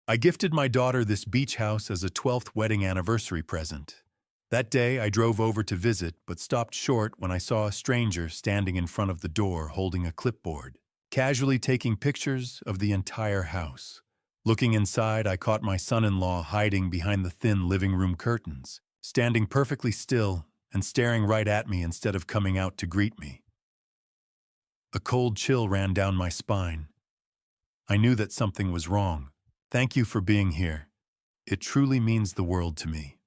I gifted my daughter this beach house as a 12th wedding anniversary present. That day, I drove over to visit, but stopped short when I saw a stranger standing in front of the door holding a clipboard, casually taking pictures of the entire house. Looking inside, I caught my son-in-law hiding behind the thin living room curtains, standing perfectly still and staring right at me instead of coming out to greet me. A cold chill ran down my spine. I knew that something was wrong. Thank you for being here. It truly means the world to me.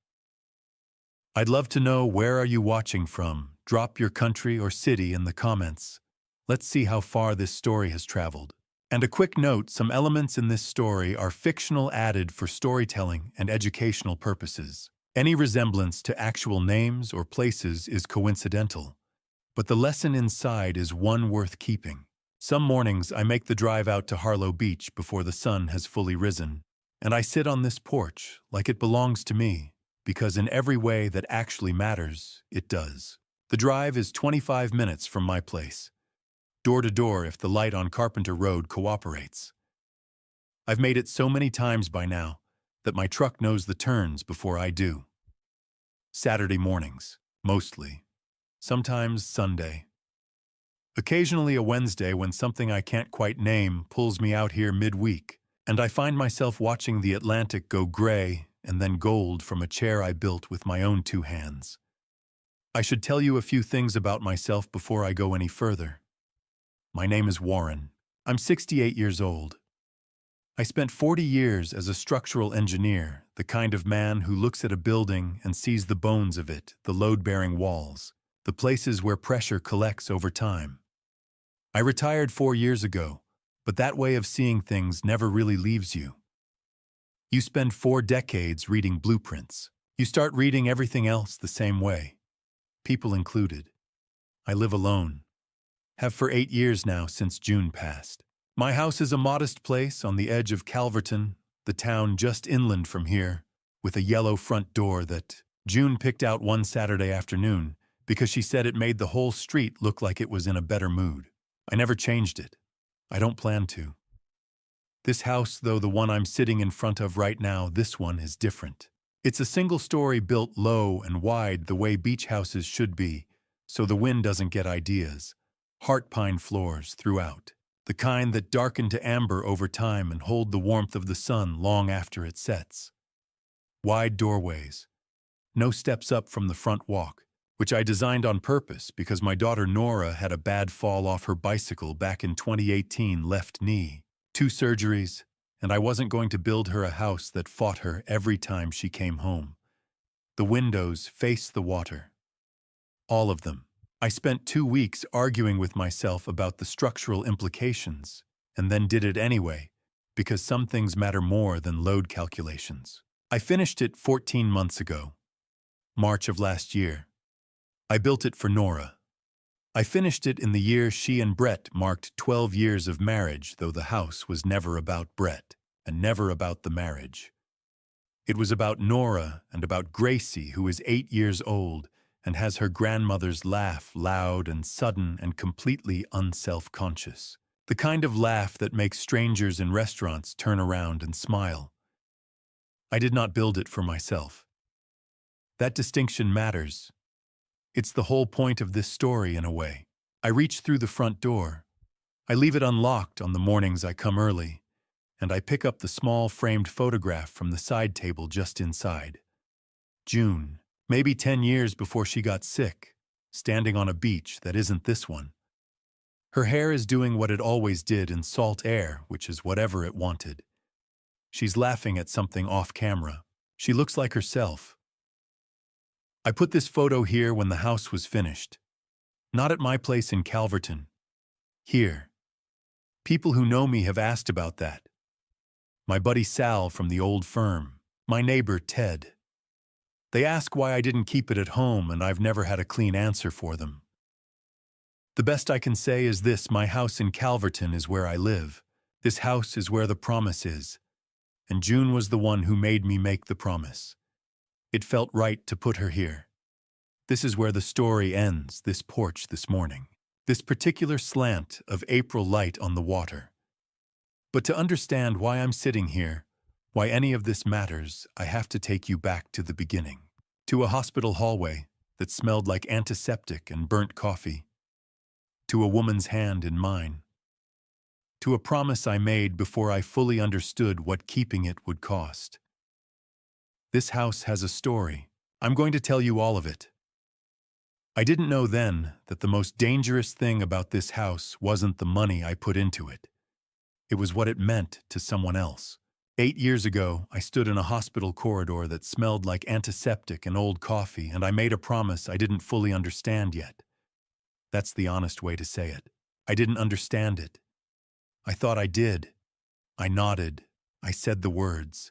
I'd love to know, where are you watching from? Drop your country or city in the comments. Let's see how far this story has traveled. And a quick note, some elements in this story are fictional, added for storytelling and educational purposes. Any resemblance to actual names or places is coincidental, but the lesson inside is one worth keeping. Some mornings I make the drive out to Harlow Beach before the sun has fully risen, and I sit on this porch like it belongs to me, because in every way that actually matters, it does. The drive is 25 minutes from my place, door to door if the light on Carpenter Road cooperates. I've made it so many times by now that my truck knows the turns before I do. Saturday mornings, mostly. Sometimes Sunday. Occasionally a Wednesday when something I can't quite name pulls me out here midweek, and I find myself watching the Atlantic go gray and then gold from a chair I built with my own two hands. I should tell you a few things about myself before I go any further. My name is Warren. I'm 68 years old. I spent 40 years as a structural engineer, the kind of man who looks at a building and sees the bones of it, the load-bearing walls, the places where pressure collects over time. I retired 4 years ago, but that way of seeing things never really leaves you. You spend 4 decades reading blueprints. You start reading everything else the same way, people included. I live alone. Have for 8 years now since June passed. My house is a modest place on the edge of Calverton, the town just inland from here, with a yellow front door that June picked out one Saturday afternoon because she said it made the whole street look like it was in a better mood. I never changed it. I don't plan to. This house, though, the one I'm sitting in front of right now, this one is different. It's a single story built low and wide the way beach houses should be, so the wind doesn't get ideas. Heart pine floors throughout, the kind that darken to amber over time and hold the warmth of the sun long after it sets. Wide doorways. No steps up from the front walk, which I designed on purpose because my daughter Nora had a bad fall off her bicycle back in 2018, left knee, 2 surgeries, and I wasn't going to build her a house that fought her every time she came home. The windows face the water. All of them. I spent 2 weeks arguing with myself about the structural implications, and then did it anyway, because some things matter more than load calculations. I finished it 14 months ago, March of last year. I built it for Nora. I finished it in the year she and Brett marked 12 years of marriage, though the house was never about Brett, and never about the marriage. It was about Nora and about Gracie, who is 8 years old, and has her grandmother's laugh, loud and sudden and completely unself-conscious. The kind of laugh that makes strangers in restaurants turn around and smile. I did not build it for myself. That distinction matters. It's the whole point of this story in a way. I reach through the front door. I leave it unlocked on the mornings I come early, and I pick up the small framed photograph from the side table just inside. June. Maybe 10 years before she got sick, standing on a beach that isn't this one. Her hair is doing what it always did in salt air, which is whatever it wanted. She's laughing at something off camera. She looks like herself. I put this photo here when the house was finished. Not at my place in Calverton. Here. People who know me have asked about that. My buddy Sal from the old firm. My neighbor Ted. They ask why I didn't keep it at home, and I've never had a clean answer for them. The best I can say is this: my house in Calverton is where I live. This house is where the promise is. And June was the one who made me make the promise. It felt right to put her here. This is where the story ends, this porch this morning. This particular slant of April light on the water. But to understand why I'm sitting here, Why any of this matters, I have to take you back to the beginning. To a hospital hallway that smelled like antiseptic and burnt coffee. To a woman's hand in mine. To a promise I made before I fully understood what keeping it would cost. This house has a story. I'm going to tell you all of it. I didn't know then that the most dangerous thing about this house wasn't the money I put into it. It was what it meant to someone else. 8 years ago, I stood in a hospital corridor that smelled like antiseptic and old coffee, and I made a promise I didn't fully understand yet. That's the honest way to say it. I didn't understand it. I thought I did. I nodded. I said the words.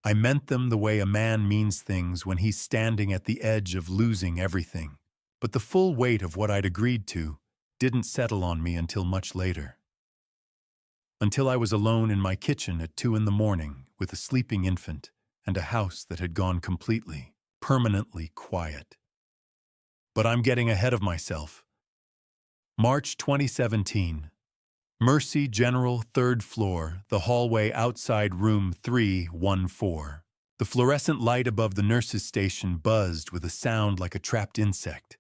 I meant them the way a man means things when he's standing at the edge of losing everything. But the full weight of what I'd agreed to didn't settle on me until much later. Until I was alone in my kitchen at 2 a.m. with a sleeping infant and a house that had gone completely, permanently quiet. But I'm getting ahead of myself. March 2017. Mercy General, 3rd floor, the hallway outside room 314. The fluorescent light above the nurse's station buzzed with a sound like a trapped insect.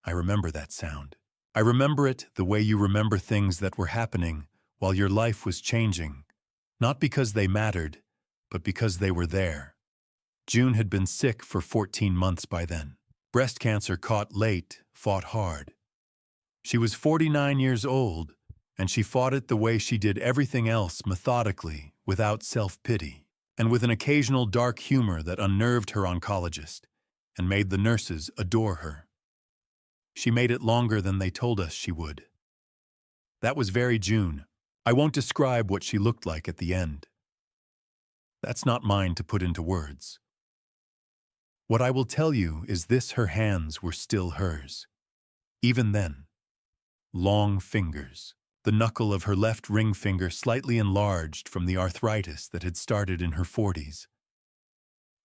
I remember that sound. I remember it the way you remember things that were happening while your life was changing, not because they mattered, but because they were there. June had been sick for 14 months by then. Breast cancer caught late, fought hard. She was 49 years old, and she fought it the way she did everything else, methodically, without self-pity, and with an occasional dark humor that unnerved her oncologist and made the nurses adore her. She made it longer than they told us she would. That was very June. I won't describe what she looked like at the end. That's not mine to put into words. What I will tell you is this: her hands were still hers. Even then. Long fingers. The knuckle of her left ring finger slightly enlarged from the arthritis that had started in her 40s.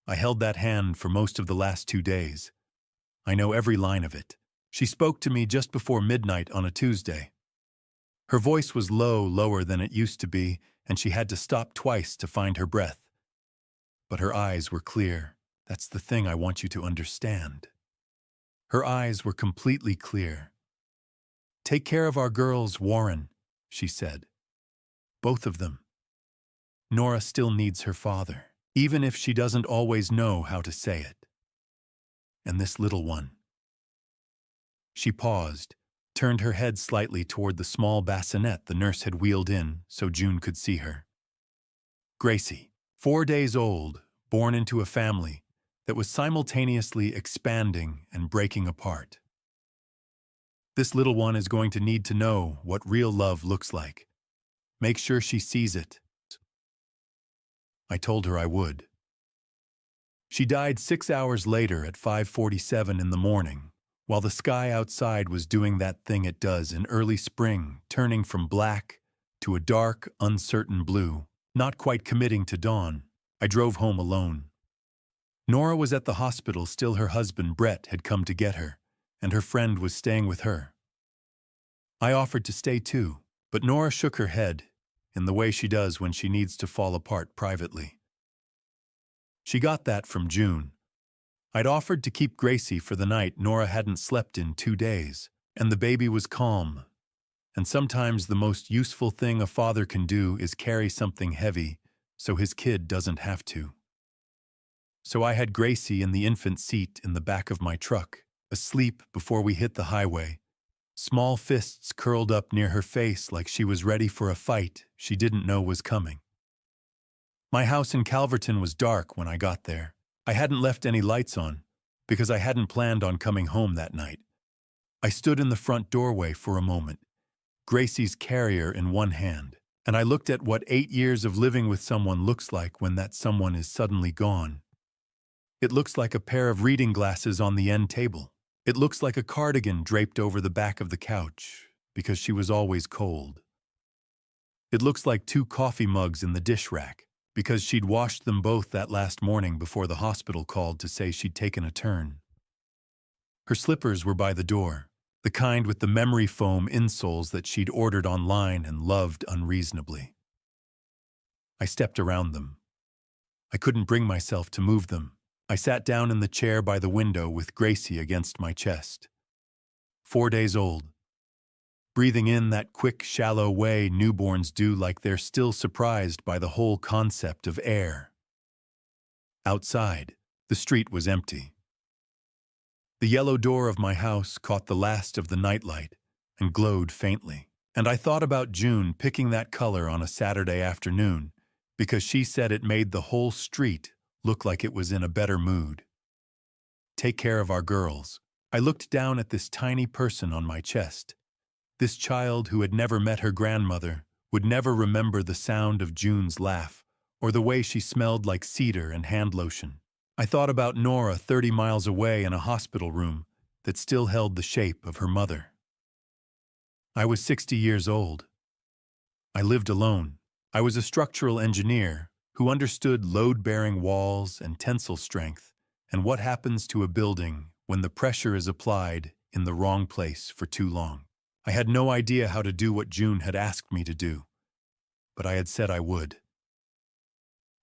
I held that hand for most of the last 2 days. I know every line of it. She spoke to me just before midnight on a Tuesday. Her voice was low, lower than it used to be, and she had to stop twice to find her breath. But her eyes were clear. That's the thing I want you to understand. Her eyes were completely clear. "Take care of our girls, Warren," she said. "Both of them. Nora still needs her father, even if she doesn't always know how to say it. And this little one." She paused, turned her head slightly toward the small bassinet the nurse had wheeled in so June could see her. Gracie, 4 days old, born into a family that was simultaneously expanding and breaking apart. This little one is going to need to know what real love looks like. Make sure she sees it. I told her I would. She died 6 hours later at 5:47 in the morning, while the sky outside was doing that thing it does in early spring, turning from black to a dark, uncertain blue, not quite committing to dawn. I drove home alone. Nora was at the hospital. Still, her husband, Brett, had come to get her, and her friend was staying with her. I offered to stay too, but Nora shook her head, in the way she does when she needs to fall apart privately. She got that from June. I'd offered to keep Gracie for the night. Nora hadn't slept in 2 days, and the baby was calm. And sometimes the most useful thing a father can do is carry something heavy so his kid doesn't have to. So I had Gracie in the infant seat in the back of my truck, asleep before we hit the highway, small fists curled up near her face like she was ready for a fight she didn't know was coming. My house in Calverton was dark when I got there. I hadn't left any lights on, because I hadn't planned on coming home that night. I stood in the front doorway for a moment, Gracie's carrier in one hand, and I looked at what 8 years of living with someone looks like when that someone is suddenly gone. It looks like a pair of reading glasses on the end table. It looks like a cardigan draped over the back of the couch, because she was always cold. It looks like 2 coffee mugs in the dish rack, because she'd washed them both that last morning before the hospital called to say she'd taken a turn. Her slippers were by the door, the kind with the memory foam insoles that she'd ordered online and loved unreasonably. I stepped around them. I couldn't bring myself to move them. I sat down in the chair by the window with Gracie against my chest. 4 days old. Breathing in that quick, shallow way newborns do, like they're still surprised by the whole concept of air. Outside, the street was empty. The yellow door of my house caught the last of the nightlight and glowed faintly. And I thought about June picking that color on a Saturday afternoon because she said it made the whole street look like it was in a better mood. Take care of our girls. I looked down at this tiny person on my chest. This child who had never met her grandmother would never remember the sound of June's laugh or the way she smelled like cedar and hand lotion. I thought about Nora 30 miles away in a hospital room that still held the shape of her mother. I was 60 years old. I lived alone. I was a structural engineer who understood load-bearing walls and tensile strength and what happens to a building when the pressure is applied in the wrong place for too long. I had no idea how to do what June had asked me to do, but I had said I would.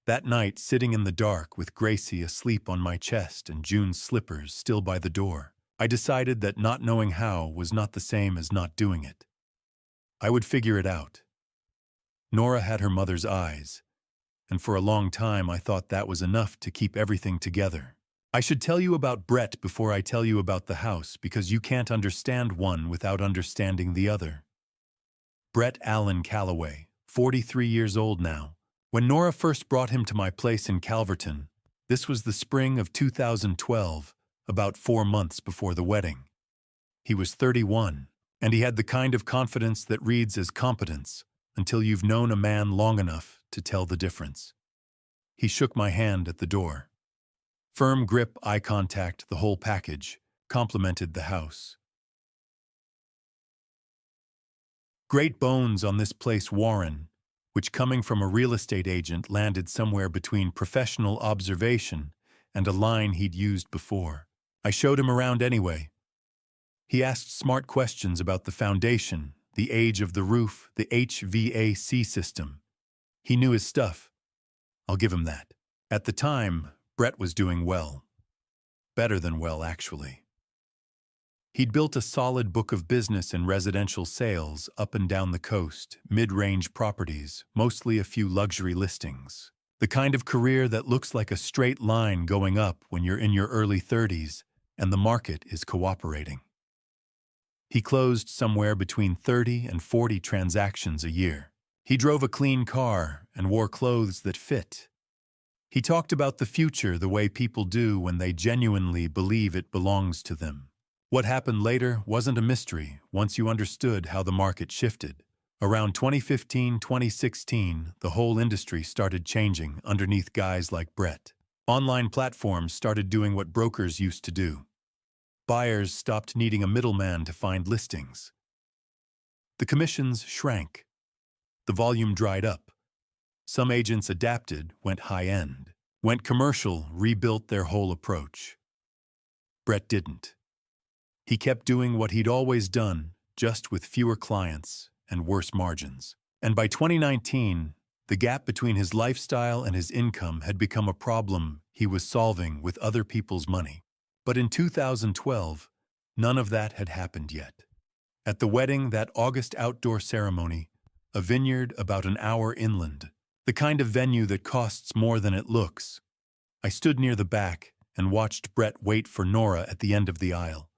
That night, sitting in the dark with Gracie asleep on my chest and June's slippers still by the door, I decided that not knowing how was not the same as not doing it. I would figure it out. Nora had her mother's eyes, and for a long time I thought that was enough to keep everything together. I should tell you about Brett before I tell you about the house, because you can't understand one without understanding the other. Brett Allen Calloway, 43 years old now. When Nora first brought him to my place in Calverton, this was the spring of 2012, about 4 months before the wedding. He was 31, and he had the kind of confidence that reads as competence until you've known a man long enough to tell the difference. He shook my hand at the door. Firm grip, eye contact, the whole package complemented the house. Great bones on this place, Warren, which coming from a real estate agent landed somewhere between professional observation and a line he'd used before. I showed him around anyway. He asked smart questions about the foundation, the age of the roof, the HVAC system. He knew his stuff. I'll give him that. At the time, Brett was doing well. Better than well, actually. He'd built a solid book of business in residential sales up and down the coast, mid-range properties, mostly a few luxury listings. The kind of career that looks like a straight line going up when you're in your early 30s and the market is cooperating. He closed somewhere between 30 and 40 transactions a year. He drove a clean car and wore clothes that fit. He talked about the future the way people do when they genuinely believe it belongs to them. What happened later wasn't a mystery once you understood how the market shifted. Around 2015-2016, the whole industry started changing underneath guys like Brett. Online platforms started doing what brokers used to do. Buyers stopped needing a middleman to find listings. The commissions shrank. The volume dried up. Some agents adapted, went high-end, went commercial, rebuilt their whole approach. Brett didn't. He kept doing what he'd always done, just with fewer clients and worse margins. And by 2019, the gap between his lifestyle and his income had become a problem he was solving with other people's money. But in 2012, none of that had happened yet. At the wedding, that August outdoor ceremony, a vineyard about an hour inland, the kind of venue that costs more than it looks, I stood near the back and watched Brett wait for Nora at the end of the aisle.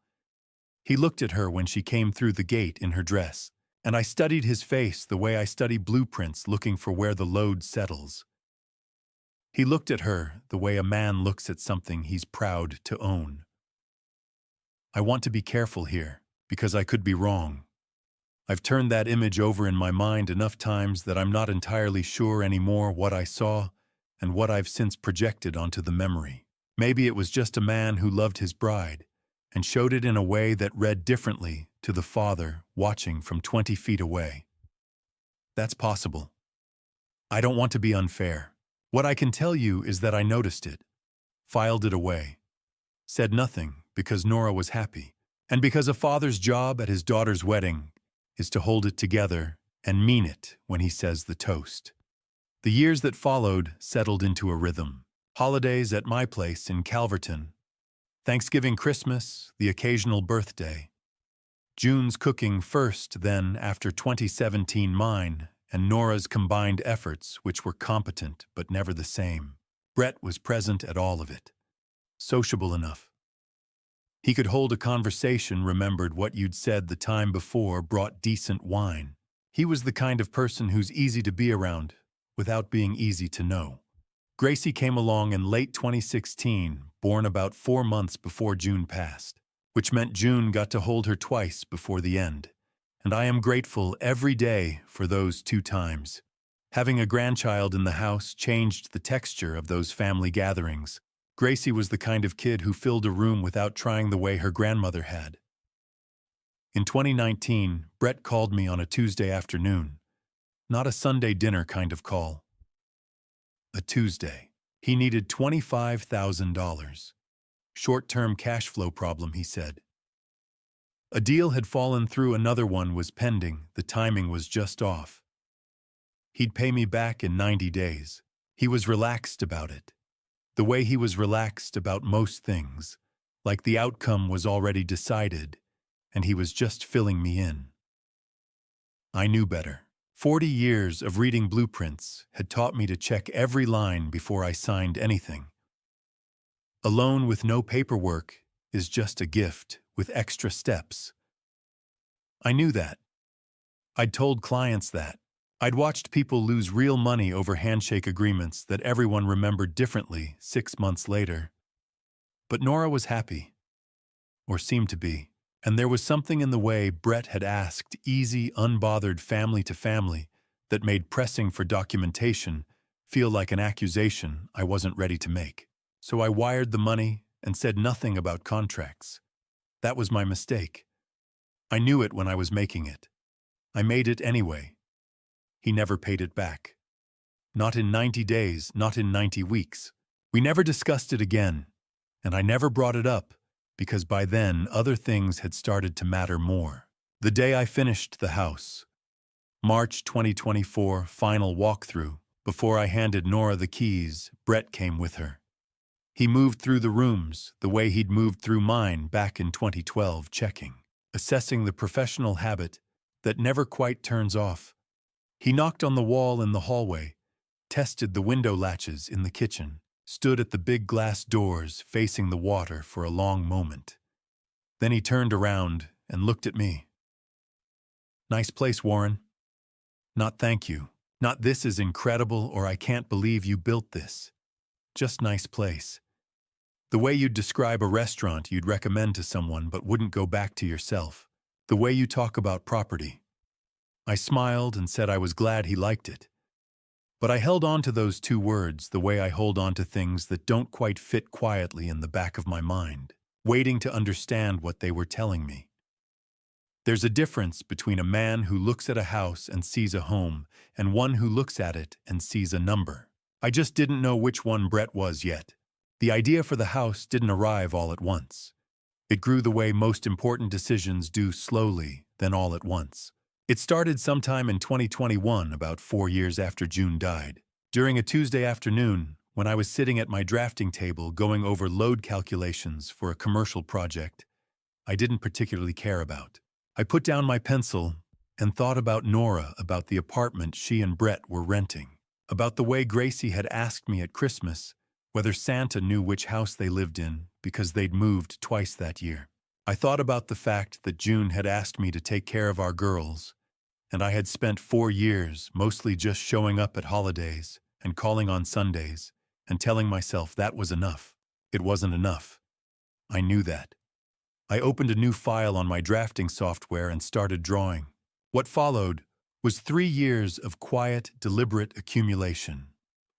He looked at her when she came through the gate in her dress, and I studied his face the way I study blueprints looking for where the load settles. He looked at her the way a man looks at something he's proud to own. I want to be careful here, because I could be wrong. I've turned that image over in my mind enough times that I'm not entirely sure anymore what I saw and what I've since projected onto the memory. Maybe it was just a man who loved his bride and showed it in a way that read differently to the father watching from 20 feet away. That's possible. I don't want to be unfair. What I can tell you is that I noticed it, filed it away, said nothing because Nora was happy, and because a father's job at his daughter's wedding is to hold it together and mean it when he says the toast. The years that followed settled into a rhythm. Holidays at my place in Calverton. Thanksgiving, Christmas, the occasional birthday. June's cooking first, then, after 2017, mine, and Nora's combined efforts, which were competent but never the same. Brett was present at all of it. Sociable enough. He could hold a conversation, remembered what you'd said the time before, brought decent wine. He was the kind of person who's easy to be around, without being easy to know. Gracie came along in late 2016, born about 4 months before June passed, which meant June got to hold her twice before the end. And I am grateful every day for those 2 times. Having a grandchild in the house changed the texture of those family gatherings. Gracie was the kind of kid who filled a room without trying the way her grandmother had. In 2019, Brett called me on a Tuesday afternoon. Not a Sunday dinner kind of call. A Tuesday. He needed $25,000. Short-term cash flow problem, he said. A deal had fallen through, another one was pending, the timing was just off. He'd pay me back in 90 days. He was relaxed about it. The way he was relaxed about most things, like the outcome was already decided, and he was just filling me in. I knew better. 40 years of reading blueprints had taught me to check every line before I signed anything. A loan with no paperwork is just a gift with extra steps. I knew that. I'd told clients that. I'd watched people lose real money over handshake agreements that everyone remembered differently 6 months later. But Nora was happy, or seemed to be, and there was something in the way Brett had asked easy, unbothered family to family that made pressing for documentation feel like an accusation I wasn't ready to make. So I wired the money and said nothing about contracts. That was my mistake. I knew it when I was making it. I made it anyway. He never paid it back. Not in 90 days, not in 90 weeks. We never discussed it again, and I never brought it up, because by then other things had started to matter more. The day I finished the house, March 2024, final walkthrough, before I handed Nora the keys, Brett came with her. He moved through the rooms the way he'd moved through mine back in 2012, checking, assessing the professional habit that never quite turns off. He knocked on the wall in the hallway, tested the window latches in the kitchen, stood at the big glass doors facing the water for a long moment. Then he turned around and looked at me. "Nice place, Warren." Not "thank you," not "this is incredible" or "I can't believe you built this." Just "nice place." The way you'd describe a restaurant you'd recommend to someone but wouldn't go back to yourself. The way you talk about property. I smiled and said I was glad he liked it. But I held on to those 2 words the way I hold on to things that don't quite fit, quietly in the back of my mind, waiting to understand what they were telling me. There's a difference between a man who looks at a house and sees a home and one who looks at it and sees a number. I just didn't know which one Brett was yet. The idea for the house didn't arrive all at once. It grew the way most important decisions do, slowly, then all at once. It started sometime in 2021, about 4 years after June died. During a Tuesday afternoon, when I was sitting at my drafting table going over load calculations for a commercial project I didn't particularly care about. I put down my pencil and thought about Nora, about the apartment she and Brett were renting, about the way Gracie had asked me at Christmas whether Santa knew which house they lived in because they'd moved twice that year. I thought about the fact that June had asked me to take care of our girls, and I had spent 4 years mostly just showing up at holidays and calling on Sundays and telling myself that was enough. It wasn't enough. I knew that. I opened a new file on my drafting software and started drawing. What followed was 3 years of quiet, deliberate accumulation.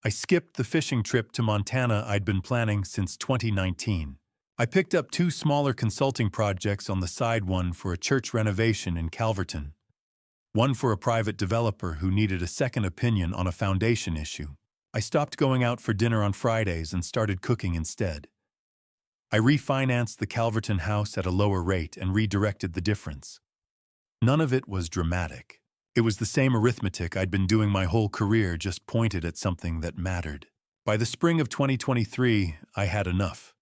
I skipped the fishing trip to Montana I'd been planning since 2019. I picked up 2 smaller consulting projects on the side, one for a church renovation in Calverton, one for a private developer who needed a second opinion on a foundation issue. I stopped going out for dinner on Fridays and started cooking instead. I refinanced the Calverton house at a lower rate and redirected the difference. None of it was dramatic. It was the same arithmetic I'd been doing my whole career, just pointed at something that mattered. By the spring of 2023, I had enough.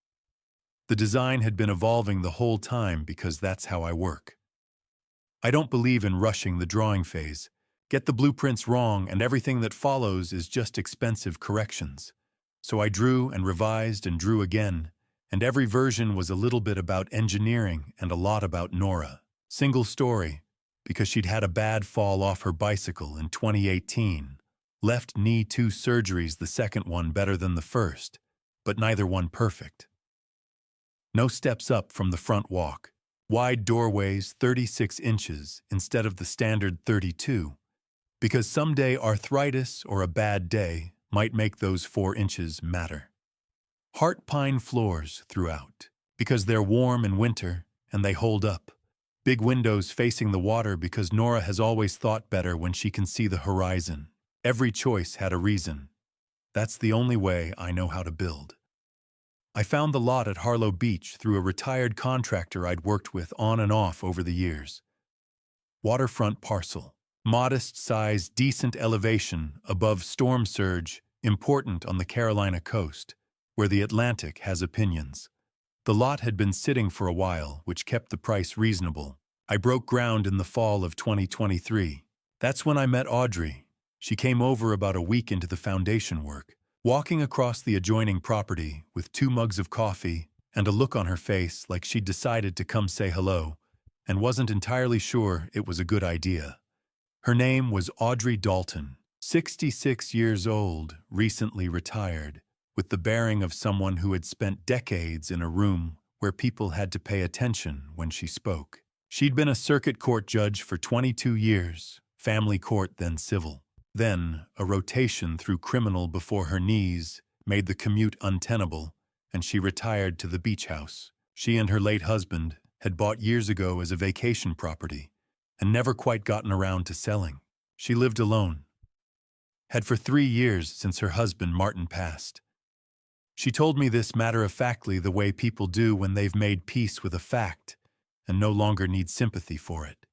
The design had been evolving the whole time because that's how I work. I don't believe in rushing the drawing phase. Get the blueprints wrong and everything that follows is just expensive corrections. So I drew and revised and drew again, and every version was a little bit about engineering and a lot about Nora. Single story, because she'd had a bad fall off her bicycle in 2018. Left knee 2 surgeries, the second one better than the first, but neither one perfect. No steps up from the front walk. Wide doorways 36 inches instead of the standard 32, because someday arthritis or a bad day might make those 4 inches matter. Heart pine floors throughout, because they're warm in winter and they hold up. Big windows facing the water because Nora has always thought better when she can see the horizon. Every choice had a reason. That's the only way I know how to build. I found the lot at Harlow Beach through a retired contractor I'd worked with on and off over the years. Waterfront parcel. Modest size, decent elevation, above storm surge, important on the Carolina coast, where the Atlantic has opinions. The lot had been sitting for a while, which kept the price reasonable. I broke ground in the fall of 2023. That's when I met Audrey. She came over about a week into the foundation work, walking across the adjoining property with 2 mugs of coffee and a look on her face like she'd decided to come say hello and wasn't entirely sure it was a good idea. Her name was Audrey Dalton, 66 years old, recently retired, with the bearing of someone who had spent decades in a room where people had to pay attention when she spoke. She'd been a circuit court judge for 22 years, family court then civil. Then, a rotation through criminal before her knees made the commute untenable, and she retired to the beach house she and her late husband had bought years ago as a vacation property and never quite gotten around to selling. She lived alone. Had for 3 years since her husband Martin passed. She told me this matter-of-factly, the way people do when they've made peace with a fact and no longer need sympathy for it.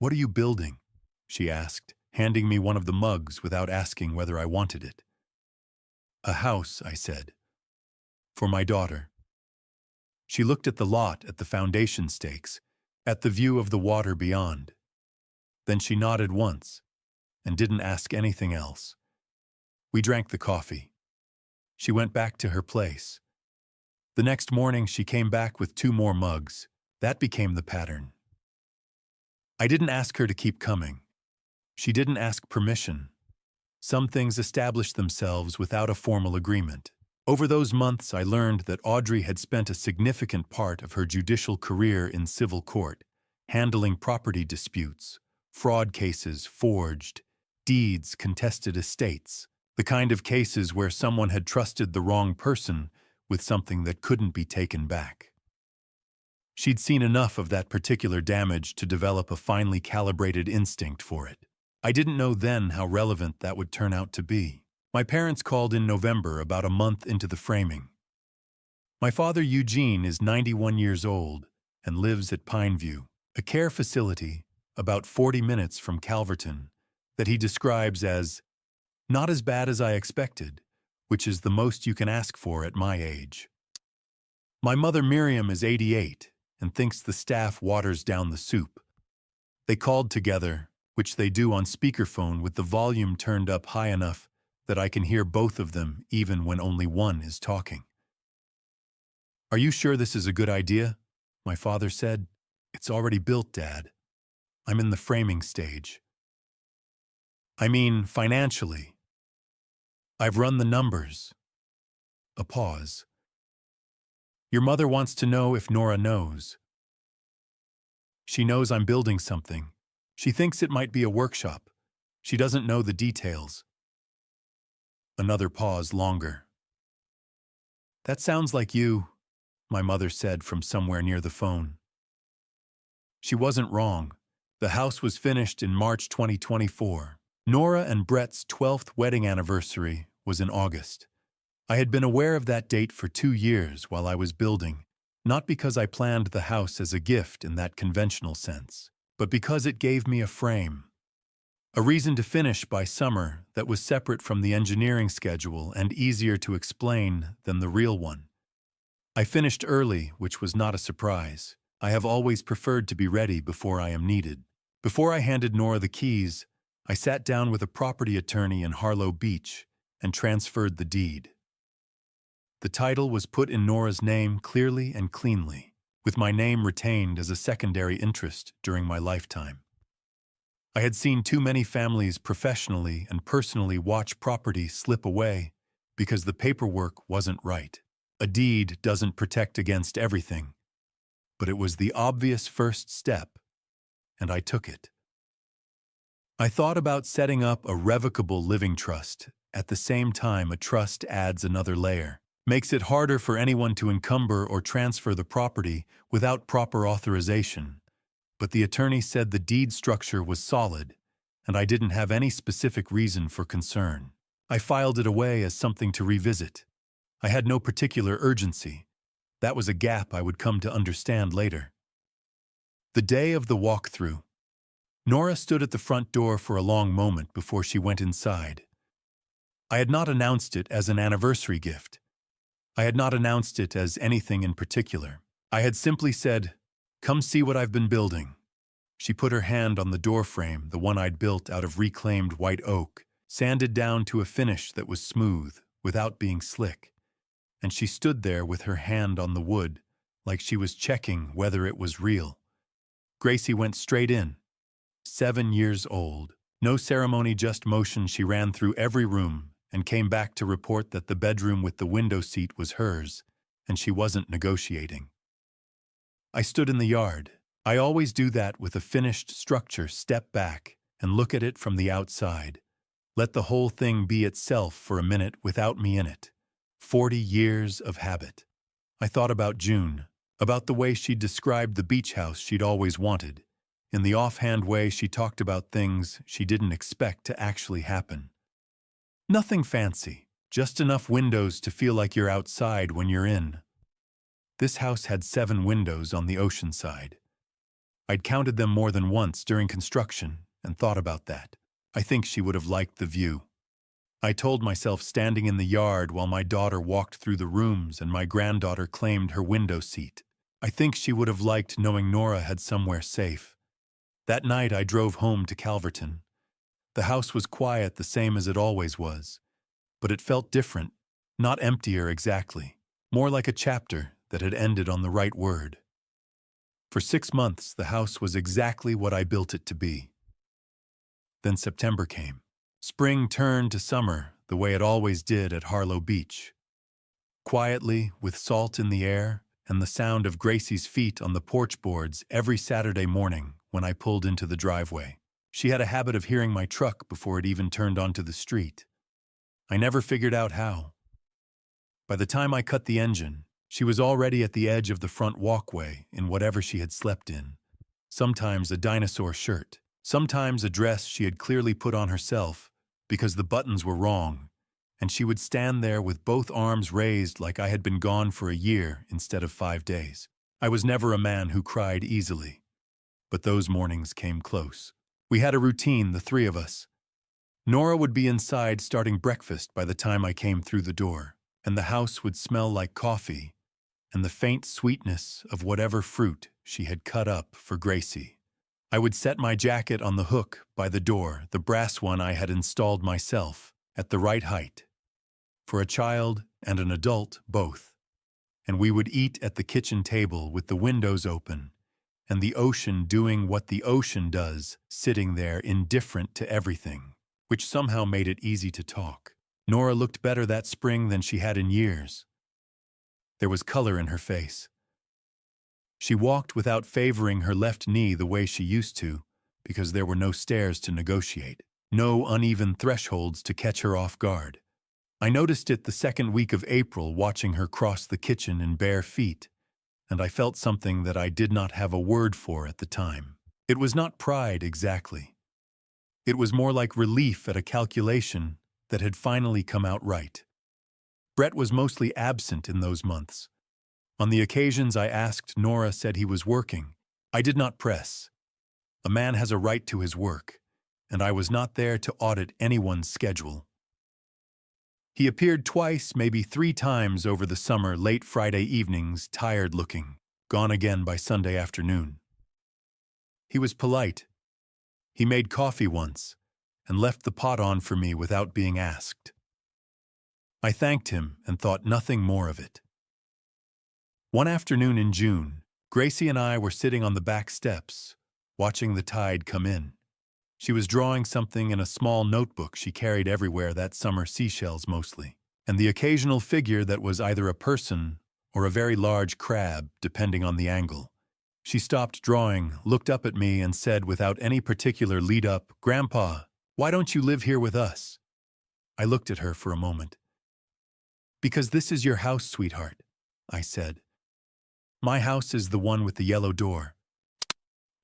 "What are you building?" she asked, handing me one of the mugs without asking whether I wanted it. "A house," I said. "For my daughter." She looked at the lot, at the foundation stakes, at the view of the water beyond. Then she nodded once and didn't ask anything else. We drank the coffee. She went back to her place. The next morning she came back with 2 more mugs. That became the pattern. I didn't ask her to keep coming. She didn't ask permission. Some things established themselves without a formal agreement. Over those months I learned that Audrey had spent a significant part of her judicial career in civil court, handling property disputes, fraud cases, forged deeds, contested estates, the kind of cases where someone had trusted the wrong person with something that couldn't be taken back. She'd seen enough of that particular damage to develop a finely calibrated instinct for it. I didn't know then how relevant that would turn out to be. My parents called in November, about a month into the framing. My father, Eugene, is 91 years old and lives at Pineview, a care facility about 40 minutes from Calverton that he describes as not as bad as I expected, which is the most you can ask for at my age. My mother, Miriam, is 88 and thinks the staff waters down the soup. They called together, which they do on speakerphone with the volume turned up high enough that I can hear both of them even when only one is talking. "Are you sure this is a good idea?" my father said. "It's already built, Dad. I'm in the framing stage. I mean, financially. I've run the numbers." A pause. "Your mother wants to know if Nora knows." "She knows I'm building something. She thinks it might be a workshop. She doesn't know the details." Another pause, longer. "That sounds like you," my mother said from somewhere near the phone. She wasn't wrong. The house was finished in March 2024. Nora and Brett's 12th wedding anniversary was in August. I had been aware of that date for 2 years while I was building, not because I planned the house as a gift in that conventional sense, but because it gave me a frame. A reason to finish by summer that was separate from the engineering schedule and easier to explain than the real one. I finished early, which was not a surprise. I have always preferred to be ready before I am needed. Before I handed Nora the keys, I sat down with a property attorney in Harlow Beach and transferred the deed. The title was put in Nora's name clearly and cleanly, with my name retained as a secondary interest during my lifetime. I had seen too many families professionally and personally watch property slip away because the paperwork wasn't right. A deed doesn't protect against everything, but it was the obvious first step, and I took it. I thought about setting up a revocable living trust. At the same time, a trust adds another layer, makes it harder for anyone to encumber or transfer the property without proper authorization. But the attorney said the deed structure was solid, and I didn't have any specific reason for concern. I filed it away as something to revisit. I had no particular urgency. That was a gap I would come to understand later. The day of the walkthrough. Nora stood at the front door for a long moment before she went inside. I had not announced it as an anniversary gift. I had not announced it as anything in particular. I had simply said, "Come see what I've been building." She put her hand on the doorframe, the one I'd built out of reclaimed white oak, sanded down to a finish that was smooth, without being slick. And she stood there with her hand on the wood, like she was checking whether it was real. Gracie went straight in. 7 years old. No ceremony, just motion. She ran through every room and came back to report that the bedroom with the window seat was hers, and she wasn't negotiating. I stood in the yard. I always do that with a finished structure, step back and look at it from the outside. Let the whole thing be itself for a minute without me in it. 40 years of habit. I thought about June, about the way she described the beach house she'd always wanted. In the offhand way, she talked about things she didn't expect to actually happen. Nothing fancy, just enough windows to feel like you're outside when you're in. This house had 7 windows on the ocean side. I'd counted them more than once during construction and thought about that. I think she would have liked the view. I told myself standing in the yard while my daughter walked through the rooms and my granddaughter claimed her window seat. I think she would have liked knowing Nora had somewhere safe. That night I drove home to Calverton. The house was quiet, the same as it always was, but it felt different, not emptier exactly, more like a chapter that had ended on the right word. For 6 months, the house was exactly what I built it to be. Then September came. Spring turned to summer the way it always did at Harlow Beach. Quietly, with salt in the air and the sound of Gracie's feet on the porch boards every Saturday morning when I pulled into the driveway. She had a habit of hearing my truck before it even turned onto the street. I never figured out how. By the time I cut the engine, she was already at the edge of the front walkway in whatever she had slept in. Sometimes a dinosaur shirt, sometimes a dress she had clearly put on herself because the buttons were wrong, and she would stand there with both arms raised like I had been gone for a year instead of 5 days. I was never a man who cried easily, but those mornings came close. We had a routine, the 3 of us. Nora would be inside starting breakfast by the time I came through the door, and the house would smell like coffee and the faint sweetness of whatever fruit she had cut up for Gracie. I would set my jacket on the hook by the door, the brass one I had installed myself, at the right height. For a child and an adult, both. And we would eat at the kitchen table with the windows open, and the ocean doing what the ocean does, sitting there indifferent to everything, which somehow made it easy to talk. Nora looked better that spring than she had in years. There was color in her face. She walked without favoring her left knee the way she used to, because there were no stairs to negotiate, no uneven thresholds to catch her off guard. I noticed it the second week of April watching her cross the kitchen in bare feet, and I felt something that I did not have a word for at the time. It was not pride exactly. It was more like relief at a calculation that had finally come out right. Brett was mostly absent in those months. On the occasions I asked, Nora said he was working. I did not press. A man has a right to his work, and I was not there to audit anyone's schedule. He appeared twice, maybe 3 times over the summer, late Friday evenings, tired-looking, gone again by Sunday afternoon. He was polite. He made coffee once and left the pot on for me without being asked. I thanked him and thought nothing more of it. One afternoon in June, Gracie and I were sitting on the back steps, watching the tide come in. She was drawing something in a small notebook she carried everywhere that summer, seashells mostly, and the occasional figure that was either a person or a very large crab, depending on the angle. She stopped drawing, looked up at me, and said without any particular lead-up, "Grandpa, why don't you live here with us?" I looked at her for a moment. "Because this is your house, sweetheart," I said. "My house is the one with the yellow door."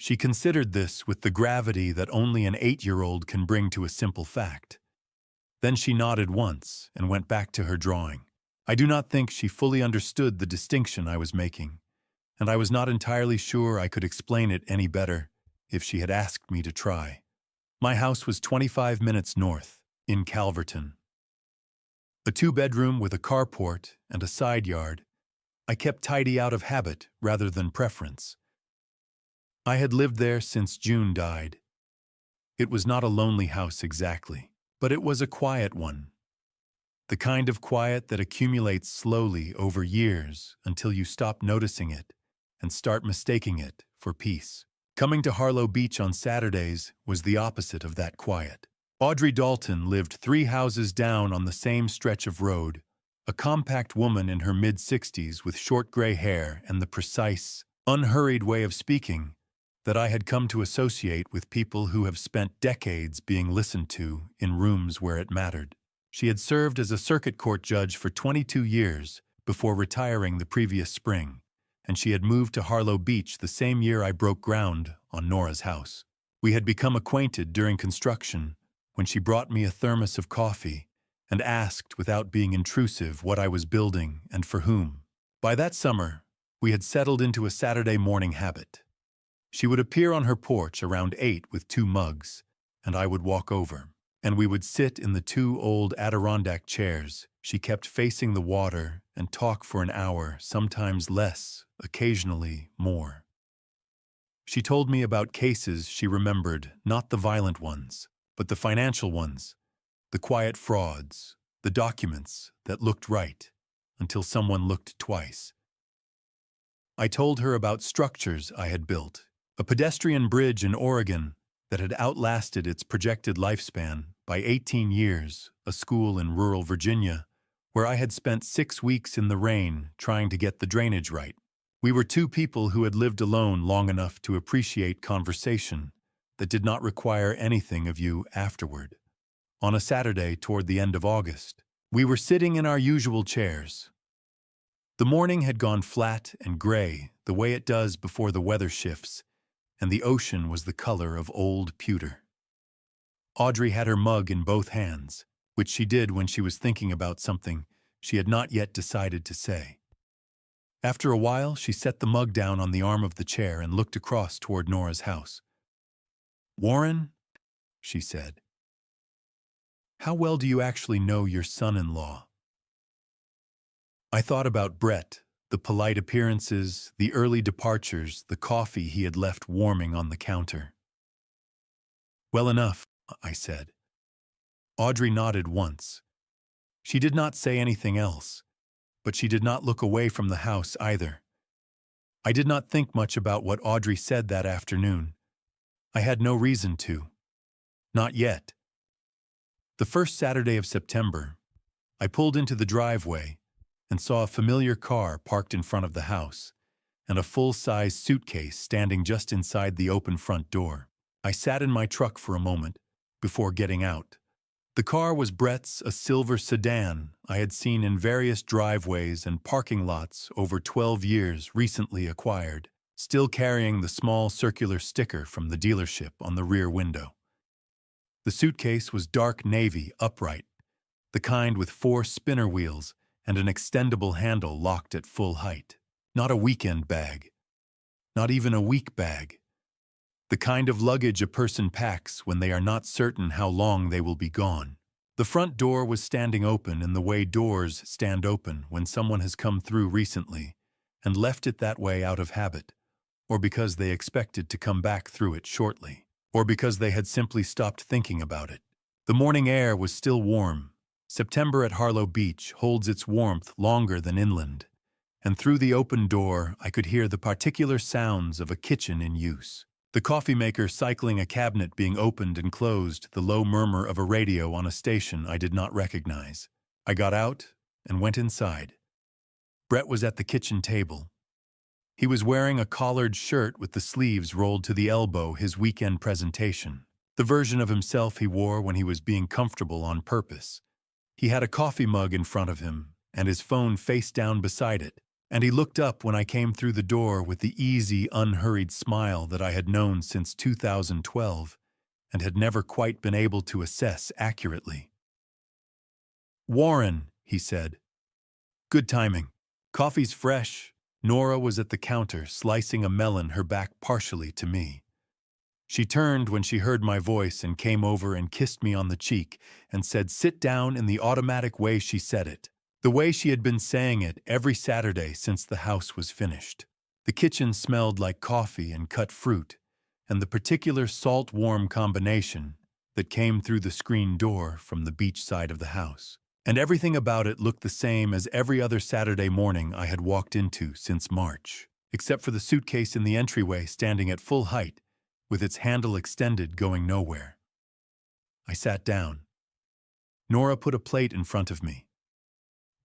She considered this with the gravity that only an 8-year-old can bring to a simple fact. Then she nodded once and went back to her drawing. I do not think she fully understood the distinction I was making, and I was not entirely sure I could explain it any better if she had asked me to try. My house was 25 minutes north, in Calverton. A 2-bedroom with a carport and a side yard. I kept tidy out of habit rather than preference. I had lived there since June died. It was not a lonely house exactly, but it was a quiet one. The kind of quiet that accumulates slowly over years until you stop noticing it and start mistaking it for peace. Coming to Harlow Beach on Saturdays was the opposite of that quiet. Audrey Dalton lived 3 houses down on the same stretch of road, a compact woman in her mid-60s with short gray hair and the precise, unhurried way of speaking that I had come to associate with people who have spent decades being listened to in rooms where it mattered. She had served as a circuit court judge for 22 years before retiring the previous spring, and she had moved to Harlow Beach the same year I broke ground on Nora's house. We had become acquainted during construction when she brought me a thermos of coffee and asked without being intrusive what I was building and for whom. By that summer, we had settled into a Saturday morning habit. She would appear on her porch around 8 with 2 mugs, and I would walk over, and we would sit in the 2 old Adirondack chairs she kept facing the water and talk for an hour, sometimes less, occasionally more. She told me about cases she remembered, not the violent ones, but the financial ones, the quiet frauds, the documents that looked right until someone looked twice. I told her about structures I had built, a pedestrian bridge in Oregon that had outlasted its projected lifespan by 18 years, a school in rural Virginia where I had spent 6 weeks in the rain trying to get the drainage right. We were 2 people who had lived alone long enough to appreciate conversation that did not require anything of you afterward. On a Saturday toward the end of August, we were sitting in our usual chairs. The morning had gone flat and gray, the way it does before the weather shifts, and the ocean was the color of old pewter. Audrey had her mug in both hands, which she did when she was thinking about something she had not yet decided to say. After a while, she set the mug down on the arm of the chair and looked across toward Nora's house. "Warren," she said, "how well do you actually know your son-in-law?" I thought about Brett, the polite appearances, the early departures, the coffee he had left warming on the counter. "Well enough," I said. Audrey nodded once. She did not say anything else, but she did not look away from the house either. I did not think much about what Audrey said that afternoon. I had no reason to. Not yet. The first Saturday of September, I pulled into the driveway and saw a familiar car parked in front of the house and a full-size suitcase standing just inside the open front door. I sat in my truck for a moment before getting out. The car was Brett's, a silver sedan I had seen in various driveways and parking lots over 12 years, recently acquired, still carrying the small circular sticker from the dealership on the rear window. The suitcase was dark navy, upright, the kind with 4 spinner wheels and an extendable handle locked at full height. Not a weekend bag. Not even a week bag. The kind of luggage a person packs when they are not certain how long they will be gone. The front door was standing open in the way doors stand open when someone has come through recently and left it that way out of habit, or because they expected to come back through it shortly, or because they had simply stopped thinking about it. The morning air was still warm. September at Harlow Beach holds its warmth longer than inland, and through the open door I could hear the particular sounds of a kitchen in use. The coffee maker cycling a cabinet being opened and closed, the low murmur of a radio on a station I did not recognize. I got out and went inside. Brett was at the kitchen table. He was wearing a collared shirt with the sleeves rolled to the elbow, his weekend presentation, the version of himself he wore when he was being comfortable on purpose. He had a coffee mug in front of him and his phone face down beside it, and he looked up when I came through the door with the easy, unhurried smile that I had known since 2012 and had never quite been able to assess accurately. "Warren," he said. "Good timing. Coffee's fresh." Nora was at the counter, slicing a melon, her back partially to me. She turned when she heard my voice and came over and kissed me on the cheek and said, "Sit down," in the automatic way she said it, the way she had been saying it every Saturday since the house was finished. The kitchen smelled like coffee and cut fruit, and the particular salt-warm combination that came through the screen door from the beach side of the house. And everything about it looked the same as every other Saturday morning I had walked into since March, except for the suitcase in the entryway standing at full height, with its handle extended going nowhere. I sat down. Nora put a plate in front of me.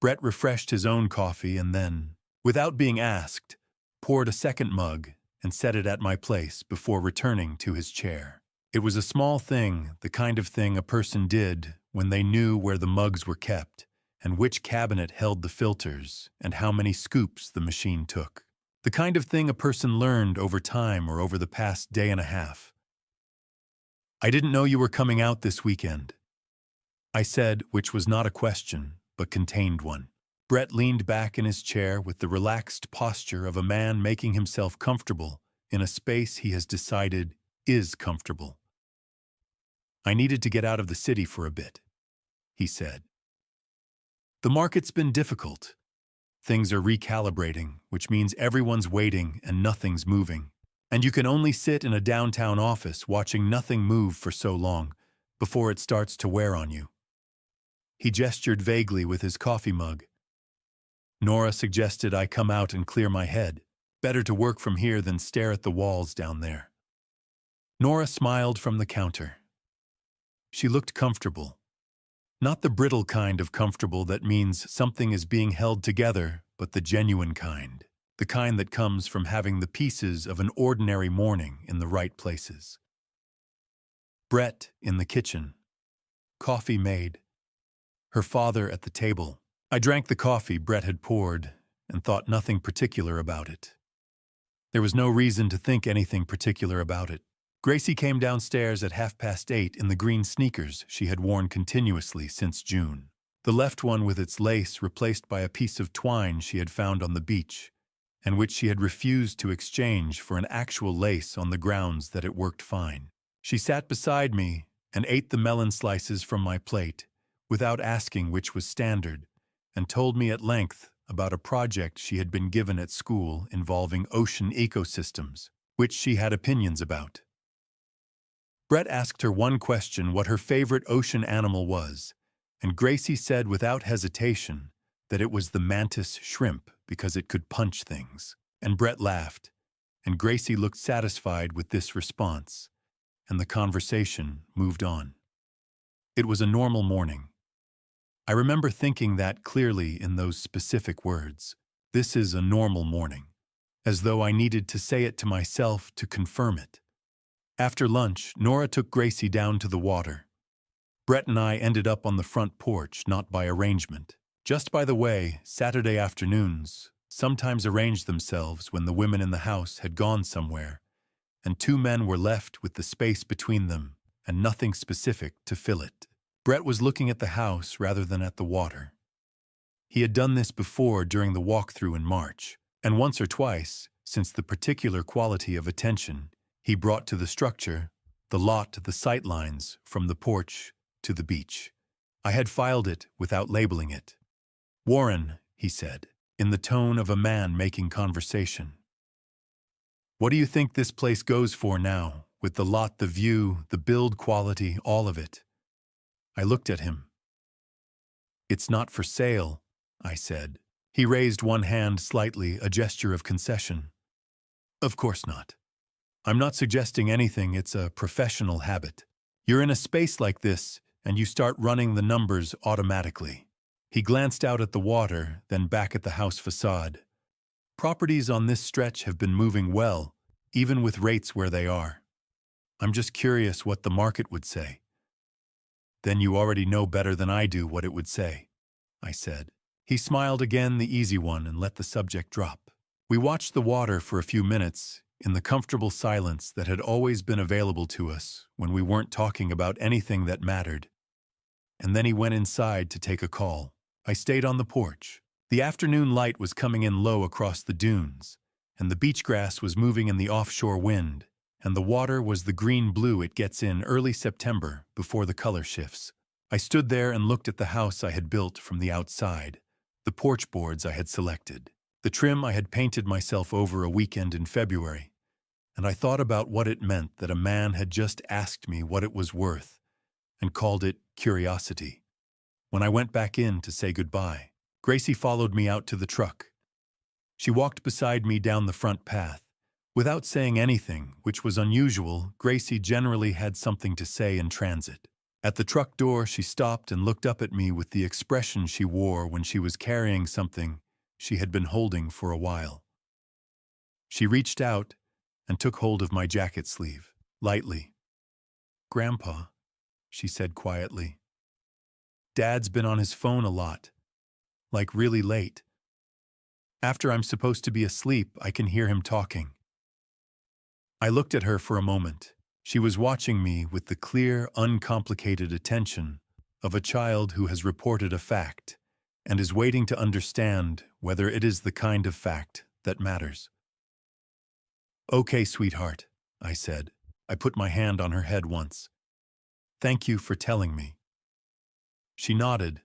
Brett refreshed his own coffee and then, without being asked, poured a second mug and set it at my place before returning to his chair. It was a small thing, the kind of thing a person did when they knew where the mugs were kept and which cabinet held the filters and how many scoops the machine took. The kind of thing a person learned over time or over the past day and a half. "I didn't know you were coming out this weekend," I said, which was not a question, but contained one. Brett leaned back in his chair with the relaxed posture of a man making himself comfortable in a space he has decided is comfortable. "I needed to get out of the city for a bit," he said. "The market's been difficult. Things are recalibrating, which means everyone's waiting and nothing's moving. And you can only sit in a downtown office watching nothing move for so long before it starts to wear on you." He gestured vaguely with his coffee mug. "Nora suggested I come out and clear my head. Better to work from here than stare at the walls down there." Nora smiled from the counter. She looked comfortable. Not the brittle kind of comfortable that means something is being held together, but the genuine kind. The kind that comes from having the pieces of an ordinary morning in the right places. Brett in the kitchen. Coffee made. Her father at the table. I drank the coffee Brett had poured and thought nothing particular about it. There was no reason to think anything particular about it. Gracie came downstairs at 8:30 in the green sneakers she had worn continuously since June. The left one with its lace replaced by a piece of twine she had found on the beach, and which she had refused to exchange for an actual lace on the grounds that it worked fine. She sat beside me and ate the melon slices from my plate, without asking which was standard, and told me at length about a project she had been given at school involving ocean ecosystems, which she had opinions about. Brett asked her one question, what her favorite ocean animal was, and Gracie said without hesitation that it was the mantis shrimp because it could punch things. And Brett laughed, and Gracie looked satisfied with this response, and the conversation moved on. It was a normal morning. I remember thinking that clearly in those specific words. This is a normal morning, as though I needed to say it to myself to confirm it. After lunch, Nora took Gracie down to the water. Brett and I ended up on the front porch, not by arrangement. Just by the way, Saturday afternoons sometimes arranged themselves when the women in the house had gone somewhere, and two men were left with the space between them and nothing specific to fill it. Brett was looking at the house rather than at the water. He had done this before during the walkthrough in March, and once or twice, since the particular quality of attention he brought to the structure, the lot to the sight lines, from the porch to the beach. I had filed it without labeling it. "Warren," he said, in the tone of a man making conversation. "What do you think this place goes for now, with the lot, the view, the build quality, all of it?" I looked at him. "It's not for sale," I said. He raised one hand slightly, a gesture of concession. "Of course not. I'm not suggesting anything, it's a professional habit. You're in a space like this, and you start running the numbers automatically." He glanced out at the water, then back at the house facade. "Properties on this stretch have been moving well, even with rates where they are. I'm just curious what the market would say." "Then you already know better than I do what it would say," I said. He smiled again, the easy one, and let the subject drop. We watched the water for a few minutes, in the comfortable silence that had always been available to us when we weren't talking about anything that mattered. And then he went inside to take a call. I stayed on the porch. The afternoon light was coming in low across the dunes, and the beach grass was moving in the offshore wind, and the water was the green-blue it gets in early September before the color shifts. I stood there and looked at the house I had built from the outside, the porch boards I had selected, the trim I had painted myself over a weekend in February, and I thought about what it meant that a man had just asked me what it was worth and called it curiosity. When I went back in to say goodbye, Gracie followed me out to the truck. She walked beside me down the front path. Without saying anything, which was unusual, Gracie generally had something to say in transit. At the truck door, she stopped and looked up at me with the expression she wore when she was carrying something she had been holding for a while. She reached out and took hold of my jacket sleeve, lightly. "Grandpa," she said quietly. "Dad's been on his phone a lot, like really late. After I'm supposed to be asleep, I can hear him talking." I looked at her for a moment. She was watching me with the clear, uncomplicated attention of a child who has reported a fact and is waiting to understand whether it is the kind of fact that matters. "Okay, sweetheart," I said. I put my hand on her head once. "Thank you for telling me." She nodded,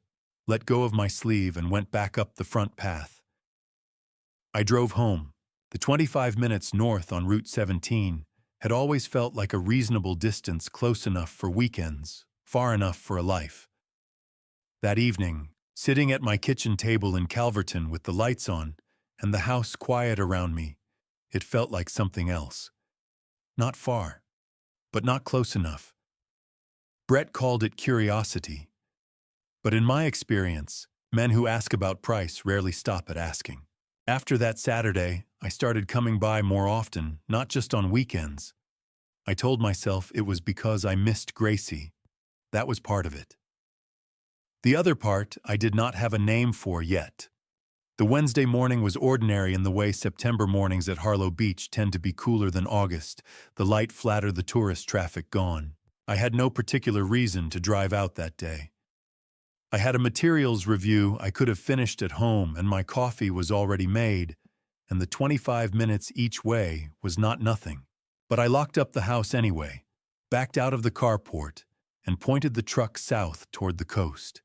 let go of my sleeve, and went back up the front path. I drove home. The 25 minutes north on Route 17 had always felt like a reasonable distance, close enough for weekends, far enough for a life. That evening, sitting at my kitchen table in Calverton with the lights on and the house quiet around me, it felt like something else. Not far, but not close enough. Brett called it curiosity. But in my experience, men who ask about price rarely stop at asking. After that Saturday, I started coming by more often, not just on weekends. I told myself it was because I missed Gracie. That was part of it. The other part I did not have a name for yet. The Wednesday morning was ordinary in the way September mornings at Harlow Beach tend to be cooler than August, the light flatter, the tourist traffic gone. I had no particular reason to drive out that day. I had a materials review I could have finished at home, and my coffee was already made, and the 25 minutes each way was not nothing. But I locked up the house anyway, backed out of the carport, and pointed the truck south toward the coast.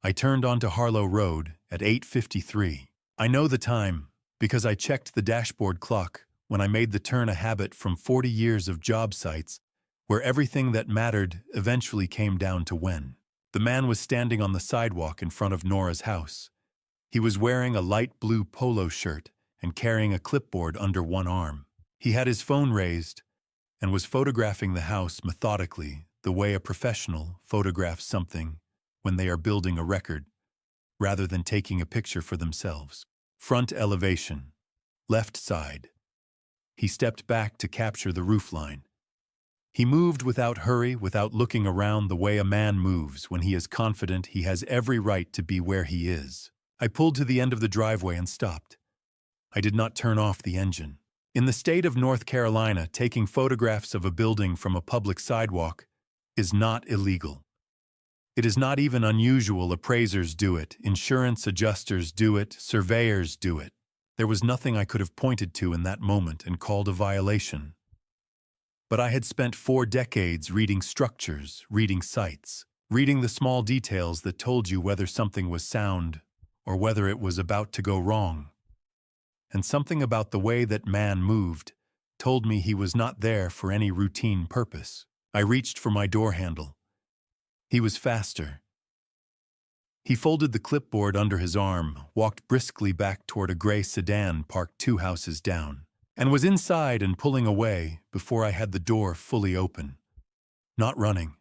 I turned onto Harlow Road at 8:53. I know the time because I checked the dashboard clock when I made the turn, a habit from 40 years of job sites where everything that mattered eventually came down to when. The man was standing on the sidewalk in front of Nora's house. He was wearing a light blue polo shirt and carrying a clipboard under one arm. He had his phone raised and was photographing the house methodically, the way a professional photographs something when they are building a record, rather than taking a picture for themselves. Front elevation. Left side. He stepped back to capture the roofline. He moved without hurry, without looking around, the way a man moves when he is confident he has every right to be where he is. I pulled to the end of the driveway and stopped. I did not turn off the engine. In the state of North Carolina, taking photographs of a building from a public sidewalk is not illegal. It is not even unusual. Appraisers do it, insurance adjusters do it, surveyors do it. There was nothing I could have pointed to in that moment and called a violation. But I had spent 4 decades reading structures, reading sites, reading the small details that told you whether something was sound or whether it was about to go wrong. And something about the way that man moved told me he was not there for any routine purpose. I reached for my door handle. He was faster. He folded the clipboard under his arm, walked briskly back toward a gray sedan parked 2 houses down, and was inside and pulling away before I had the door fully open. Not running,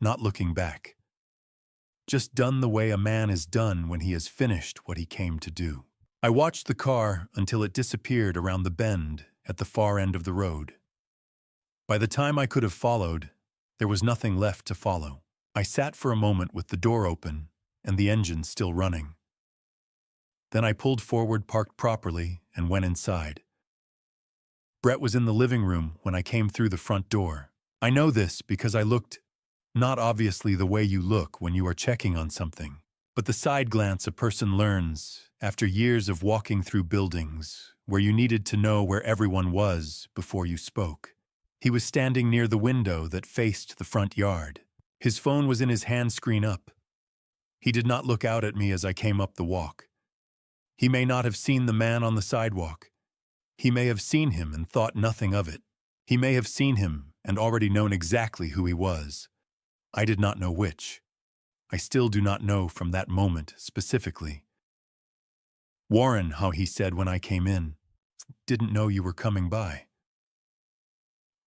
not looking back. Just done the way a man is done when he has finished what he came to do. I watched the car until it disappeared around the bend at the far end of the road. By the time I could have followed, there was nothing left to follow. I sat for a moment with the door open and the engine still running. Then I pulled forward, parked properly, and went inside. Brett was in the living room when I came through the front door. I know this because I looked, not obviously the way you look when you are checking on something, but the side glance a person learns after years of walking through buildings where you needed to know where everyone was before you spoke. He was standing near the window that faced the front yard. His phone was in his hand, screen up. He did not look out at me as I came up the walk. He may not have seen the man on the sidewalk. He may have seen him and thought nothing of it. He may have seen him and already known exactly who he was. I did not know which. I still do not know from that moment specifically. Warren, how he said when I came in, didn't know you were coming by.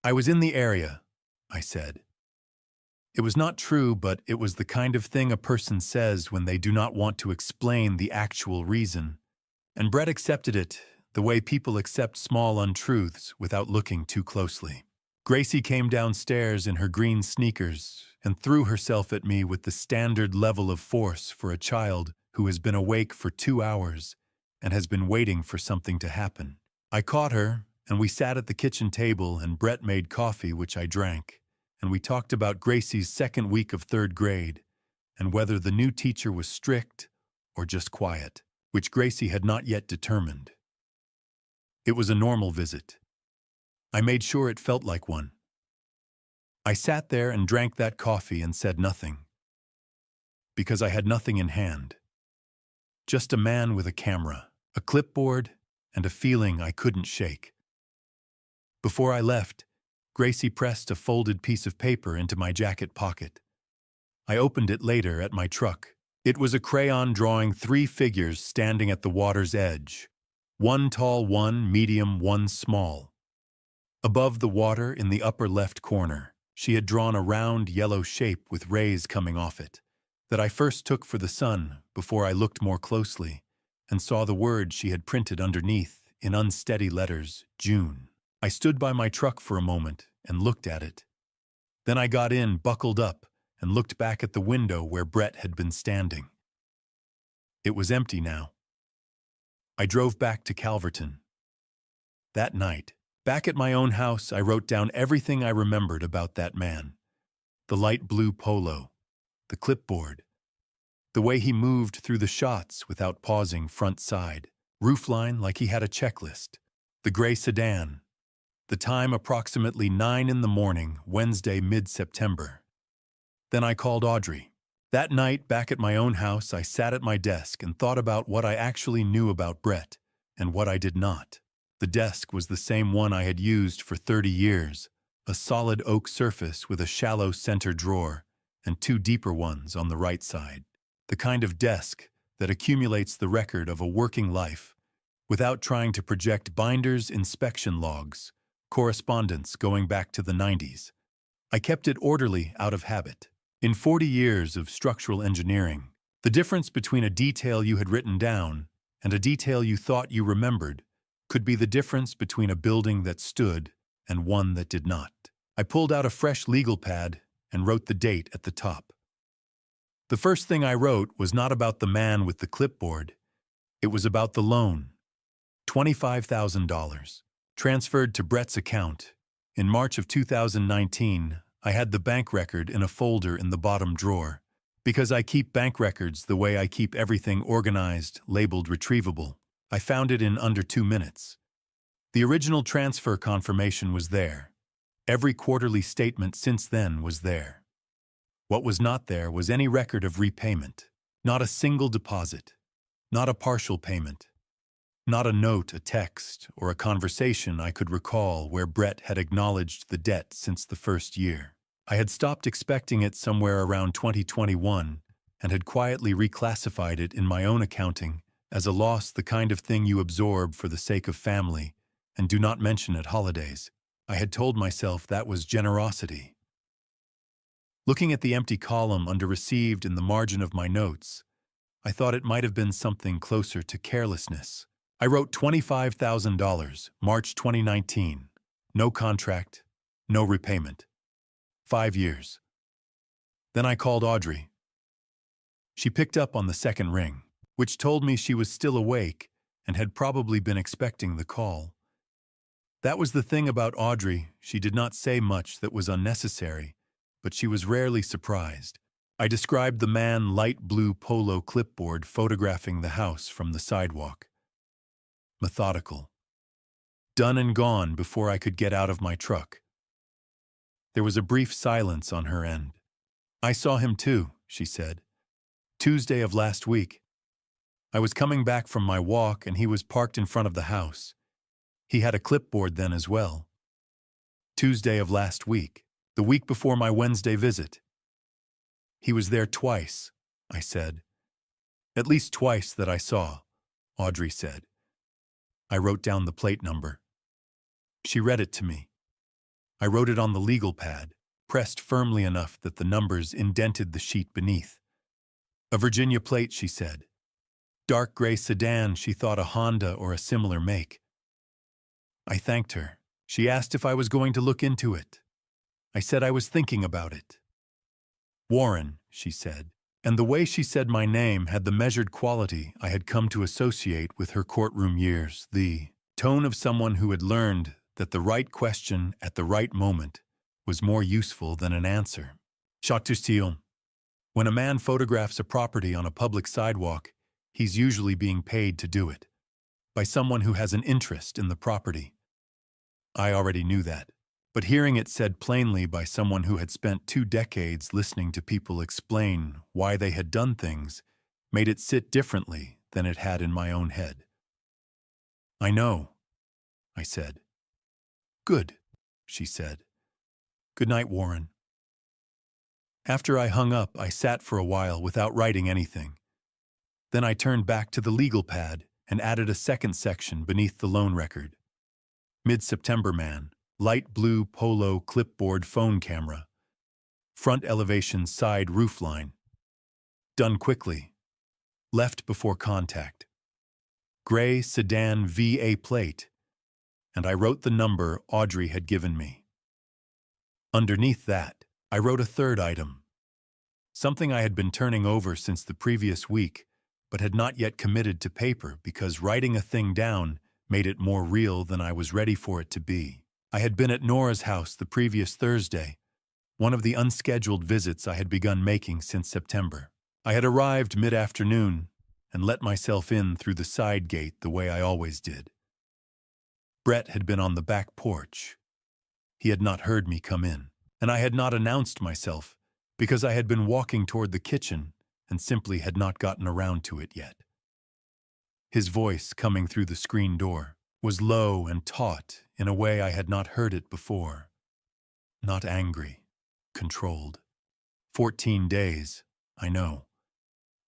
I was in the area, I said. It was not true, but it was the kind of thing a person says when they do not want to explain the actual reason. And Brett accepted it the way people accept small untruths without looking too closely. Gracie came downstairs in her green sneakers and threw herself at me with the standard level of force for a child who has been awake for 2 hours and has been waiting for something to happen. I caught her, and we sat at the kitchen table, and Brett made coffee, which I drank, and we talked about Gracie's second week of 3rd grade and whether the new teacher was strict or just quiet, which Gracie had not yet determined. It was a normal visit. I made sure it felt like one. I sat there and drank that coffee and said nothing, because I had nothing in hand. Just a man with a camera, a clipboard, and a feeling I couldn't shake. Before I left, Gracie pressed a folded piece of paper into my jacket pocket. I opened it later at my truck. It was a crayon drawing 3 figures standing at the water's edge. 1 tall, 1 medium, 1 small. Above the water in the upper left corner, she had drawn a round yellow shape with rays coming off it, that I first took for the sun before I looked more closely and saw the word she had printed underneath in unsteady letters, June. I stood by my truck for a moment and looked at it. Then I got in, buckled up, and looked back at the window where Brett had been standing. It was empty now. I drove back to Calverton. That night, back at my own house, I wrote down everything I remembered about that man. The light blue polo, the clipboard, the way he moved through the shots without pausing front side, roofline like he had a checklist, the gray sedan, the time approximately 9 in the morning, Wednesday, mid-September. Then I called Audrey. That night, back at my own house, I sat at my desk and thought about what I actually knew about Brett and what I did not. The desk was the same one I had used for 30 years, a solid oak surface with a shallow center drawer and 2 deeper ones on the right side. The kind of desk that accumulates the record of a working life without trying to project binders, inspection logs, correspondence going back to the 90s. I kept it orderly out of habit. In 40 years of structural engineering, the difference between a detail you had written down and a detail you thought you remembered could be the difference between a building that stood and one that did not. I pulled out a fresh legal pad and wrote the date at the top. The first thing I wrote was not about the man with the clipboard. It was about the loan. $25,000. Transferred to Brett's account. In March of 2019, I had the bank record in a folder in the bottom drawer, because I keep bank records the way I keep everything organized, labeled retrievable. I found it in under 2 minutes. The original transfer confirmation was there. Every quarterly statement since then was there. What was not there was any record of repayment. Not a single deposit. Not a partial payment. Not a note, a text, or a conversation I could recall where Brett had acknowledged the debt since the first year. I had stopped expecting it somewhere around 2021 and had quietly reclassified it in my own accounting as a loss, the kind of thing you absorb for the sake of family and do not mention at holidays. I had told myself that was generosity. Looking at the empty column under received in the margin of my notes, I thought it might have been something closer to carelessness. I wrote $25,000, March 2019. No contract, no repayment. 5 years. Then I called Audrey. She picked up on the second ring, which told me she was still awake and had probably been expecting the call. That was the thing about Audrey, she did not say much that was unnecessary, but she was rarely surprised. I described the man light blue polo clipboard photographing the house from the sidewalk. Methodical. Done and gone before I could get out of my truck. There was a brief silence on her end. I saw him too, she said. Tuesday of last week. I was coming back from my walk and he was parked in front of the house. He had a clipboard then as well. Tuesday of last week, the week before my Wednesday visit. He was there twice, I said. At least twice that I saw, Audrey said. I wrote down the plate number. She read it to me. I wrote it on the legal pad, pressed firmly enough that the numbers indented the sheet beneath. A Virginia plate, she said. Dark gray sedan, she thought a Honda or a similar make. I thanked her. She asked if I was going to look into it. I said I was thinking about it. Warren, she said, and the way she said my name had the measured quality I had come to associate with her courtroom years, the tone of someone who had learned that the right question at the right moment was more useful than an answer. Chatoustium. When a man photographs a property on a public sidewalk, he's usually being paid to do it, by someone who has an interest in the property. I already knew that, but hearing it said plainly by someone who had spent 2 decades listening to people explain why they had done things made it sit differently than it had in my own head. I know, I said. Good, she said. Good night, Warren. After I hung up, I sat for a while without writing anything. Then I turned back to the legal pad and added a second section beneath the loan record. Mid-September man, light blue polo clipboard phone camera. Front elevation side roofline. Done quickly. Left before contact. Gray sedan VA plate. And I wrote the number Audrey had given me. Underneath that, I wrote a third item. Something I had been turning over since the previous week, but had not yet committed to paper because writing a thing down made it more real than I was ready for it to be. I had been at Nora's house the previous Thursday, one of the unscheduled visits I had begun making since September. I had arrived mid-afternoon and let myself in through the side gate the way I always did. Brett had been on the back porch. He had not heard me come in, and I had not announced myself because I had been walking toward the kitchen and simply had not gotten around to it yet. His voice, coming through the screen door, was low and taut in a way I had not heard it before. Not angry, controlled. 14 days, I know.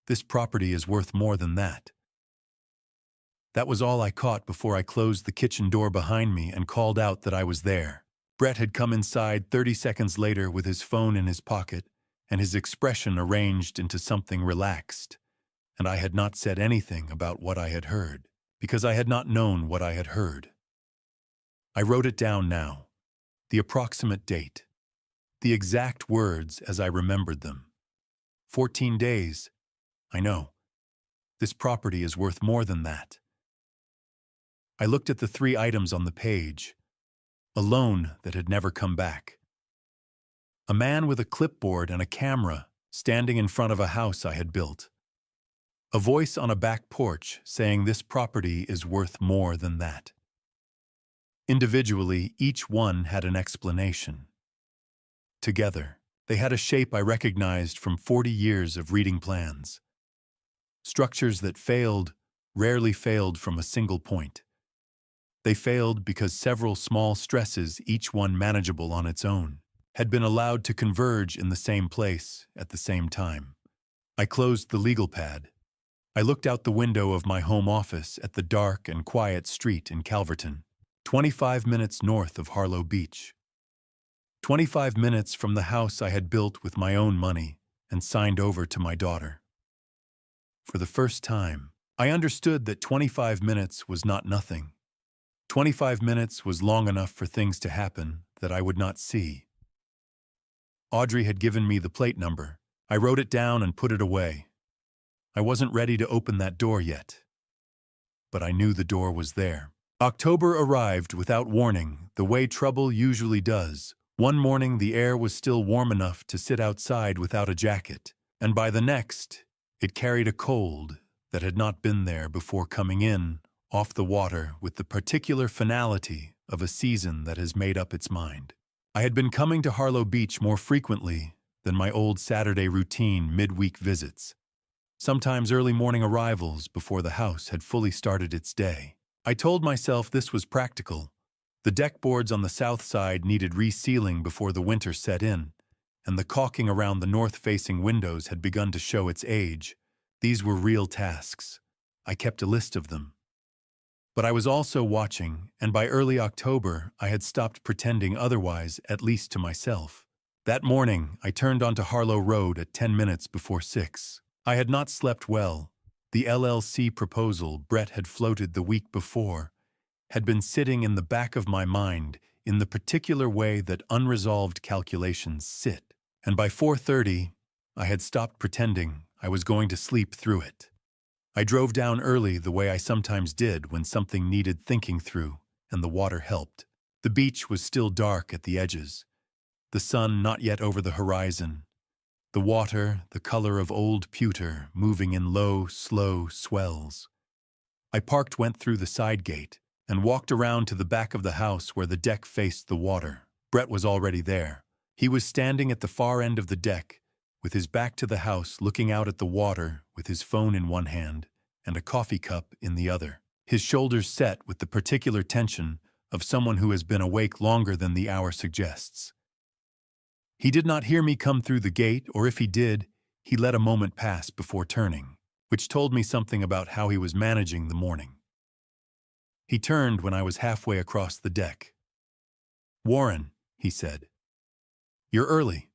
This property is worth more than that. That was all I caught before I closed the kitchen door behind me and called out that I was there. Brett had come inside 30 seconds later with his phone in his pocket and his expression arranged into something relaxed, and I had not said anything about what I had heard, because I had not known what I had heard. I wrote it down now, the approximate date, the exact words as I remembered them. 14 days, I know. This property is worth more than that. I looked at the 3 items on the page. A loan that had never come back. A man with a clipboard and a camera standing in front of a house I had built. A voice on a back porch saying this property is worth more than that. Individually, each one had an explanation. Together, they had a shape I recognized from 40 years of reading plans. Structures that failed, rarely failed from a single point. They failed because several small stresses, each one manageable on its own, had been allowed to converge in the same place at the same time. I closed the legal pad. I looked out the window of my home office at the dark and quiet street in Calverton, 25 minutes north of Harlow Beach. 25 minutes from the house I had built with my own money and signed over to my daughter. For the first time, I understood that 25 minutes was not nothing. 25 minutes was long enough for things to happen that I would not see. Audrey had given me the plate number. I wrote it down and put it away. I wasn't ready to open that door yet. But I knew the door was there. October arrived without warning, the way trouble usually does. One morning the air was still warm enough to sit outside without a jacket, and by the next, it carried a cold that had not been there before coming in, off the water with the particular finality of a season that has made up its mind. I had been coming to Harlow Beach more frequently than my old Saturday routine midweek visits, sometimes early morning arrivals before the house had fully started its day. I told myself this was practical. The deck boards on the south side needed resealing before the winter set in, and the caulking around the north-facing windows had begun to show its age. These were real tasks. I kept a list of them. But I was also watching, and by early October, I had stopped pretending otherwise, at least to myself. That morning, I turned onto Harlow Road at 10 minutes before 6. I had not slept well. The LLC proposal Brett had floated the week before had been sitting in the back of my mind in the particular way that unresolved calculations sit. And by 4:30, I had stopped pretending I was going to sleep through it. I drove down early the way I sometimes did when something needed thinking through, and the water helped. The beach was still dark at the edges, the sun not yet over the horizon. The water, the color of old pewter, moving in low, slow swells. I went through the side gate, and walked around to the back of the house where the deck faced the water. Brett was already there. He was standing at the far end of the deck, with his back to the house, looking out at the water with his phone in one hand and a coffee cup in the other, his shoulders set with the particular tension of someone who has been awake longer than the hour suggests. He did not hear me come through the gate, or if he did, he let a moment pass before turning, which told me something about how he was managing the morning. He turned when I was halfway across the deck. "Warren," he said, "you're early."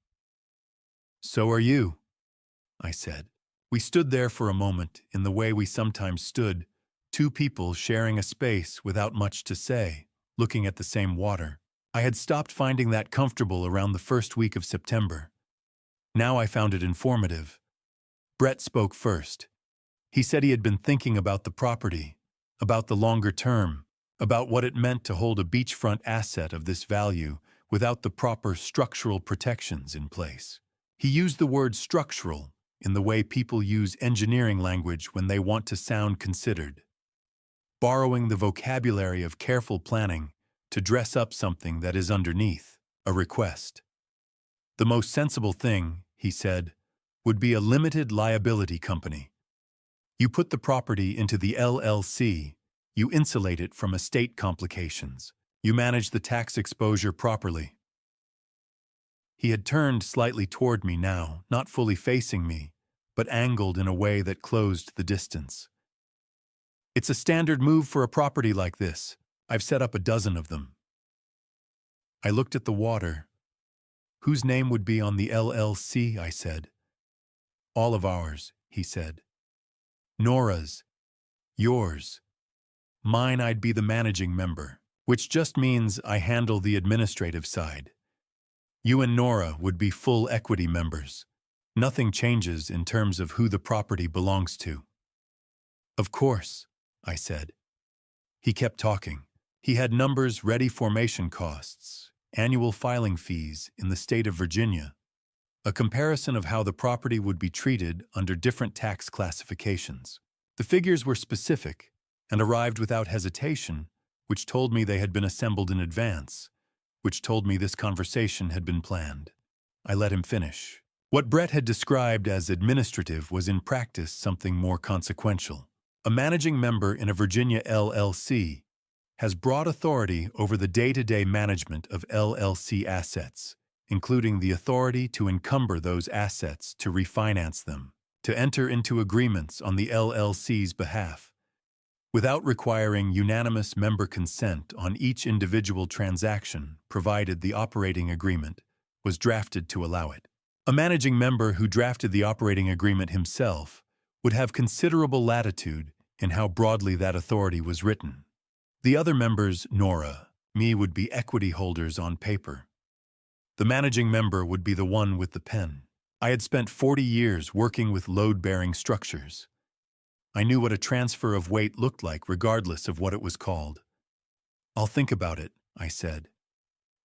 "So are you," I said. We stood there for a moment in the way we sometimes stood, two people sharing a space without much to say, looking at the same water. I had stopped finding that comfortable around the first week of September. Now I found it informative. Brett spoke first. He said he had been thinking about the property, about the longer term, about what it meant to hold a beachfront asset of this value without the proper structural protections in place. He used the word structural in the way people use engineering language when they want to sound considered, borrowing the vocabulary of careful planning to dress up something that is underneath, a request. The most sensible thing, he said, would be a limited liability company. You put the property into the LLC, you insulate it from estate complications, you manage the tax exposure properly. He had turned slightly toward me now, not fully facing me, but angled in a way that closed the distance. "It's a standard move for a property like this. I've set up a dozen of them." I looked at the water. "Whose name would be on the LLC?" I said. "All of ours," he said. "Nora's. Yours. Mine, I'd be the managing member, which just means I handle the administrative side. You and Nora would be full equity members. Nothing changes in terms of who the property belongs to." "Of course," I said. He kept talking. He had numbers ready: formation costs, annual filing fees in the state of Virginia, a comparison of how the property would be treated under different tax classifications. The figures were specific and arrived without hesitation, which told me they had been assembled in advance, which told me this conversation had been planned. I let him finish. What Brett had described as administrative was in practice something more consequential. A managing member in a Virginia LLC has broad authority over the day-to-day management of LLC assets, including the authority to encumber those assets, to refinance them, to enter into agreements on the LLC's behalf, without requiring unanimous member consent on each individual transaction, provided the operating agreement was drafted to allow it. A managing member who drafted the operating agreement himself would have considerable latitude in how broadly that authority was written. The other members, Nora, me, would be equity holders on paper. The managing member would be the one with the pen. I had spent 40 years working with load-bearing structures. I knew what a transfer of weight looked like regardless of what it was called. "I'll think about it," I said.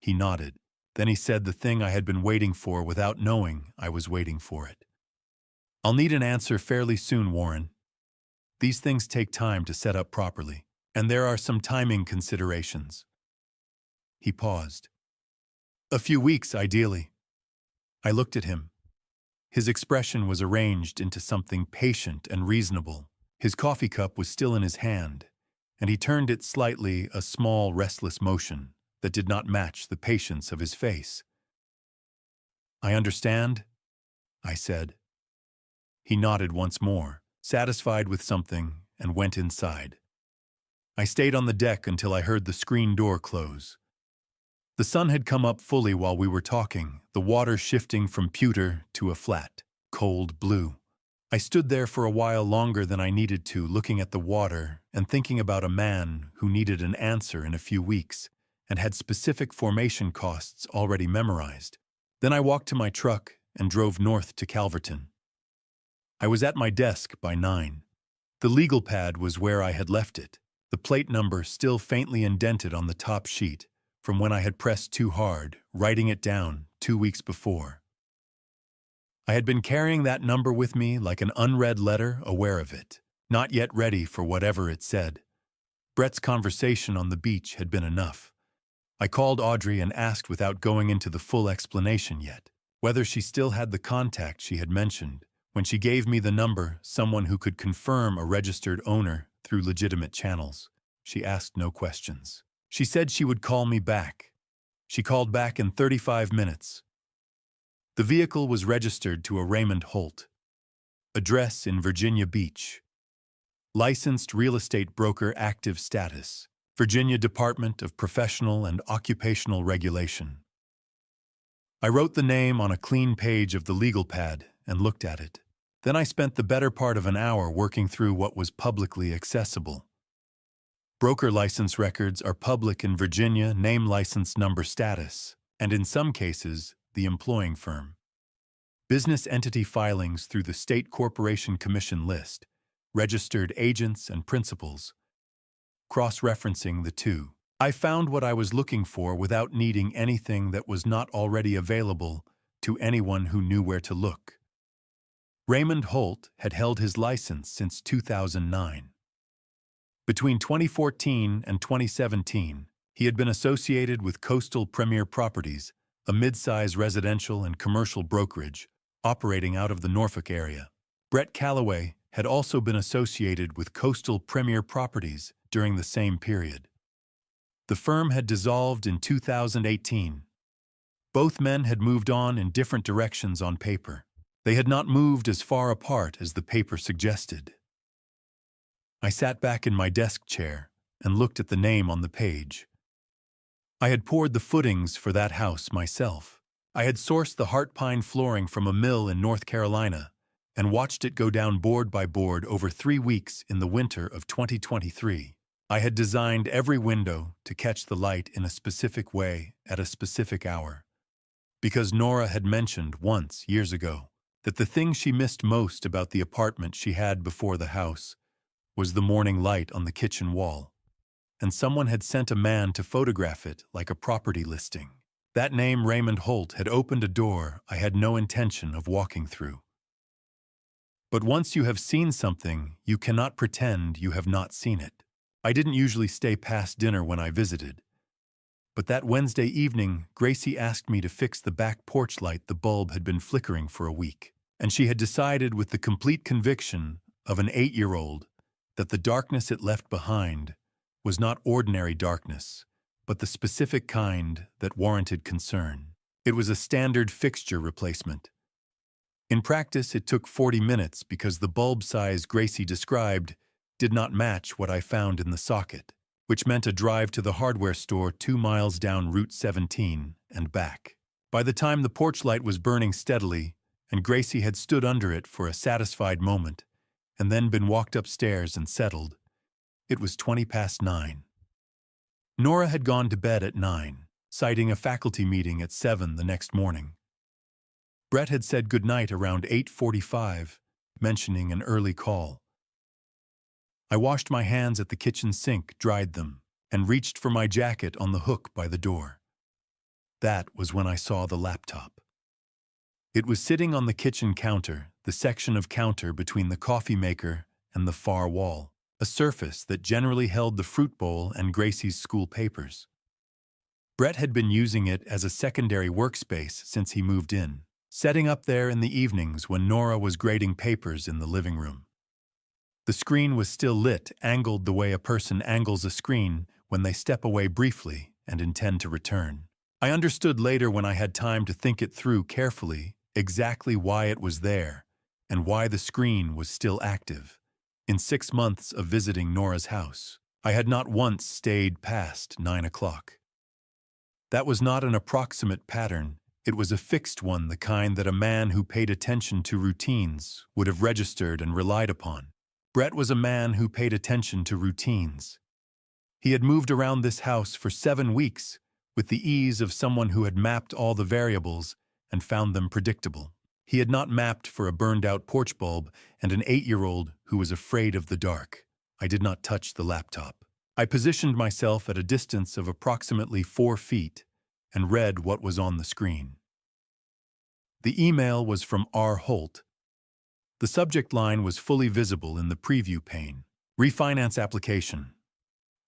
He nodded. Then he said the thing I had been waiting for without knowing I was waiting for it. "I'll need an answer fairly soon, Warren. These things take time to set up properly, and there are some timing considerations." He paused. "A few weeks, ideally." I looked at him. His expression was arranged into something patient and reasonable. His coffee cup was still in his hand, and he turned it slightly, a small, restless motion that did not match the patience of his face. "I understand," I said. He nodded once more, satisfied with something, and went inside. I stayed on the deck until I heard the screen door close. The sun had come up fully while we were talking, the water shifting from pewter to a flat, cold blue. I stood there for a while longer than I needed to, looking at the water and thinking about a man who needed an answer in a few weeks and had specific formation costs already memorized. Then I walked to my truck and drove north to Calverton. I was at my desk by 9. The legal pad was where I had left it, the plate number still faintly indented on the top sheet from when I had pressed too hard, writing it down 2 weeks before. I had been carrying that number with me like an unread letter, aware of it, not yet ready for whatever it said. Brett's conversation on the beach had been enough. I called Audrey and asked, without going into the full explanation yet, whether she still had the contact she had mentioned. When she gave me the number, someone who could confirm a registered owner through legitimate channels, she asked no questions. She said she would call me back. She called back in 35 minutes. The vehicle was registered to a Raymond Holt. Address in Virginia Beach. Licensed real estate broker, active status. Virginia Department of Professional and Occupational Regulation. I wrote the name on a clean page of the legal pad and looked at it. Then I spent the better part of an hour working through what was publicly accessible. Broker license records are public in Virginia, name, license number, status, and in some cases, the employing firm. Business entity filings through the State Corporation Commission list, registered agents and principals. Cross-referencing the two, I found what I was looking for without needing anything that was not already available to anyone who knew where to look. Raymond Holt had held his license since 2009. Between 2014 and 2017, he had been associated with Coastal Premier Properties, a mid-size residential and commercial brokerage operating out of the Norfolk area. Brett Calloway had also been associated with Coastal Premier Properties during the same period. The firm had dissolved in 2018. Both men had moved on in different directions on paper. They had not moved as far apart as the paper suggested. I sat back in my desk chair and looked at the name on the page. I had poured the footings for that house myself. I had sourced the heart pine flooring from a mill in North Carolina and watched it go down board by board over 3 weeks in the winter of 2023. I had designed every window to catch the light in a specific way at a specific hour. Because Nora had mentioned once, years ago, that the thing she missed most about the apartment she had before the house was the morning light on the kitchen wall. And someone had sent a man to photograph it like a property listing. That name, Raymond Holt, had opened a door I had no intention of walking through. But once you have seen something, you cannot pretend you have not seen it. I didn't usually stay past dinner when I visited, but that Wednesday evening, Gracie asked me to fix the back porch light. The bulb had been flickering for a week, and she had decided with the complete conviction of an 8-year-old that the darkness it left behind was not ordinary darkness, but the specific kind that warranted concern. It was a standard fixture replacement. In practice, it took 40 minutes because the bulb size Gracie described did not match what I found in the socket, which meant a drive to the hardware store 2 miles down Route 17 and back. By the time the porch light was burning steadily, and Gracie had stood under it for a satisfied moment, and then been walked upstairs and settled, it was 20 past 9. Nora had gone to bed at 9, citing a faculty meeting at 7 the next morning. Brett had said goodnight around 8:45, mentioning an early call. I washed my hands at the kitchen sink, dried them, and reached for my jacket on the hook by the door. That was when I saw the laptop. It was sitting on the kitchen counter, the section of counter between the coffee maker and the far wall, a surface that generally held the fruit bowl and Gracie's school papers. Brett had been using it as a secondary workspace since he moved in, setting up there in the evenings when Nora was grading papers in the living room. The screen was still lit, angled the way a person angles a screen when they step away briefly and intend to return. I understood later, when I had time to think it through carefully, exactly why it was there and why the screen was still active. In 6 months of visiting Nora's house, I had not once stayed past 9 o'clock. That was not an approximate pattern. It was a fixed one, the kind that a man who paid attention to routines would have registered and relied upon. Brett was a man who paid attention to routines. He had moved around this house for 7 weeks with the ease of someone who had mapped all the variables and found them predictable. He had not mapped for a burned-out porch bulb and an 8-year-old who was afraid of the dark. I did not touch the laptop. I positioned myself at a distance of approximately 4 feet and read what was on the screen. The email was from R. Holt. The subject line was fully visible in the preview pane. Refinance application.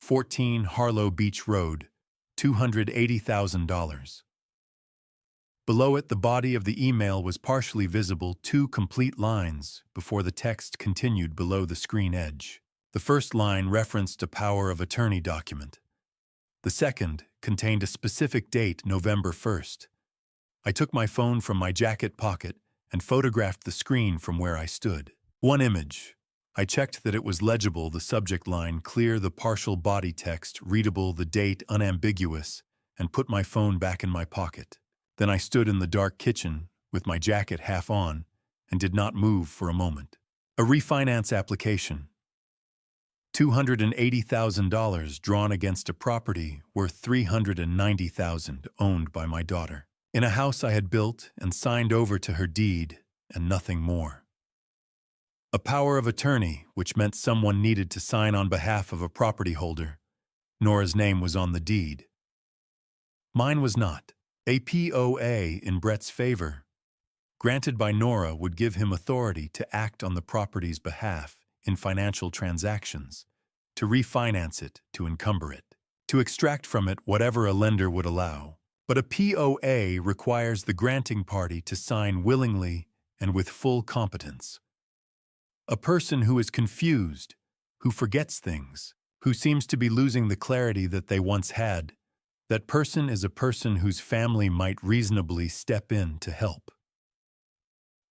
14 Harlow Beach Road, $280,000. Below it, the body of the email was partially visible, 2 complete lines before the text continued below the screen edge. The first line referenced a power of attorney document. The second contained a specific date, November 1st. I took my phone from my jacket pocket and photographed the screen from where I stood. 1 image. I checked that it was legible, the subject line clear, the partial body text readable, the date unambiguous, and put my phone back in my pocket. Then I stood in the dark kitchen with my jacket half on and did not move for a moment. A refinance application. $280,000 drawn against a property worth $390,000 owned by my daughter, in a house I had built and signed over to her deed, and nothing more. A power of attorney, which meant someone needed to sign on behalf of a property holder. Nora's name was on the deed. Mine was not. A POA in Brett's favor, granted by Nora, would give him authority to act on the property's behalf in financial transactions, to refinance it, to encumber it, to extract from it whatever a lender would allow. But a POA requires the granting party to sign willingly and with full competence. A person who is confused, who forgets things, who seems to be losing the clarity that they once had, that person is a person whose family might reasonably step in to help,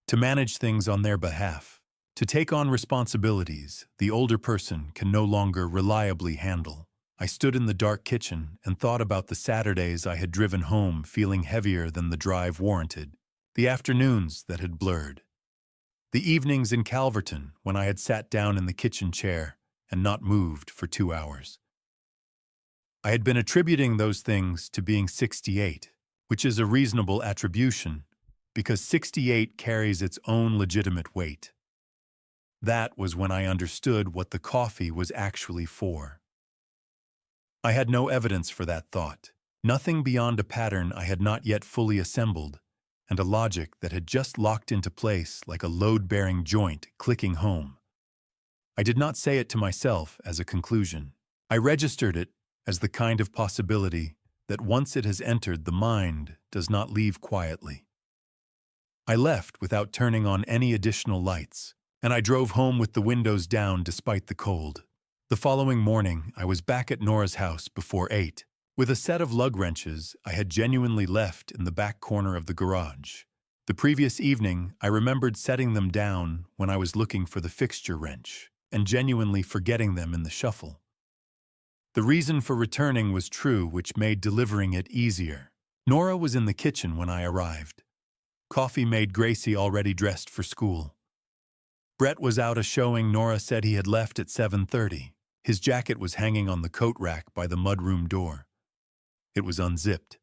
to manage things on their behalf, to take on responsibilities the older person can no longer reliably handle. I stood in the dark kitchen and thought about the Saturdays I had driven home feeling heavier than the drive warranted, the afternoons that had blurred, the evenings in Calverton when I had sat down in the kitchen chair and not moved for 2 hours. I had been attributing those things to being 68, which is a reasonable attribution because 68 carries its own legitimate weight. That was when I understood what the coffee was actually for. I had no evidence for that thought, nothing beyond a pattern I had not yet fully assembled, and a logic that had just locked into place like a load-bearing joint clicking home. I did not say it to myself as a conclusion. I registered it as the kind of possibility that once it has entered the mind does not leave quietly. I left without turning on any additional lights, and I drove home with the windows down despite the cold. The following morning, I was back at Nora's house before 8, with a set of lug wrenches I had genuinely left in the back corner of the garage. The previous evening, I remembered setting them down when I was looking for the fixture wrench, and genuinely forgetting them in the shuffle. The reason for returning was true, which made delivering it easier. Nora was in the kitchen when I arrived. Coffee made Gracie already dressed for school. Brett was out a showing Nora said he had left at 7:30. His jacket was hanging on the coat rack by the mudroom door. It was unzipped.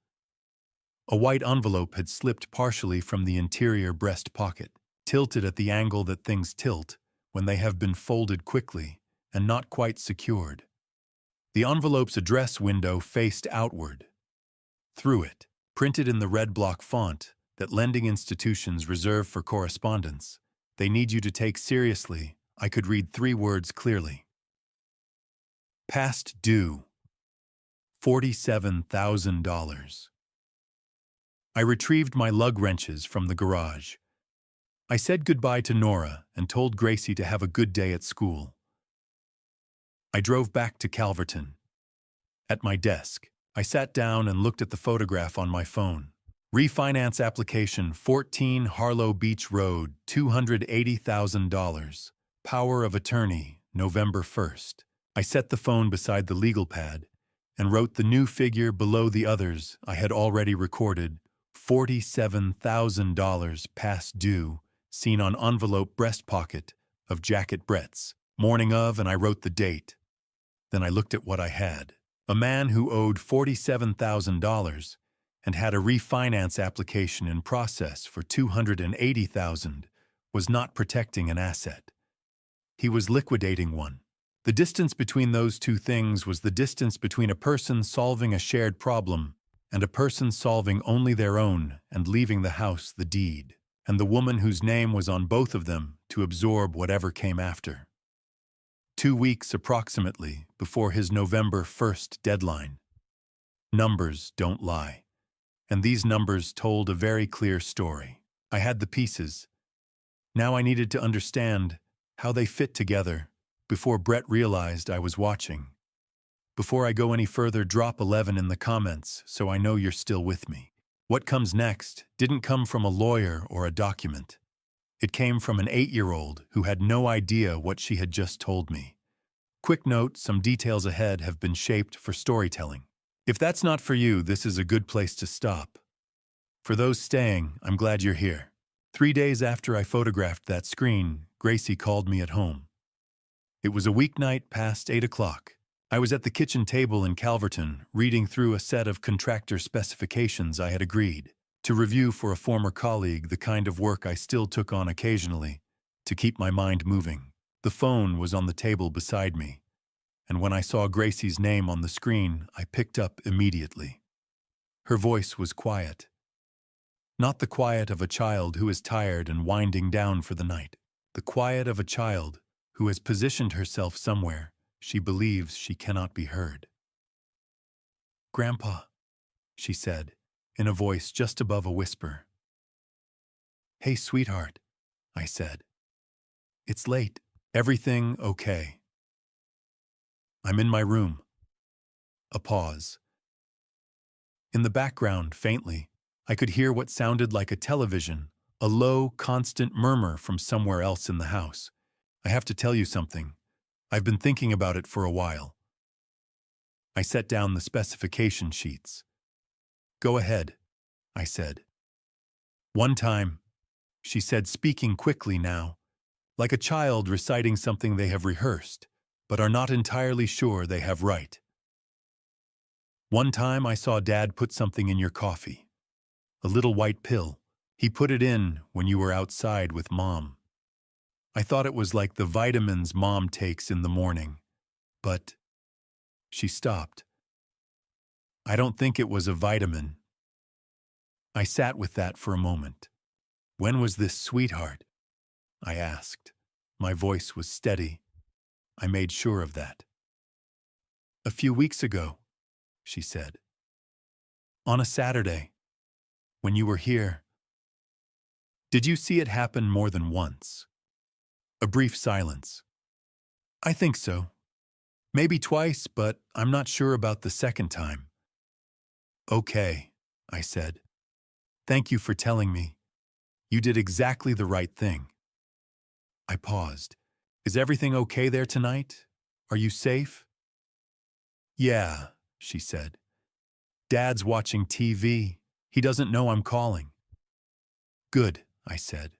A white envelope had slipped partially from the interior breast pocket, tilted at the angle that things tilt when they have been folded quickly and not quite secured. The envelope's address window faced outward. Through it, printed in the red block font that lending institutions reserve for correspondence, they need you to take seriously, I could read 3 words clearly. Past due. $47,000. I retrieved my lug wrenches from the garage. I said goodbye to Nora and told Gracie to have a good day at school. I drove back to Calverton. At my desk, I sat down and looked at the photograph on my phone. Refinance application 14 Harlow Beach Road, $280,000. Power of attorney, November 1st. I set the phone beside the legal pad and wrote the new figure below the others I had already recorded, $47,000 past due, seen on envelope breast pocket of jacket Brett's. Morning of, and I wrote the date. Then I looked at what I had. A man who owed $47,000 and had a refinance application in process for $280,000 was not protecting an asset. He was liquidating one. The distance between those two things was the distance between a person solving a shared problem and a person solving only their own and leaving the house the deed, and the woman whose name was on both of them to absorb whatever came after. 2 weeks approximately before his November 1st deadline. Numbers don't lie. And these numbers told a very clear story. I had the pieces. Now I needed to understand how they fit together before Brett realized I was watching. Before I go any further, drop 11 in the comments so I know you're still with me. What comes next didn't come from a lawyer or a document. It came from an 8-year-old who had no idea what she had just told me. Quick note, some details ahead have been shaped for storytelling. If that's not for you, this is a good place to stop. For those staying, I'm glad you're here. 3 days after I photographed that screen, Gracie called me at home. It was a weeknight past 8 o'clock. I was at the kitchen table in Calverton, reading through a set of contractor specifications I had agreed to review for a former colleague, the kind of work I still took on occasionally, to keep my mind moving. The phone was on the table beside me, and when I saw Gracie's name on the screen, I picked up immediately. Her voice was quiet. Not the quiet of a child who is tired and winding down for the night. The quiet of a child who has positioned herself somewhere she believes she cannot be heard. "Grandpa," she said, in a voice just above a whisper. "Hey, sweetheart," I said. "It's late. Everything okay?" "I'm in my room." A pause. In the background, faintly, I could hear what sounded like a television, a low, constant murmur from somewhere else in the house. "I have to tell you something. I've been thinking about it for a while." I set down the specification sheets. "Go ahead," I said. "One time," she said, speaking quickly now, like a child reciting something they have rehearsed, but are not entirely sure they have right. "One time I saw Dad put something in your coffee. A little white pill. He put it in when you were outside with Mom. I thought it was like the vitamins Mom takes in the morning. But—" She stopped. "I don't think it was a vitamin." I sat with that for a moment. "When was this, sweetheart?" I asked. My voice was steady. I made sure of that. A few weeks ago, she said. On a Saturday, when you were here. Did you see it happen more than once? A brief silence. I think so. Maybe twice, but I'm not sure about the second time. Okay, I said. Thank you for telling me. You did exactly the right thing. I paused. Is everything okay there tonight? Are you safe? Yeah, she said. Dad's watching TV. He doesn't know I'm calling. Good, I said.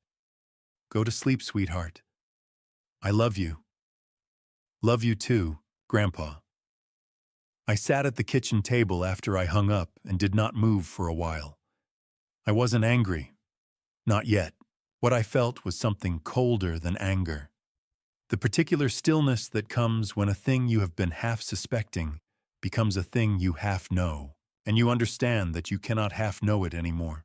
Go to sleep, sweetheart. I love you. Love you too, Grandpa. I sat at the kitchen table after I hung up and did not move for a while. I wasn't angry. Not yet. What I felt was something colder than anger. The particular stillness that comes when a thing you have been half suspecting becomes a thing you half know, and you understand that you cannot half know it anymore.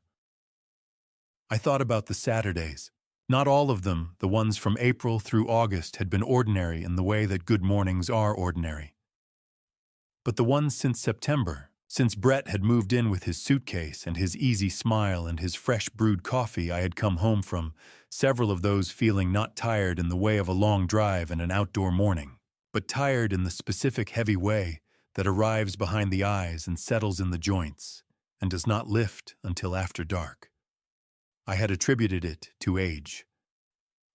I thought about the Saturdays. Not all of them, the ones from April through August, had been ordinary in the way that good mornings are ordinary. But the ones since September, since Brett had moved in with his suitcase and his easy smile and his fresh brewed coffee I had come home from, several of those feeling not tired in the way of a long drive and an outdoor morning, but tired in the specific heavy way that arrives behind the eyes and settles in the joints and does not lift until after dark. I had attributed it to age.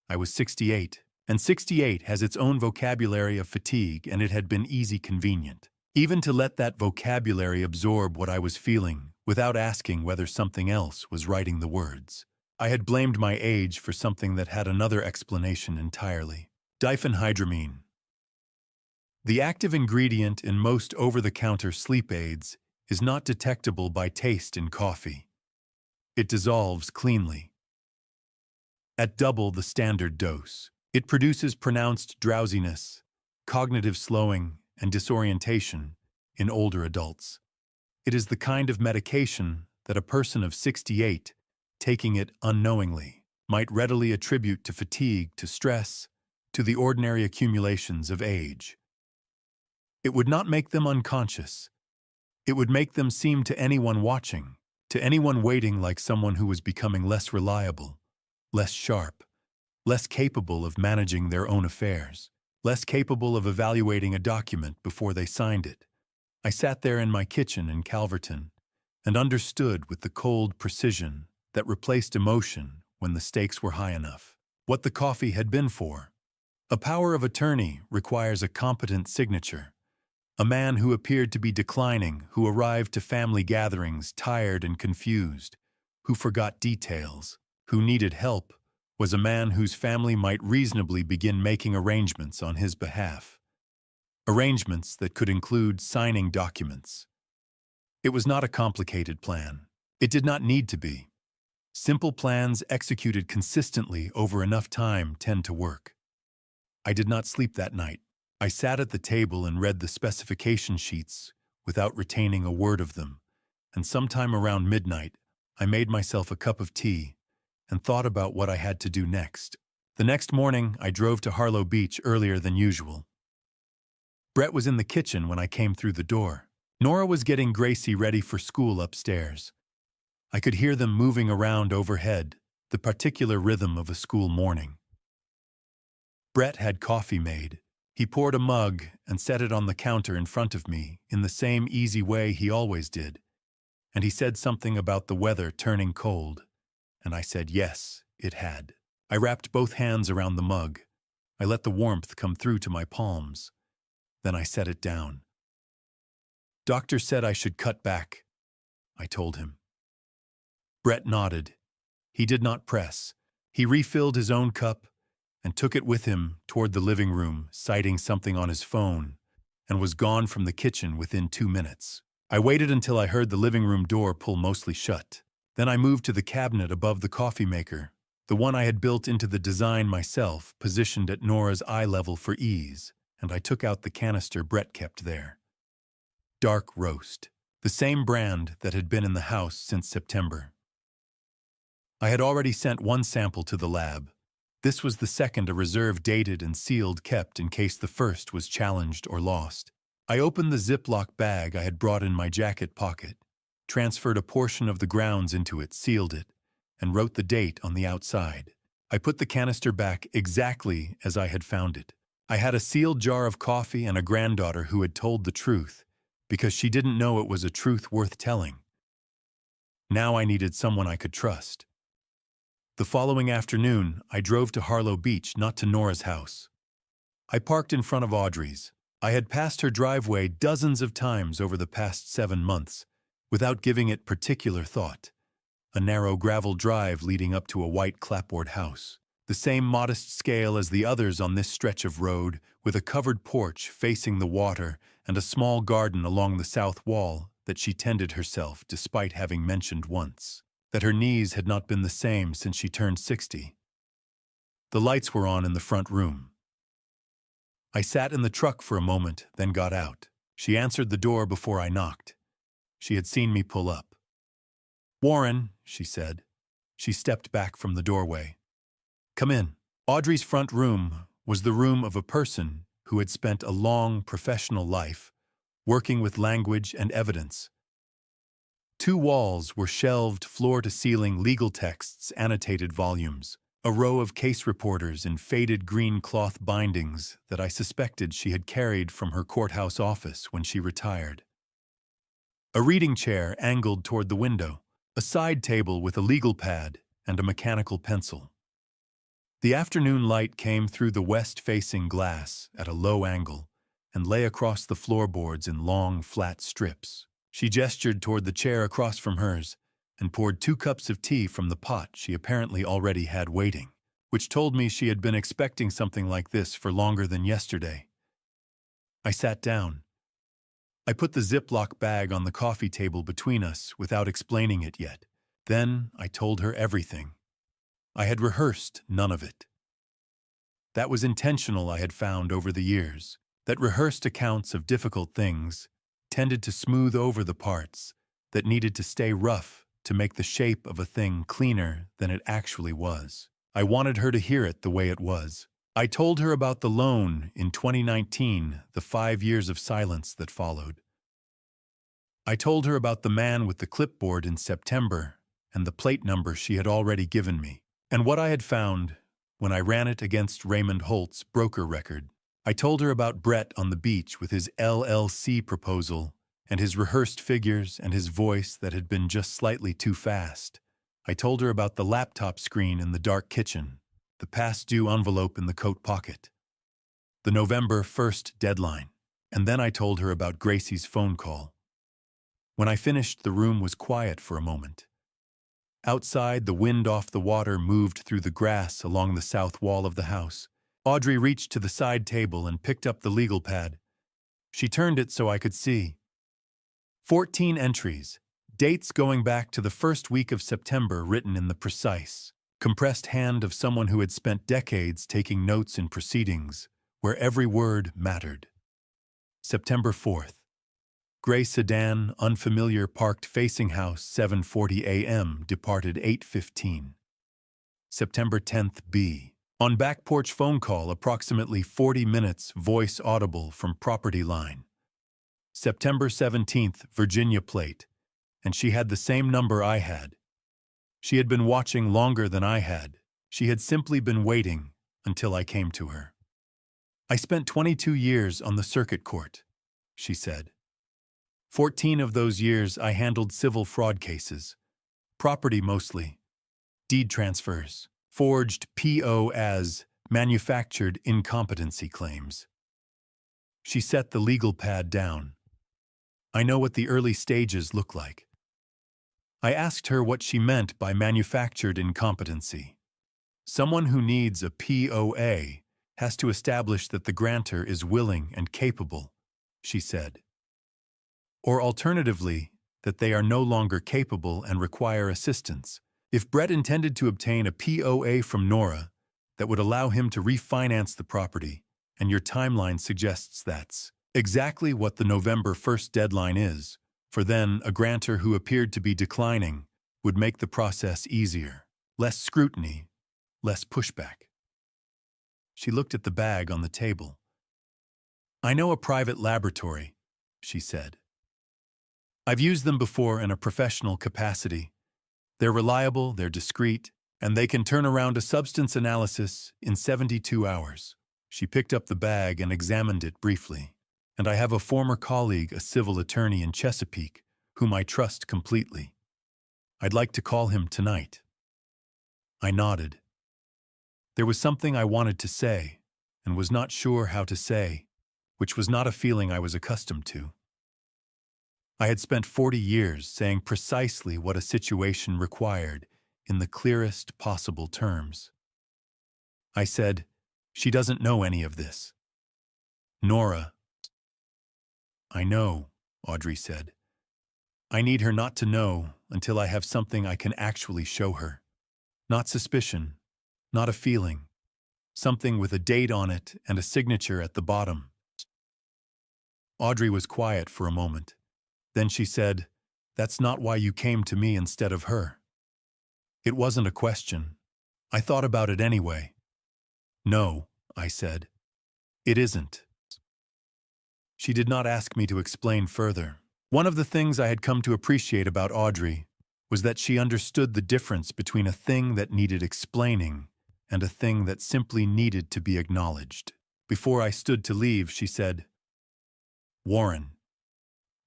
I was 68, and 68 has its own vocabulary of fatigue, and it had been easy convenient. Even to let that vocabulary absorb what I was feeling, without asking whether something else was writing the words. I had blamed my age for something that had another explanation entirely. Diphenhydramine. The active ingredient in most over-the-counter sleep aids is not detectable by taste in coffee. It dissolves cleanly. At double the standard dose, it produces pronounced drowsiness, cognitive slowing, and disorientation in older adults. It is the kind of medication that a person of 68, taking it unknowingly, might readily attribute to fatigue, to stress, to the ordinary accumulations of age. It would not make them unconscious. It would make them seem to anyone watching, to anyone waiting, like someone who was becoming less reliable, less sharp, less capable of managing their own affairs, less capable of evaluating a document before they signed it. I sat there in my kitchen in Calverton and understood with the cold precision that replaced emotion when the stakes were high enough what the coffee had been for. A power of attorney requires a competent signature. A man who appeared to be declining, who arrived to family gatherings tired and confused, who forgot details, who needed help, was a man whose family might reasonably begin making arrangements on his behalf. Arrangements that could include signing documents. It was not a complicated plan. It did not need to be. Simple plans executed consistently over enough time tend to work. I did not sleep that night. I sat at the table and read the specification sheets without retaining a word of them, and sometime around midnight, I made myself a cup of tea and thought about what I had to do next. The next morning, I drove to Harlow Beach earlier than usual. Brett was in the kitchen when I came through the door. Nora was getting Gracie ready for school upstairs. I could hear them moving around overhead, the particular rhythm of a school morning. Brett had coffee made. He poured a mug and set it on the counter in front of me in the same easy way he always did. And he said something about the weather turning cold. And I said yes, it had. I wrapped both hands around the mug. I let the warmth come through to my palms. Then I set it down. Doctor said I should cut back, I told him. Brett nodded. He did not press. He refilled his own cup and took it with him toward the living room, citing something on his phone, and was gone from the kitchen within 2 minutes. I waited until I heard the living room door pull mostly shut. Then I moved to the cabinet above the coffee maker, the one I had built into the design myself, positioned at Nora's eye level for ease, and I took out the canister Brett kept there. Dark roast, the same brand that had been in the house since September. I had already sent one sample to the lab. This was the second, a reserve dated and sealed kept in case the first was challenged or lost. I opened the Ziploc bag I had brought in my jacket pocket, transferred a portion of the grounds into it, sealed it, and wrote the date on the outside. I put the canister back exactly as I had found it. I had a sealed jar of coffee and a granddaughter who had told the truth, because she didn't know it was a truth worth telling. Now I needed someone I could trust. The following afternoon, I drove to Harlow Beach, not to Nora's house. I parked in front of Audrey's. I had passed her driveway dozens of times over the past 7 months, without giving it particular thought. A narrow gravel drive leading up to a white clapboard house. The same modest scale as the others on this stretch of road, with a covered porch facing the water and a small garden along the south wall that she tended herself, despite having mentioned once that her knees had not been the same since she turned 60. The lights were on in the front room. I sat in the truck for a moment, then got out. She answered the door before I knocked. She had seen me pull up. "Warren," she said. She stepped back from the doorway. "Come in." Audrey's front room was the room of a person who had spent a long professional life working with language and evidence. 2 walls were shelved floor-to-ceiling legal texts, annotated volumes, a row of case reporters in faded green cloth bindings that I suspected she had carried from her courthouse office when she retired. A reading chair angled toward the window, a side table with a legal pad and a mechanical pencil. The afternoon light came through the west-facing glass at a low angle and lay across the floorboards in long, flat strips. She gestured toward the chair across from hers and poured 2 cups of tea from the pot she apparently already had waiting, which told me she had been expecting something like this for longer than yesterday. I sat down. I put the Ziploc bag on the coffee table between us without explaining it yet. Then I told her everything. I had rehearsed none of it. That was intentional, I had found over the years, that rehearsed accounts of difficult things tended to smooth over the parts that needed to stay rough to make the shape of a thing cleaner than it actually was. I wanted her to hear it the way it was. I told her about the loan in 2019, the 5 years of silence that followed. I told her about the man with the clipboard in September and the plate number she had already given me, and what I had found when I ran it against Raymond Holt's broker record. I told her about Brett on the beach with his LLC proposal and his rehearsed figures and his voice that had been just slightly too fast. I told her about the laptop screen in the dark kitchen, the past due envelope in the coat pocket, the November 1st deadline, and then I told her about Gracie's phone call. When I finished, the room was quiet for a moment. Outside, the wind off the water moved through the grass along the south wall of the house. Audrey reached to the side table and picked up the legal pad. She turned it so I could see. 14 entries, dates going back to the first week of September, written in the precise, compressed hand of someone who had spent decades taking notes in proceedings where every word mattered. September 4th. Gray sedan, unfamiliar, parked facing house, 7:40 a.m., departed 8:15. September 10th, B. On back porch phone call, approximately 40 minutes, voice audible from property line. September 17th, Virginia plate, and she had the same number I had. She had been watching longer than I had. She had simply been waiting until I came to her. "I spent 22 years on the circuit court," she said. 14 of those years I handled civil fraud cases, property mostly, deed transfers, forged PO as manufactured incompetency claims. She set the legal pad down. "I know what the early stages look like." I asked her what she meant by manufactured incompetency. "Someone who needs a POA has to establish that the grantor is willing and capable," she said. "Or alternatively, that they are no longer capable and require assistance." If Brett intended to obtain a POA from Nora that would allow him to refinance the property, and your timeline suggests that's exactly what the November 1st deadline is, for then a grantor who appeared to be declining would make the process easier. Less scrutiny, less pushback. She looked at the bag on the table. "I know a private laboratory she said. I've used them before in a professional capacity. They're reliable, they're discreet, and they can turn around a substance analysis in 72 hours. She picked up the bag and examined it briefly. And I have a former colleague, a civil attorney in Chesapeake, whom I trust completely. I'd like to call him tonight. I nodded. There was something I wanted to say, and was not sure how to say, which was not a feeling I was accustomed to. I had spent 40 years saying precisely what a situation required in the clearest possible terms. I said, "She doesn't know any of this." Nora. "I know," Audrey said. "I need her not to know until I have something I can actually show her. Not suspicion, not a feeling. Something with a date on it and a signature at the bottom." Audrey was quiet for a moment. Then she said, "That's not why you came to me instead of her." It wasn't a question. I thought about it anyway. "No," I said. "It isn't." She did not ask me to explain further. One of the things I had come to appreciate about Audrey was that she understood the difference between a thing that needed explaining and a thing that simply needed to be acknowledged. Before I stood to leave, she said, "Warren,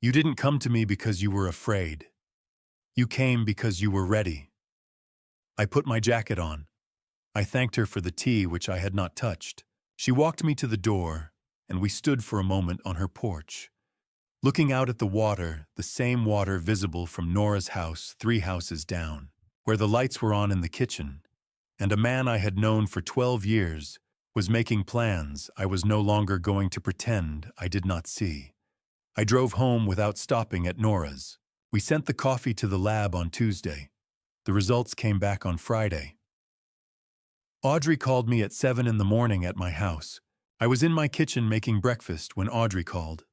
you didn't come to me because you were afraid. You came because you were ready." I put my jacket on. I thanked her for the tea, which I had not touched. She walked me to the door, and we stood for a moment on her porch, looking out at the water, the same water visible from Nora's house 3 houses down, where the lights were on in the kitchen, and a man I had known for 12 years was making plans I was no longer going to pretend I did not see. I drove home without stopping at Nora's. We sent the coffee to the lab on Tuesday. The results came back on Friday. Audrey called me at 7 in the morning at my house. I was in my kitchen making breakfast when Audrey called.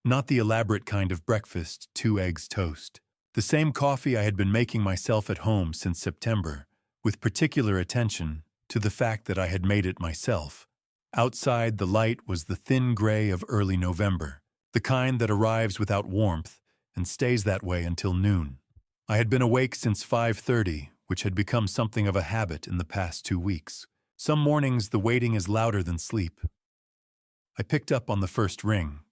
Not the elaborate kind of breakfast, 2 eggs toast. The same coffee I had been making myself at home since September, with particular attention to the fact that I had made it myself. Outside, the light was the thin gray of early November, the kind that arrives without warmth and stays that way until noon. I had been awake since 5:30, which had become something of a habit in the past 2 weeks. Some mornings the waiting is louder than sleep. I picked up on the first ring.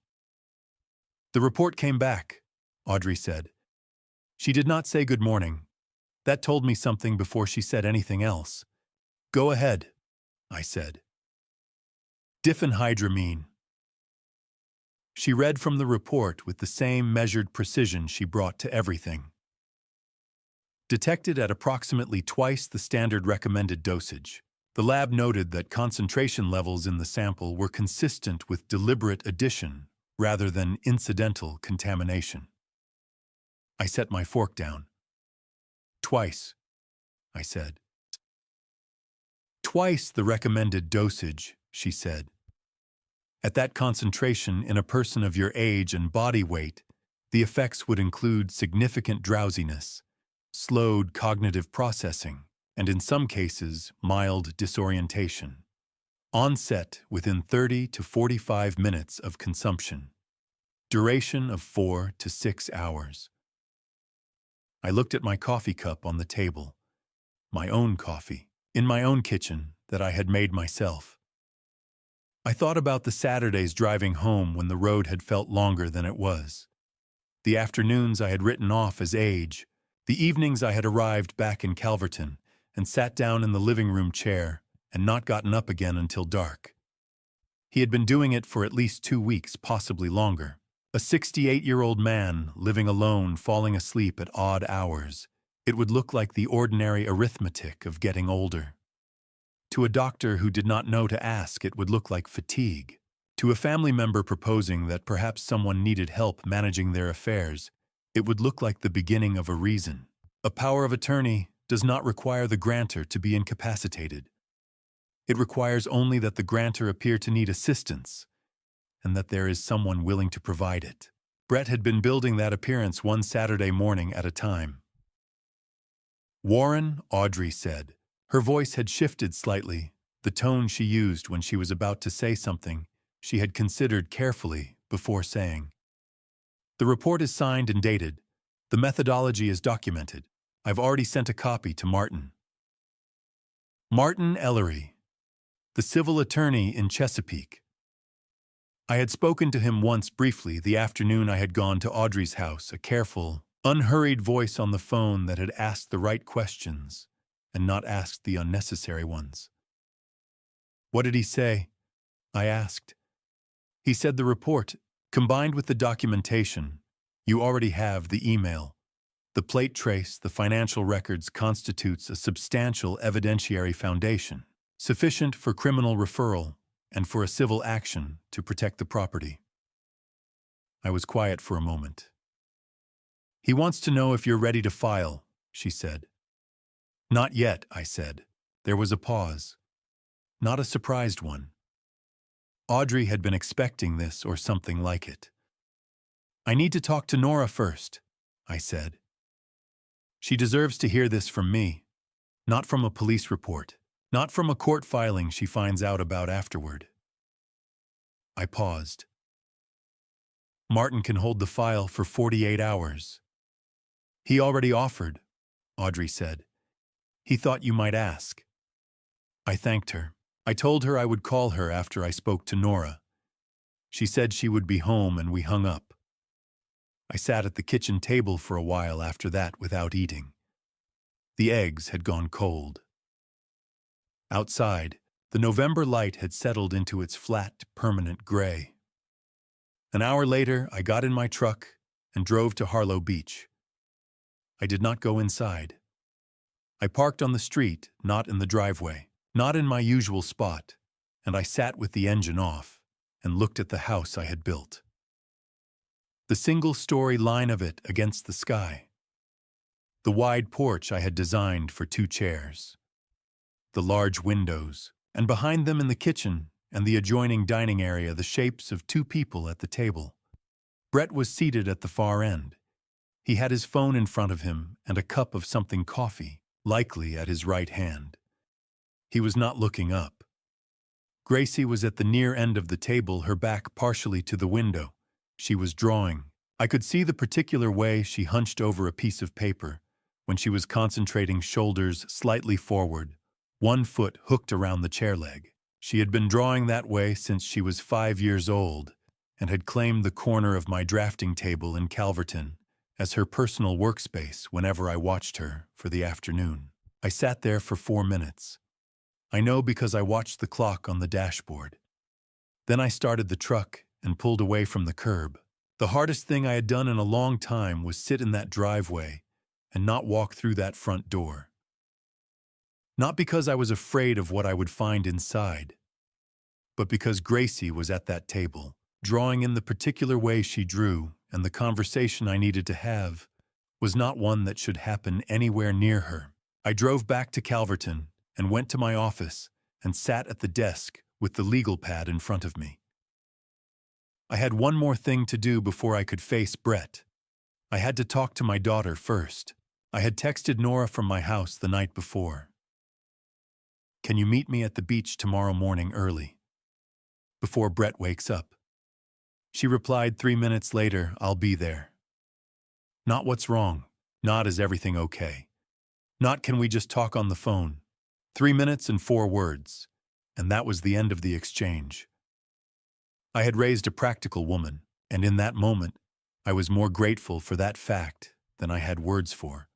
"The report came back," Audrey said. She did not say good morning. That told me something before she said anything else. "Go ahead," I said. "Diphenhydramine." She read from the report with the same measured precision she brought to everything. "Detected at approximately twice the standard recommended dosage. The lab noted that concentration levels in the sample were consistent with deliberate addition rather than incidental contamination." I set my fork down. "Twice," I said. "Twice the recommended dosage," she said. "At that concentration in a person of your age and body weight, the effects would include significant drowsiness, slowed cognitive processing, and in some cases, mild disorientation. Onset within 30 to 45 minutes of consumption. Duration of 4 to 6 hours. I looked at my coffee cup on the table. My own coffee, in my own kitchen, that I had made myself. I thought about the Saturdays driving home when the road had felt longer than it was. The afternoons I had written off as age, the evenings I had arrived back in Calverton and sat down in the living room chair and not gotten up again until dark. He had been doing it for at least 2 weeks, possibly longer. A 68-year-old man living alone, falling asleep at odd hours. It would look like the ordinary arithmetic of getting older. To a doctor who did not know to ask, it would look like fatigue. To a family member proposing that perhaps someone needed help managing their affairs, it would look like the beginning of a reason. A power of attorney does not require the grantor to be incapacitated. It requires only that the grantor appear to need assistance, and that there is someone willing to provide it. Brett had been building that appearance one Saturday morning at a time. "Warren," Audrey said. Her voice had shifted slightly, the tone she used when she was about to say something she had considered carefully before saying. The report is signed and dated. The methodology is documented. I've already sent a copy to Martin. Martin Ellery, the civil attorney in Chesapeake. I had spoken to him once briefly the afternoon I had gone to Audrey's house, a careful, unhurried voice on the phone that had asked the right questions and not asked the unnecessary ones. What did he say? I asked. He said the report, combined with the documentation, you already have the email. The plate trace, the financial records constitutes a substantial evidentiary foundation, sufficient for criminal referral and for a civil action to protect the property. I was quiet for a moment. He wants to know if you're ready to file, she said. Not yet, I said. There was a pause. Not a surprised one. Audrey had been expecting this or something like it. I need to talk to Nora first, I said. She deserves to hear this from me, not from a police report, not from a court filing she finds out about afterward. I paused. Martin can hold the file for 48 hours. He already offered, Audrey said. He thought you might ask. I thanked her. I told her I would call her after I spoke to Nora. She said she would be home and we hung up. I sat at the kitchen table for a while after that without eating. The eggs had gone cold. Outside, the November light had settled into its flat, permanent gray. An hour later, I got in my truck and drove to Harlow Beach. I did not go inside. I parked on the street, not in the driveway, not in my usual spot, and I sat with the engine off and looked at the house I had built. The single-story line of it against the sky. The wide porch I had designed for 2 chairs. The large windows, and behind them in the kitchen and the adjoining dining area the shapes of 2 people at the table. Brett was seated at the far end. He had his phone in front of him and a cup of something coffee, likely at his right hand. He was not looking up. Gracie was at the near end of the table, her back partially to the window. She was drawing. I could see the particular way she hunched over a piece of paper when she was concentrating, shoulders slightly forward, one foot hooked around the chair leg. She had been drawing that way since she was 5 years old and had claimed the corner of my drafting table in Calverton as her personal workspace whenever I watched her for the afternoon. I sat there for 4 minutes. I know because I watched the clock on the dashboard. Then I started the truck and pulled away from the curb. The hardest thing I had done in a long time was sit in that driveway and not walk through that front door. Not because I was afraid of what I would find inside, but because Gracie was at that table, drawing in the particular way she drew, and the conversation I needed to have was not one that should happen anywhere near her. I drove back to Calverton and went to my office and sat at the desk with the legal pad in front of me. I had one more thing to do before I could face Brett. I had to talk to my daughter first. I had texted Nora from my house the night before. Can you meet me at the beach tomorrow morning early, before Brett wakes up? She replied 3 minutes later, I'll be there. Not what's wrong, not is everything okay. Not can we just talk on the phone. 3 minutes and 4 words, and that was the end of the exchange. I had raised a practical woman, and in that moment, I was more grateful for that fact than I had words for.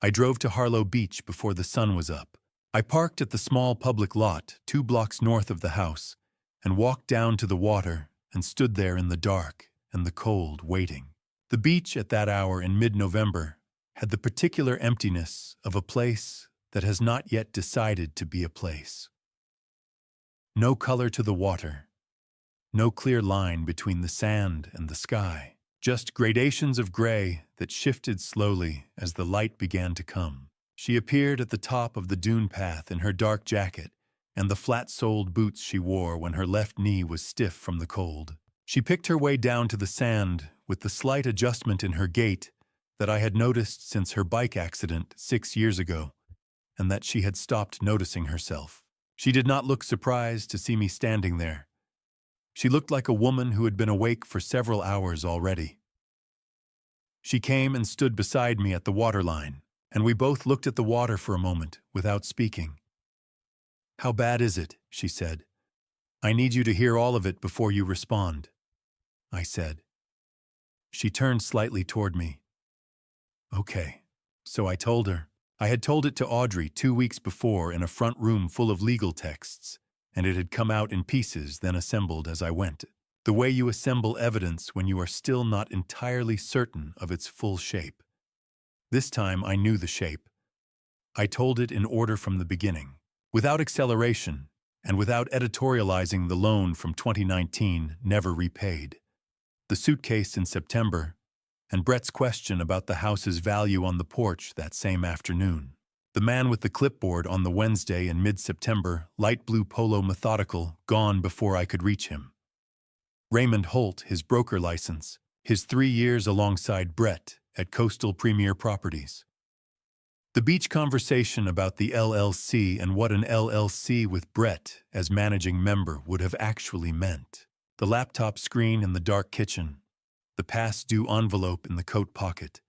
I drove to Harlow Beach before the sun was up. I parked at the small public lot 2 blocks north of the house and walked down to the water and stood there in the dark and the cold, waiting. The beach at that hour in mid-November had the particular emptiness of a place that has not yet decided to be a place. No color to the water. No clear line between the sand and the sky, just gradations of gray that shifted slowly as the light began to come. She appeared at the top of the dune path in her dark jacket and the flat-soled boots she wore when her left knee was stiff from the cold. She picked her way down to the sand with the slight adjustment in her gait that I had noticed since her bike accident 6 years ago, and that she had stopped noticing herself. She did not look surprised to see me standing there. She looked like a woman who had been awake for several hours already. She came and stood beside me at the waterline, and we both looked at the water for a moment without speaking. "How bad is it?" she said. "I need you to hear all of it before you respond," I said. She turned slightly toward me. "Okay." So I told her. I had told it to Audrey 2 weeks before in a front room full of legal texts, and it had come out in pieces, then assembled as I went. The way you assemble evidence when you are still not entirely certain of its full shape. This time I knew the shape. I told it in order from the beginning, without acceleration, and without editorializing the loan from 2019 never repaid, the suitcase in September, and Brett's question about the house's value on the porch that same afternoon. The man with the clipboard on the Wednesday in mid-September, light blue polo methodical, gone before I could reach him. Raymond Holt, his broker license, his 3 years alongside Brett at Coastal Premier Properties. The beach conversation about the LLC and what an LLC with Brett as managing member would have actually meant. The laptop screen in the dark kitchen. The past due envelope in the coat pocket.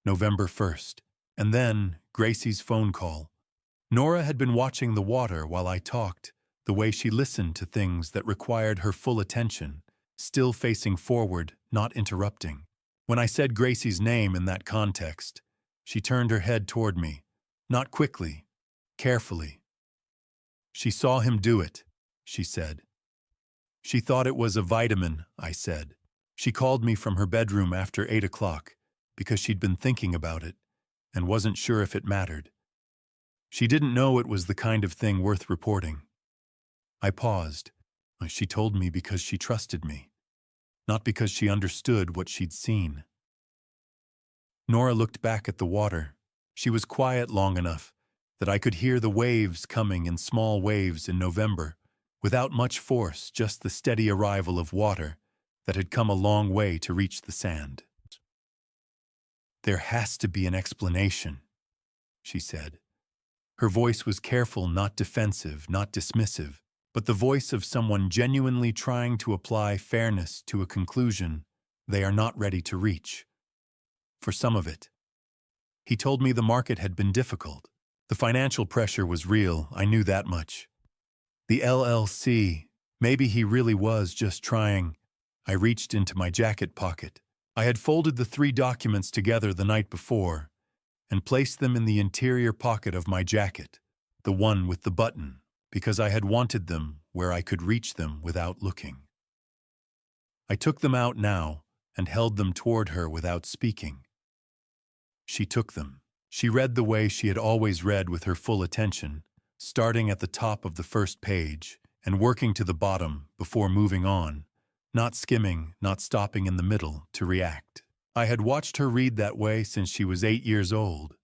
November 1st. And then Gracie's phone call. Nora had been watching the water while I talked, the way she listened to things that required her full attention, still facing forward, not interrupting. When I said Gracie's name in that context, she turned her head toward me, not quickly, carefully. "She saw him do it," she said. "She thought it was a vitamin," I said. "She called me from her bedroom after 8 o'clock because she'd been thinking about it and wasn't sure if it mattered. She didn't know it was the kind of thing worth reporting." I paused. She told me because she trusted me, not because she understood what she'd seen. Nora looked back at the water. She was quiet long enough that I could hear the waves coming in small waves in November, without much force, just the steady arrival of water that had come a long way to reach the sand. "There has to be an explanation," she said. Her voice was careful, not defensive, not dismissive, but the voice of someone genuinely trying to apply fairness to a conclusion they are not ready to reach. For some of it. He told me the market had been difficult. The financial pressure was real, I knew that much. The LLC, maybe he really was just trying. I reached into my jacket pocket. I had folded the 3 documents together the night before and placed them in the interior pocket of my jacket, the one with the button, because I had wanted them where I could reach them without looking. I took them out now and held them toward her without speaking. She took them. She read the way she had always read, with her full attention, starting at the top of the first page and working to the bottom before moving on, not skimming, not stopping in the middle to react. I had watched her read that way since she was 8 years old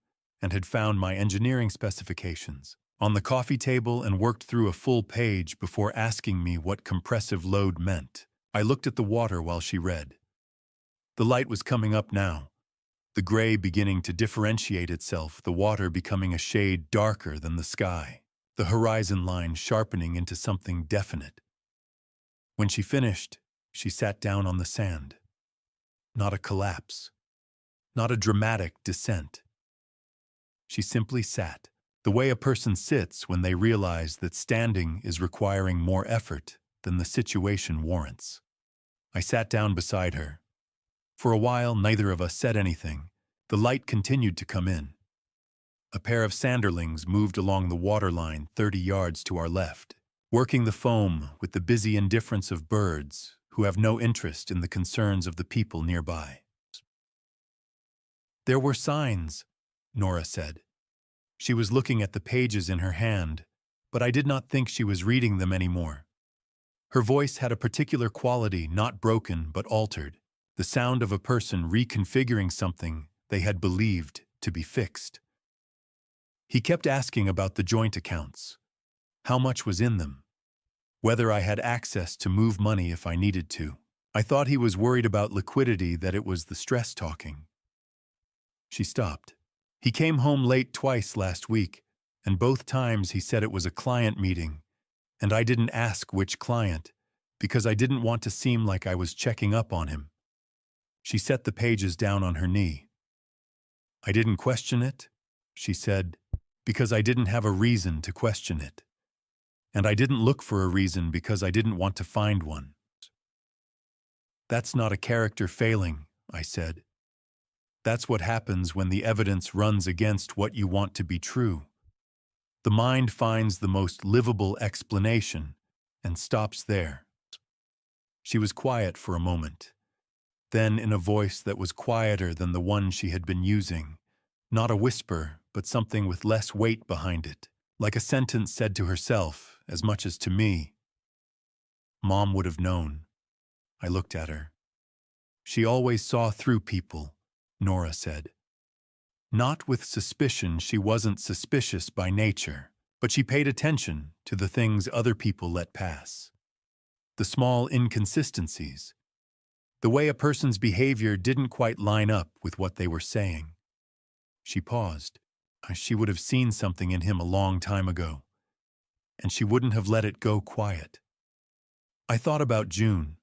and had found my engineering specifications on the coffee table and worked through a full page before asking me what compressive load meant. I looked at the water while she read. The light was coming up now, the gray beginning to differentiate itself, the water becoming a shade darker than the sky, the horizon line sharpening into something definite. When she finished, she sat down on the sand. Not a collapse, not a dramatic descent. She simply sat, the way a person sits when they realize that standing is requiring more effort than the situation warrants. I sat down beside her. For a while, neither of us said anything. The light continued to come in. A pair of sanderlings moved along the waterline 30 yards to our left, working the foam with the busy indifference of birds who have no interest in the concerns of the people nearby. "There were signs," Nora said. She was looking at the pages in her hand, but I did not think she was reading them anymore. Her voice had a particular quality, not broken but altered, the sound of a person reconfiguring something they had believed to be fixed. He kept asking about the joint accounts. How much was in them? Whether I had access to move money if I needed to. I thought he was worried about liquidity, that it was the stress talking. She stopped. "He came home late twice last week, and both times he said it was a client meeting, and I didn't ask which client, because I didn't want to seem like I was checking up on him. She set the pages down on her knee. I didn't question it, she said, because I didn't have a reason to question it. And I didn't look for a reason because I didn't want to find one. That's not a character failing, I said. That's what happens when the evidence runs against what you want to be true. The mind finds the most livable explanation and stops there. She was quiet for a moment. Then, in a voice that was quieter than the one she had been using, not a whisper, but something with less weight behind it, like a sentence said to herself as much as to me. Mom would have known. I looked at her. She always saw through people, Nora said. Not with suspicion, she wasn't suspicious by nature, but she paid attention to the things other people let pass. The small inconsistencies. The way a person's behavior didn't quite line up with what they were saying. She paused. She would have seen something in him a long time ago, and she wouldn't have let it go quiet. I thought about June.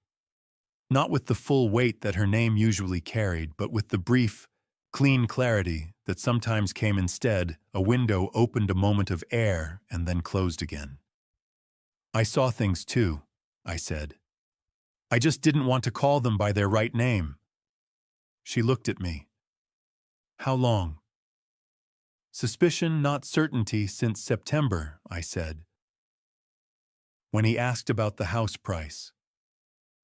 Not with the full weight that her name usually carried, but with the brief, clean clarity that sometimes came instead. A window opened a moment of air and then closed again. I saw things too, I said. I just didn't want to call them by their right name. She looked at me. How long? Suspicion, not certainty, since September, I said. When he asked about the house price.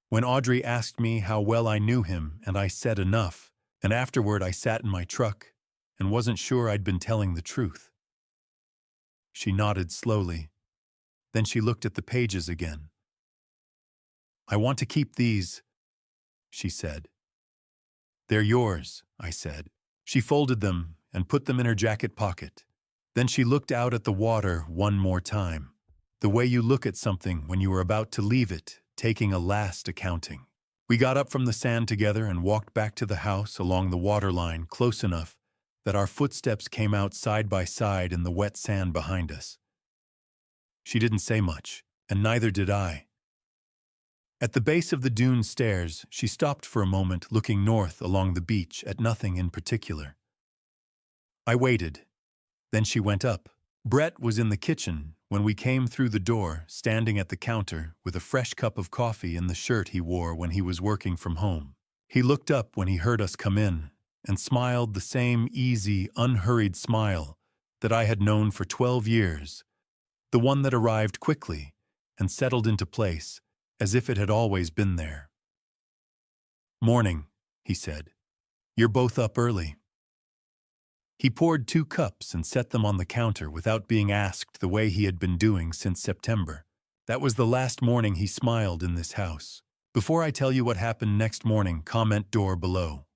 When Audrey asked me how well I knew him, and I said enough, and afterward I sat in my truck and wasn't sure I'd been telling the truth. She nodded slowly. Then she looked at the pages again. I want to keep these, she said. They're yours, I said. She folded them and put them in her jacket pocket. Then she looked out at the water one more time, the way you look at something when you are about to leave it, taking a last accounting. We got up from the sand together and walked back to the house along the waterline, close enough that our footsteps came out side by side in the wet sand behind us. She didn't say much, and neither did I. At the base of the dune stairs, she stopped for a moment, looking north along the beach at nothing in particular. I waited. Then she went up. Brett was in the kitchen when we came through the door, standing at the counter with a fresh cup of coffee in the shirt he wore when he was working from home. He looked up when he heard us come in and smiled the same easy, unhurried smile that I had known for 12 years, the one that arrived quickly and settled into place as if it had always been there. Morning, he said. You're both up early. He poured 2 cups and set them on the counter without being asked, the way he had been doing since September. That was the last morning he smiled in this house. Before I tell you what happened next morning, comment door below.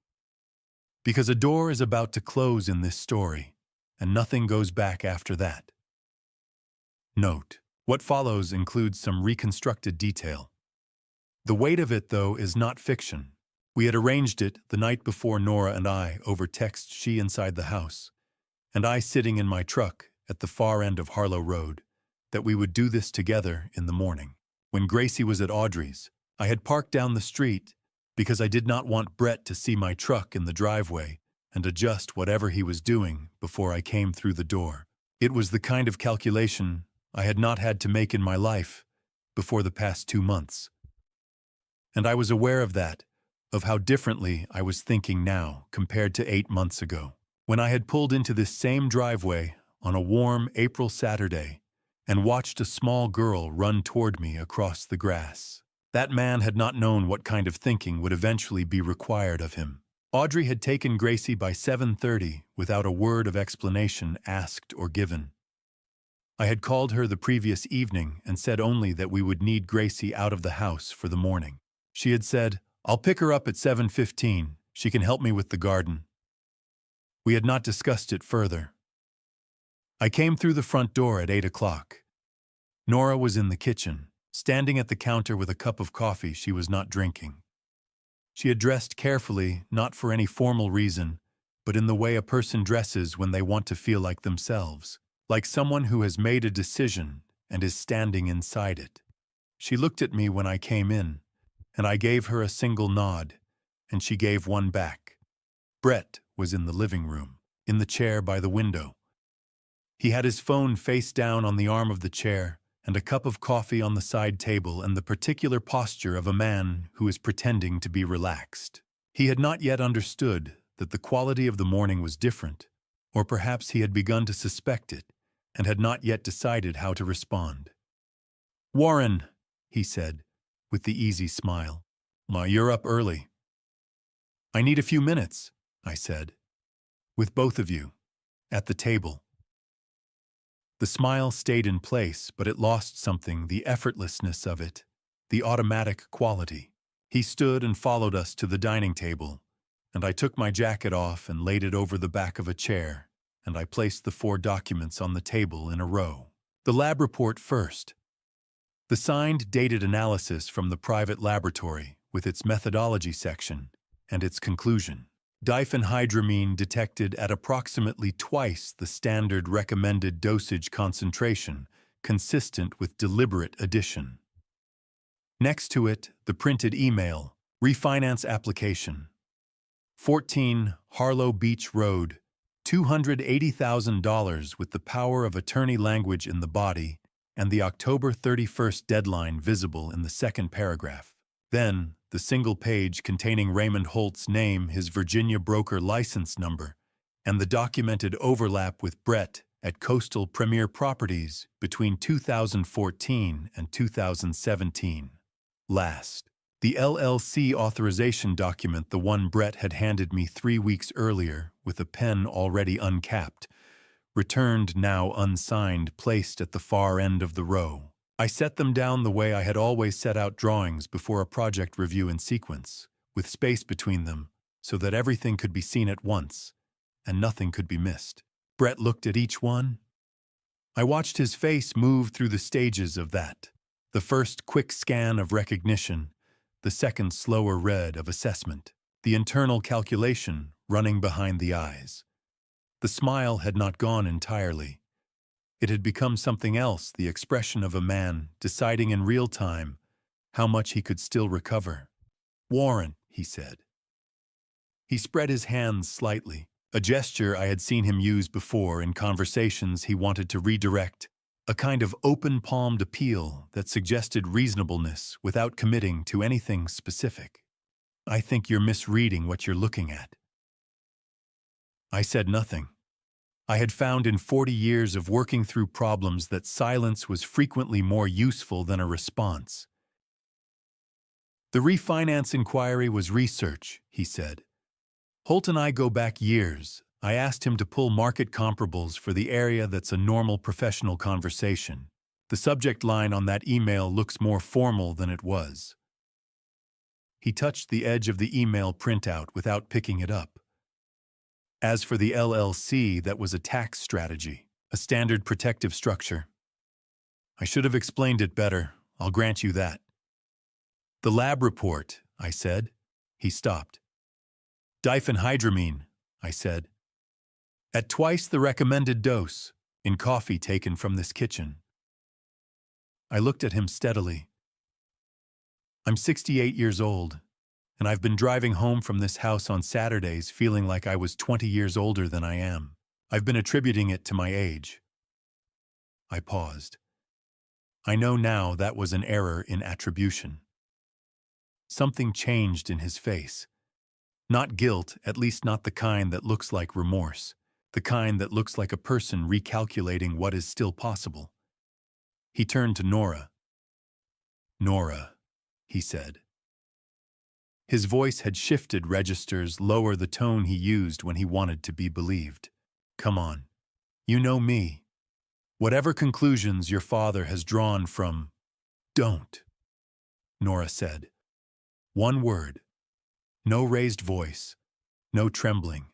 Because a door is about to close in this story, and nothing goes back after that. Note: what follows includes some reconstructed detail. The weight of it, though, is not fiction. We had arranged it the night before, Nora and I, over text, she inside the house, and I sitting in my truck at the far end of Harlow Road, that we would do this together in the morning. When Gracie was at Audrey's, I had parked down the street because I did not want Brett to see my truck in the driveway and adjust whatever he was doing before I came through the door. It was the kind of calculation I had not had to make in my life before the past 2 months. And I was aware of that, of how differently I was thinking now compared to 8 months ago, when I had pulled into this same driveway on a warm April Saturday and watched a small girl run toward me across the grass. That man had not known what kind of thinking would eventually be required of him. Audrey had taken Gracie by 7:30 without a word of explanation asked or given. I had called her the previous evening and said only that we would need Gracie out of the house for the morning. She had said, I'll pick her up at 7:15. She can help me with the garden. We had not discussed it further. I came through the front door at 8 o'clock. Nora was in the kitchen, standing at the counter with a cup of coffee she was not drinking. She had dressed carefully, not for any formal reason, but in the way a person dresses when they want to feel like themselves, like someone who has made a decision and is standing inside it. She looked at me when I came in, and I gave her a single nod, and she gave one back. Brett was in the living room, in the chair by the window. He had his phone face down on the arm of the chair, and a cup of coffee on the side table, and the particular posture of a man who is pretending to be relaxed. He had not yet understood that the quality of the morning was different, or perhaps he had begun to suspect it, and had not yet decided how to respond. "Warren," he said, with the easy smile. "You're up early." "I need a few minutes," I said. "With both of you. At the table." The smile stayed in place, but it lost something, the effortlessness of it, the automatic quality. He stood and followed us to the dining table, and I took my jacket off and laid it over the back of a chair, and I placed the 4 documents on the table in a row. The lab report first. The signed, dated analysis from the private laboratory, with its methodology section, and its conclusion. Diphenhydramine detected at approximately twice the standard recommended dosage concentration, consistent with deliberate addition. Next to it, the printed email, refinance application. 14 Harlow Beach Road, $280,000 with the power of attorney language in the body, and the October 31st deadline visible in the second paragraph. Then, the single page containing Raymond Holt's name, his Virginia broker license number, and the documented overlap with Brett at Coastal Premier Properties between 2014 and 2017. Last, the LLC authorization document, the one Brett had handed me 3 weeks earlier with a pen already uncapped, returned now unsigned, placed at the far end of the row. I set them down the way I had always set out drawings before a project review in sequence, with space between them, so that everything could be seen at once, and nothing could be missed. Brett looked at each one. I watched his face move through the stages of that. The first quick scan of recognition, the second slower read of assessment, the internal calculation running behind the eyes. The smile had not gone entirely. It had become something else, the expression of a man deciding in real time how much he could still recover. "Warren," he said. He spread his hands slightly, a gesture I had seen him use before in conversations he wanted to redirect, a kind of open-palmed appeal that suggested reasonableness without committing to anything specific. "I think you're misreading what you're looking at." I said nothing. I had found in 40 years of working through problems that silence was frequently more useful than a response. "The refinance inquiry was research," he said. "Holt and I go back years. I asked him to pull market comparables for the area that's a normal professional conversation. The subject line on that email looks more formal than it was." He touched the edge of the email printout without picking it up. "As for the LLC, that was a tax strategy, a standard protective structure. I should have explained it better, I'll grant you that." "The lab report," I said. He stopped. "Diphenhydramine," I said. "At twice the recommended dose, in coffee taken from this kitchen." I looked at him steadily. "I'm 68 years old, and I've been driving home from this house on Saturdays feeling like I was 20 years older than I am. I've been attributing it to my age." I paused. I know now that was an error in attribution. Something changed in his face. Not guilt, at least not the kind that looks like remorse, the kind that looks like a person recalculating what is still possible. He turned to Nora. "Nora," he said. His voice had shifted registers, lower the tone he used when he wanted to be believed. "Come on. You know me. Whatever conclusions your father has drawn from—" "Don't," Nora said. One word. No raised voice. No trembling.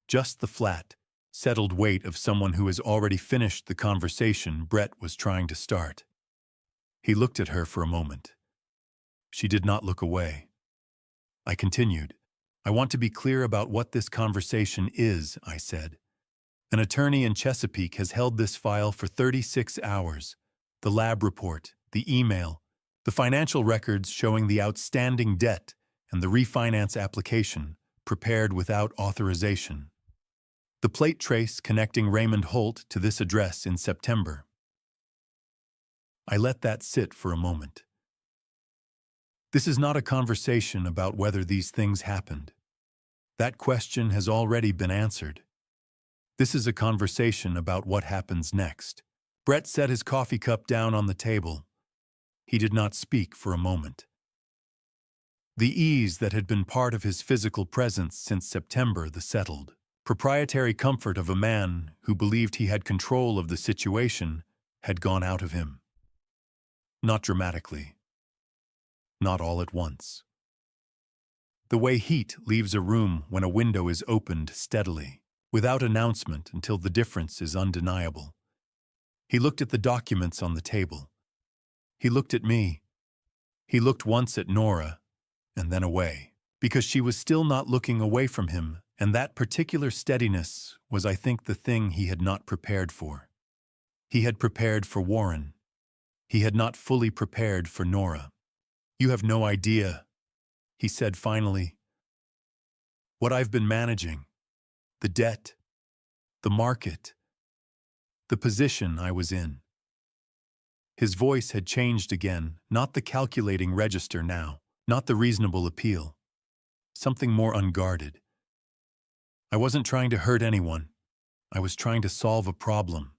Just the flat, settled weight of someone who has already finished the conversation Brett was trying to start. He looked at her for a moment. She did not look away. I continued. "I want to be clear about what this conversation is," I said. "An attorney in Chesapeake has held this file for 36 hours. The lab report, the email, the financial records showing the outstanding debt, and the refinance application, prepared without authorization. The plate trace connecting Raymond Holt to this address in September. I let that sit for a moment. This is not a conversation about whether these things happened. That question has already been answered. This is a conversation about what happens next. Brett set his coffee cup down on the table. He did not speak for a moment. The ease that had been part of his physical presence since September, the settled, proprietary comfort of a man who believed he had control of the situation, had gone out of him. Not dramatically. Not all at once. The way heat leaves a room when a window is opened steadily, without announcement until the difference is undeniable. He looked at the documents on the table. He looked at me. He looked once at Nora, and then away, because she was still not looking away from him, and that particular steadiness was, I think, the thing he had not prepared for. He had prepared for Warren. He had not fully prepared for Nora. "You have no idea," he said finally. "What I've been managing. The debt. The market. The position I was in." His voice had changed again, not the calculating register now, not the reasonable appeal. Something more unguarded. "I wasn't trying to hurt anyone. I was trying to solve a problem."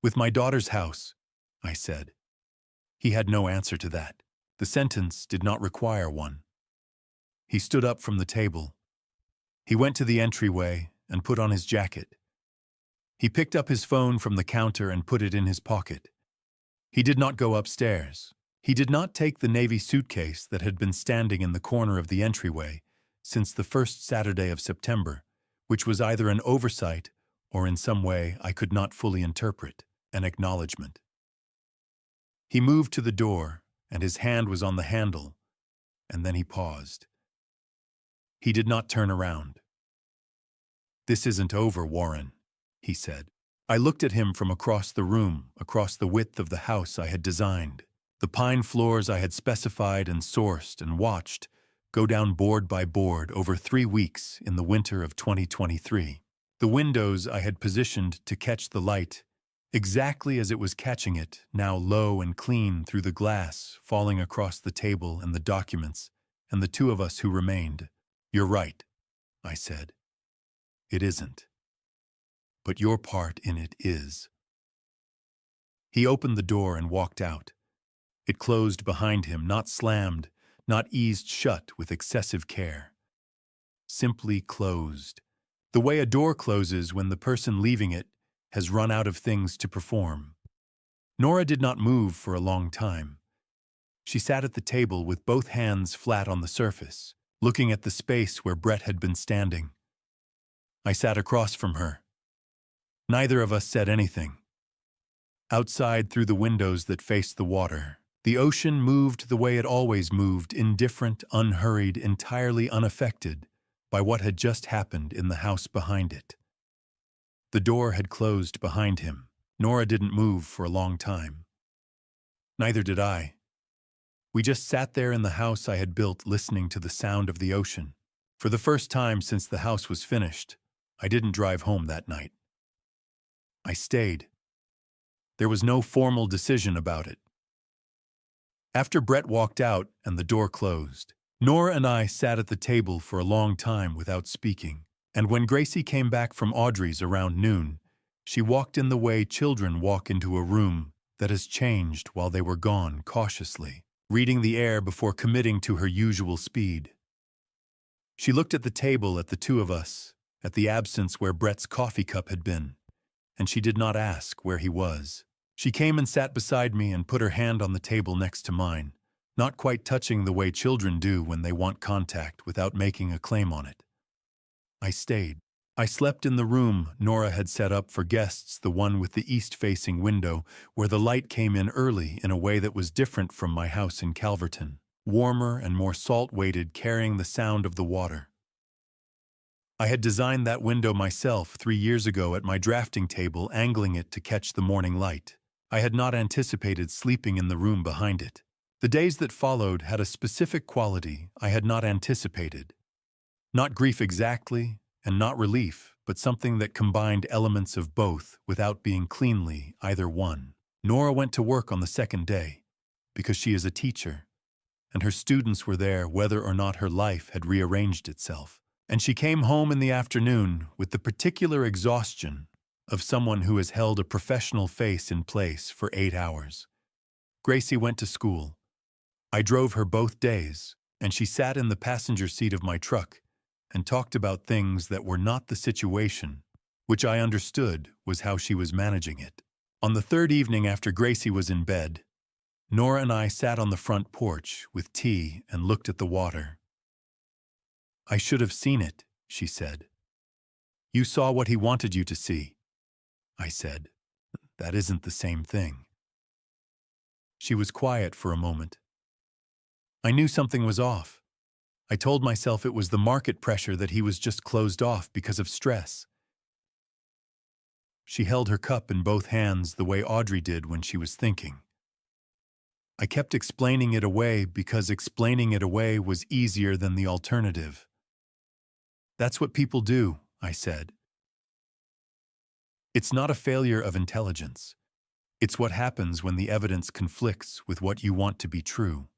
"With my daughter's house," I said. He had no answer to that. The sentence did not require one. He stood up from the table. He went to the entryway and put on his jacket. He picked up his phone from the counter and put it in his pocket. He did not go upstairs. He did not take the navy suitcase that had been standing in the corner of the entryway since the first Saturday of September, which was either an oversight or in some way I could not fully interpret, an acknowledgement. He moved to the door, and his hand was on the handle, and then he paused. He did not turn around. "This isn't over, Warren," he said. I looked at him from across the room, across the width of the house I had designed, the pine floors I had specified and sourced and watched go down board by board over 3 weeks in the winter of 2023. The windows I had positioned to catch the light, exactly as it was catching it, now low and clean through the glass, falling across the table and the documents, and the two of us who remained. "You're right," I said. "It isn't. But your part in it is." He opened the door and walked out. It closed behind him, not slammed, not eased shut with excessive care. Simply closed. The way a door closes when the person leaving it has run out of things to perform. Nora did not move for a long time. She sat at the table with both hands flat on the surface, looking at the space where Brett had been standing. I sat across from her. Neither of us said anything. Outside, through the windows that faced the water, the ocean moved the way it always moved, indifferent, unhurried, entirely unaffected by what had just happened in the house behind it. The door had closed behind him. Nora didn't move for a long time. Neither did I. We just sat there in the house I had built, listening to the sound of the ocean. For the first time since the house was finished, I didn't drive home that night. I stayed. There was no formal decision about it. After Brett walked out and the door closed, Nora and I sat at the table for a long time without speaking, and when Gracie came back from Audrey's around noon, she walked in the way children walk into a room that has changed while they were gone, cautiously, reading the air before committing to her usual speed. She looked at the table, at the two of us, at the absence where Brett's coffee cup had been, and she did not ask where he was. She came and sat beside me and put her hand on the table next to mine, not quite touching the way children do when they want contact without making a claim on it. I stayed. I slept in the room Nora had set up for guests, the one with the east-facing window, where the light came in early in a way that was different from my house in Calverton, warmer and more salt-weighted, carrying the sound of the water. I had designed that window myself 3 years ago at my drafting table, angling it to catch the morning light. I had not anticipated sleeping in the room behind it. The days that followed had a specific quality I had not anticipated. Not grief exactly, and not relief, but something that combined elements of both without being cleanly either one. Nora went to work on the second day, because she is a teacher, and her students were there whether or not her life had rearranged itself. And she came home in the afternoon with the particular exhaustion of someone who has held a professional face in place for 8 hours. Gracie went to school. I drove her both days, and she sat in the passenger seat of my truck and talked about things that were not the situation, which I understood was how she was managing it. On the third evening after Gracie was in bed, Nora and I sat on the front porch with tea and looked at the water. "I should have seen it," she said. "You saw what he wanted you to see," I said. "That isn't the same thing." She was quiet for a moment. I knew something was off. I told myself it was the market pressure that he was just closed off because of stress. She held her cup in both hands the way Audrey did when she was thinking. I kept explaining it away because explaining it away was easier than the alternative. "That's what people do," I said. "It's not a failure of intelligence. It's what happens when the evidence conflicts with what you want to be true."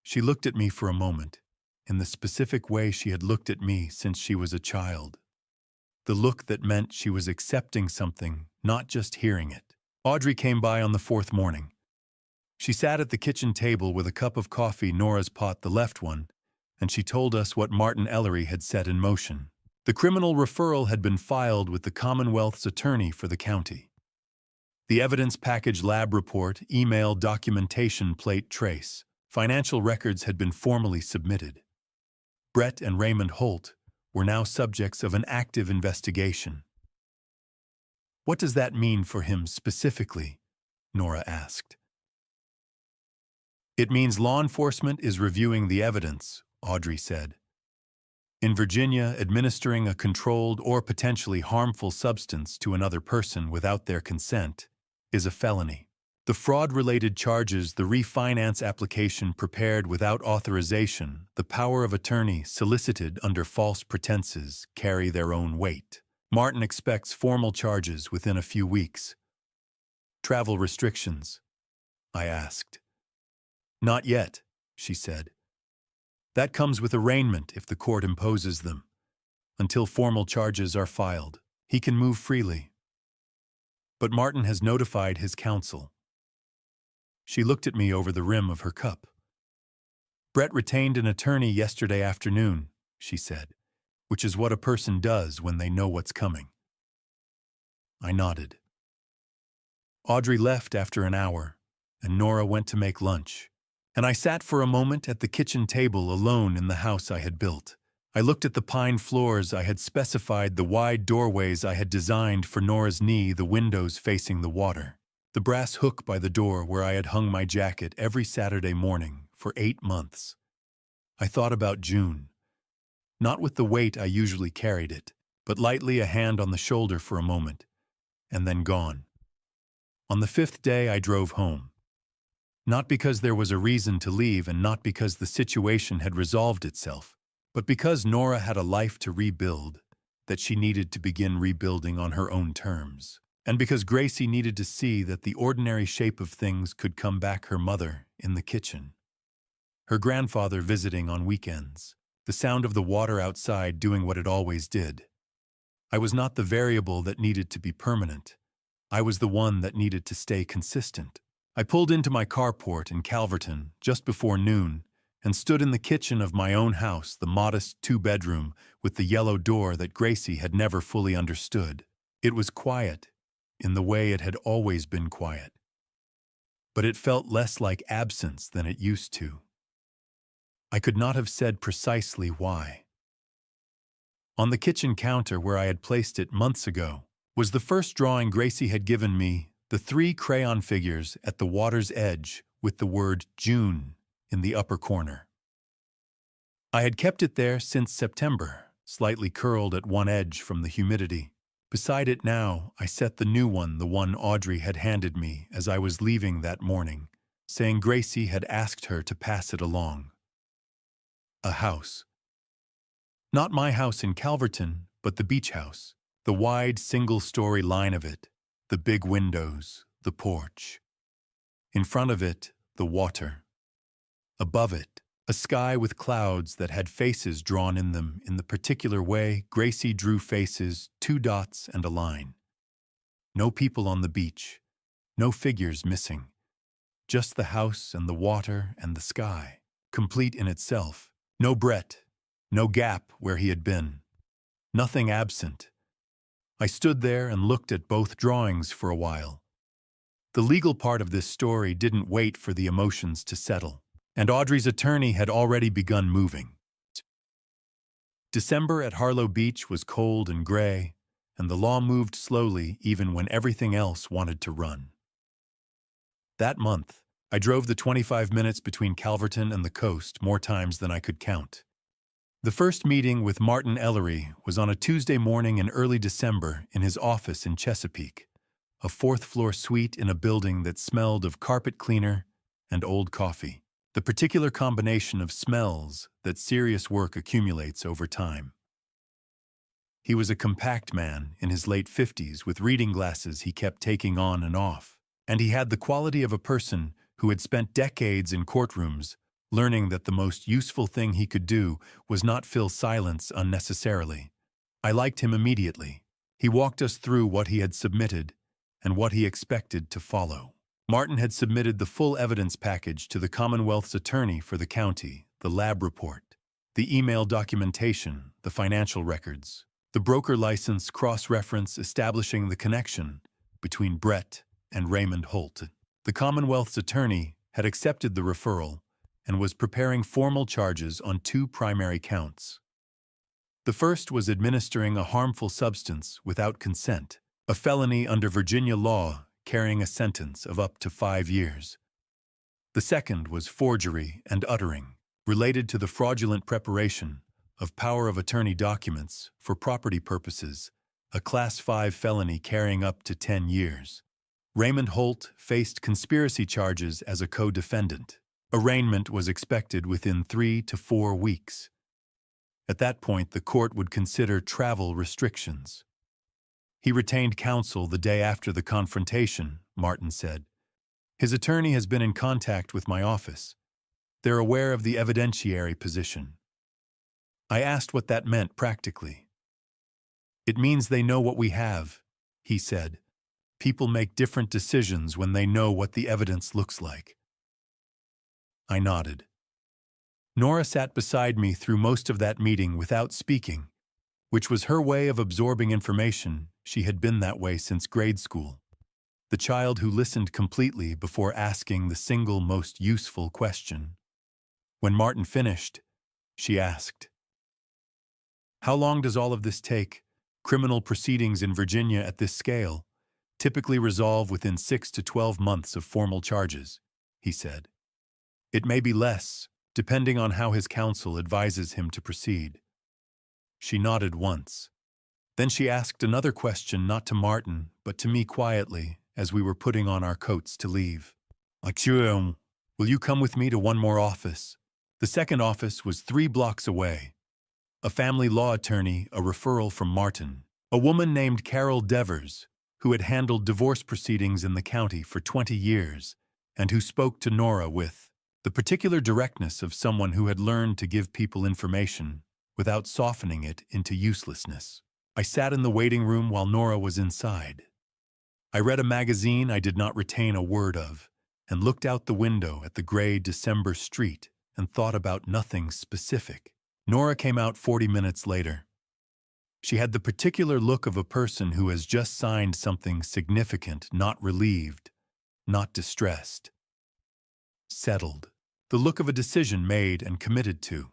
She looked at me for a moment, in the specific way she had looked at me since she was a child. The look that meant she was accepting something, not just hearing it. Audrey came by on the fourth morning. She sat at the kitchen table with a cup of coffee, Nora's pot, the left one, and she told us what Martin Ellery had set in motion. The criminal referral had been filed with the Commonwealth's attorney for the county. The evidence package, lab report, email, documentation, plate, trace. Financial records had been formally submitted. Brett and Raymond Holt were now subjects of an active investigation. "What does that mean for him specifically?" Nora asked. "It means law enforcement is reviewing the evidence," Audrey said. "In Virginia, administering a controlled or potentially harmful substance to another person without their consent is a felony. The fraud-related charges, the refinance application prepared without authorization, the power of attorney solicited under false pretenses carry their own weight. Martin expects formal charges within a few weeks." "Travel restrictions?" I asked. "Not yet," she said. "That comes with arraignment if the court imposes them. Until formal charges are filed, he can move freely. But Martin has notified his counsel." She looked at me over the rim of her cup. "Brett retained an attorney yesterday afternoon," she said, "which is what a person does when they know what's coming." I nodded. Audrey left after an hour, and Nora went to make lunch, and I sat for a moment at the kitchen table alone in the house I had built. I looked at the pine floors I had specified, the wide doorways I had designed for Nora's knee, the windows facing the water. The brass hook by the door where I had hung my jacket every Saturday morning for 8 months. I thought about June. Not with the weight I usually carried it, but lightly, a hand on the shoulder for a moment, and then gone. On the 5th day I drove home. Not because there was a reason to leave and not because the situation had resolved itself, but because Nora had a life to rebuild, that she needed to begin rebuilding on her own terms. And because Gracie needed to see that the ordinary shape of things could come back, her mother in the kitchen, her grandfather visiting on weekends, the sound of the water outside doing what it always did. I was not the variable that needed to be permanent. I was the one that needed to stay consistent. I pulled into my carport in Calverton just before noon and stood in the kitchen of my own house, the modest 2-bedroom with the yellow door that Gracie had never fully understood. It was quiet, in the way it had always been quiet. But it felt less like absence than it used to. I could not have said precisely why. On the kitchen counter where I had placed it months ago was the first drawing Gracie had given me, the 3 crayon figures at the water's edge with the word June in the upper corner. I had kept it there since September, slightly curled at one edge from the humidity. Beside it now, I set the new one, the one Audrey had handed me as I was leaving that morning, saying Gracie had asked her to pass it along. A house. Not my house in Calverton, but the beach house. The wide single-story line of it, the big windows, the porch. In front of it, the water. Above it, a sky with clouds that had faces drawn in them in the particular way Gracie drew faces, 2 dots and a line. No people on the beach, no figures missing. Just the house and the water and the sky, complete in itself. No Brett, no gap where he had been. Nothing absent. I stood there and looked at both drawings for a while. The legal part of this story didn't wait for the emotions to settle, and Audrey's attorney had already begun moving. December at Harlow Beach was cold and gray, and the law moved slowly even when everything else wanted to run. That month, I drove the 25 minutes between Calverton and the coast more times than I could count. The first meeting with Martin Ellery was on a Tuesday morning in early December in his office in Chesapeake, a 4th-floor suite in a building that smelled of carpet cleaner and old coffee, the particular combination of smells that serious work accumulates over time. He was a compact man in his late 50s with reading glasses he kept taking on and off, and he had the quality of a person who had spent decades in courtrooms learning that the most useful thing he could do was not fill silence unnecessarily. I liked him immediately. He walked us through what he had submitted and what he expected to follow. Martin had submitted the full evidence package to the Commonwealth's attorney for the county, the lab report, the email documentation, the financial records, the broker license cross-reference establishing the connection between Brett and Raymond Holt. The Commonwealth's attorney had accepted the referral and was preparing formal charges on 2 primary counts. The first was administering a harmful substance without consent, a felony under Virginia law carrying a sentence of up to 5 years. The second was forgery and uttering, related to the fraudulent preparation of power of attorney documents for property purposes, a Class 5 felony carrying up to 10 years. Raymond Holt faced conspiracy charges as a co-defendant. Arraignment was expected within 3 to 4 weeks. At that point, the court would consider travel restrictions. He retained counsel the day after the confrontation, Martin said. His attorney has been in contact with my office. They're aware of the evidentiary position. I asked what that meant practically. It means they know what we have, he said. People make different decisions when they know what the evidence looks like. I nodded. Nora sat beside me through most of that meeting without speaking, which was her way of absorbing information. She had been that way since grade school. The child who listened completely before asking the single most useful question. When Martin finished, she asked, "How long does all of this take? Criminal proceedings in Virginia at this scale typically resolve within 6 to 12 months of formal charges," he said. "It may be less, depending on how his counsel advises him to proceed." She nodded once. Then she asked another question not to Martin, but to me quietly, as we were putting on our coats to leave. "Will you come with me to one more office?" The second office was 3 blocks away. A family law attorney, a referral from Martin. A woman named Carol Devers, who had handled divorce proceedings in the county for 20 years, and who spoke to Nora with the particular directness of someone who had learned to give people information without softening it into uselessness. I sat in the waiting room while Nora was inside. I read a magazine I did not retain a word of, and looked out the window at the gray December street and thought about nothing specific. Nora came out 40 minutes later. She had the particular look of a person who has just signed something significant, not relieved, not distressed. Settled. The look of a decision made and committed to.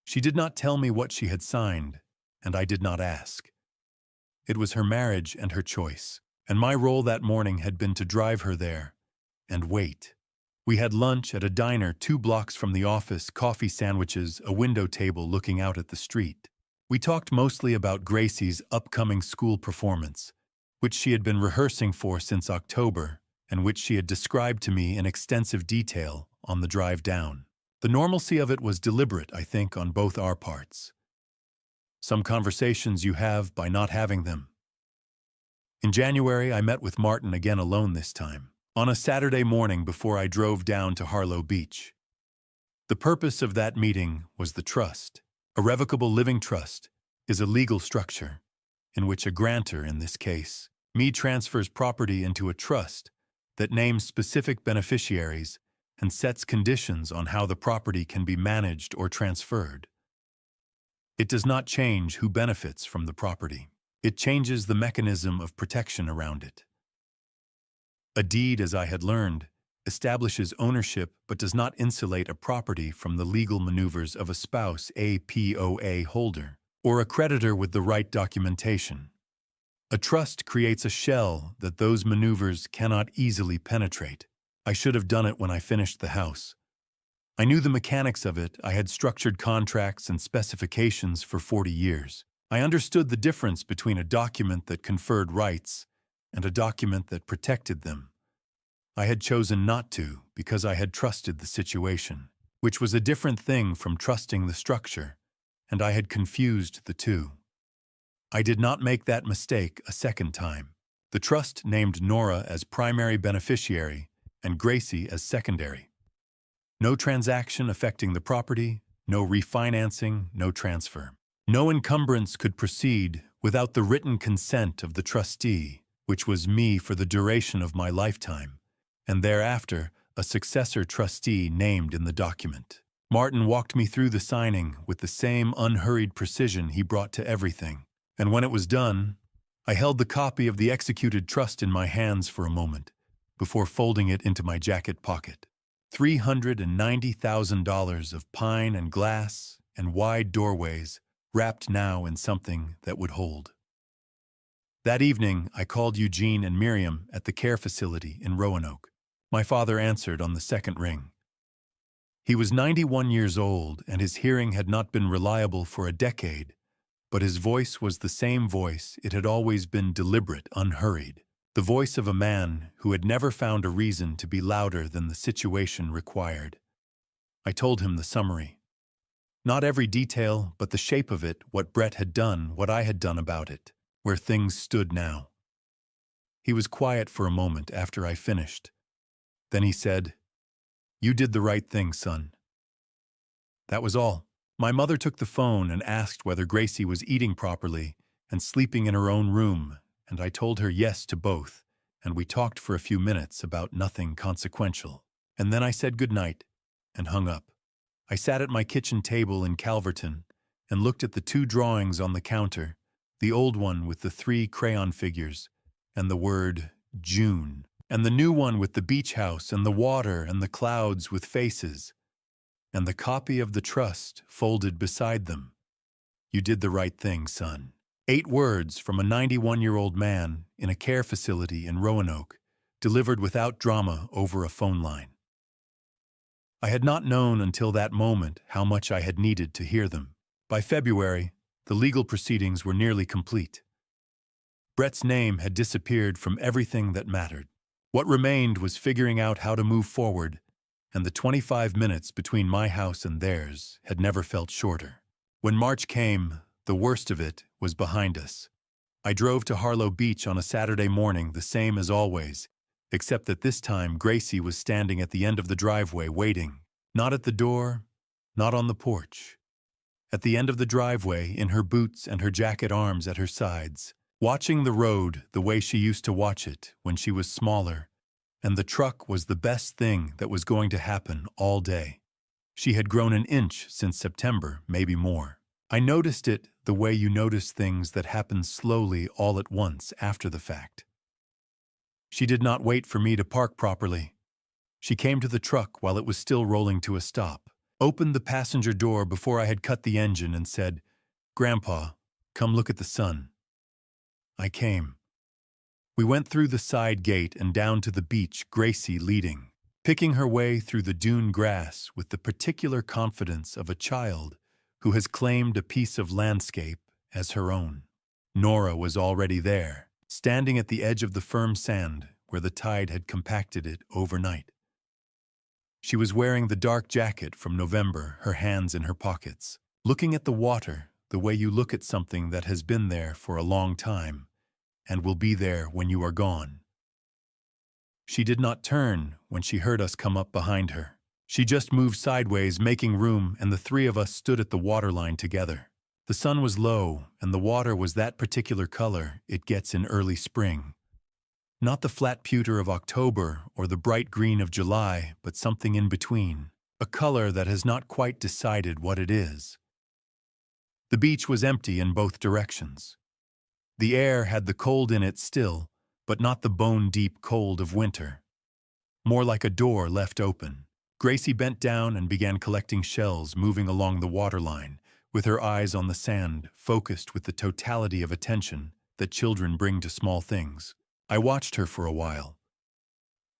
She did not tell me what she had signed, and I did not ask. It was her marriage and her choice, and my role that morning had been to drive her there and wait. We had lunch at a diner 2 blocks from the office, coffee sandwiches, a window table looking out at the street. We talked mostly about Gracie's upcoming school performance, which she had been rehearsing for since October, and which she had described to me in extensive detail on the drive down. The normalcy of it was deliberate, I think, on both our parts. Some conversations you have by not having them. In January, I met with Martin again alone this time, on a Saturday morning before I drove down to Harlow Beach. The purpose of that meeting was the trust. A revocable living trust is a legal structure in which a grantor, in this case, me, transfers property into a trust that names specific beneficiaries and sets conditions on how the property can be managed or transferred. It does not change who benefits from the property. It changes the mechanism of protection around it. A deed, as I had learned, establishes ownership but does not insulate a property from the legal maneuvers of a spouse, a POA holder, or a creditor with the right documentation. A trust creates a shell that those maneuvers cannot easily penetrate. I should have done it when I finished the house. I knew the mechanics of it. I had structured contracts and specifications for 40 years. I understood the difference between a document that conferred rights and a document that protected them. I had chosen not to because I had trusted the situation, which was a different thing from trusting the structure, and I had confused the two. I did not make that mistake a second time. The trust named Nora as primary beneficiary and Gracie as secondary. No transaction affecting the property, no refinancing, no transfer. No encumbrance could proceed without the written consent of the trustee, which was me for the duration of my lifetime, and thereafter a successor trustee named in the document. Martin walked me through the signing with the same unhurried precision he brought to everything, and when it was done, I held the copy of the executed trust in my hands for a moment, before folding it into my jacket pocket. $390,000 of pine and glass and wide doorways, wrapped now in something that would hold. That evening, I called Eugene and Miriam at the care facility in Roanoke. My father answered on the second ring. He was 91 years old, and his hearing had not been reliable for a decade, but his voice was the same voice. It had always been deliberate, unhurried. The voice of a man who had never found a reason to be louder than the situation required. I told him the summary. Not every detail, but the shape of it, what Brett had done, what I had done about it, where things stood now. He was quiet for a moment after I finished. Then he said, "You did the right thing, son." That was all. My mother took the phone and asked whether Gracie was eating properly and sleeping in her own room, and I told her yes to both, and we talked for a few minutes about nothing consequential. And then I said goodnight and hung up. I sat at my kitchen table in Calverton and looked at the two drawings on the counter, the old one with the 3 crayon figures and the word June, and the new one with the beach house and the water and the clouds with faces, and the copy of the trust folded beside them. You did the right thing, son. 8 words from a 91-year-old man in a care facility in Roanoke, delivered without drama over a phone line. I had not known until that moment how much I had needed to hear them. By February, the legal proceedings were nearly complete. Brett's name had disappeared from everything that mattered. What remained was figuring out how to move forward, and the 25 minutes between my house and theirs had never felt shorter. When March came, the worst of it was behind us. I drove to Harlow Beach on a Saturday morning, the same as always, except that this time Gracie was standing at the end of the driveway waiting, not at the door, not on the porch. At the end of the driveway, in her boots and her jacket arms at her sides, watching the road the way she used to watch it when she was smaller, and the truck was the best thing that was going to happen all day. She had grown an inch since September, maybe more. I noticed it the way you notice things that happen slowly all at once after the fact. She did not wait for me to park properly. She came to the truck while it was still rolling to a stop, opened the passenger door before I had cut the engine, and said, "Grandpa, come look at the sun." I came. We went through the side gate and down to the beach, Gracie leading, picking her way through the dune grass with the particular confidence of a child who has claimed a piece of landscape as her own. Nora was already there, standing at the edge of the firm sand where the tide had compacted it overnight. She was wearing the dark jacket from November, her hands in her pockets, looking at the water the way you look at something that has been there for a long time and will be there when you are gone. She did not turn when she heard us come up behind her. She just moved sideways, making room, and the three of us stood at the waterline together. The sun was low, and the water was that particular color it gets in early spring. Not the flat pewter of October or the bright green of July, but something in between, a color that has not quite decided what it is. The beach was empty in both directions. The air had the cold in it still, but not the bone-deep cold of winter. More like a door left open. Gracie bent down and began collecting shells, moving along the waterline, with her eyes on the sand, focused with the totality of attention that children bring to small things. I watched her for a while.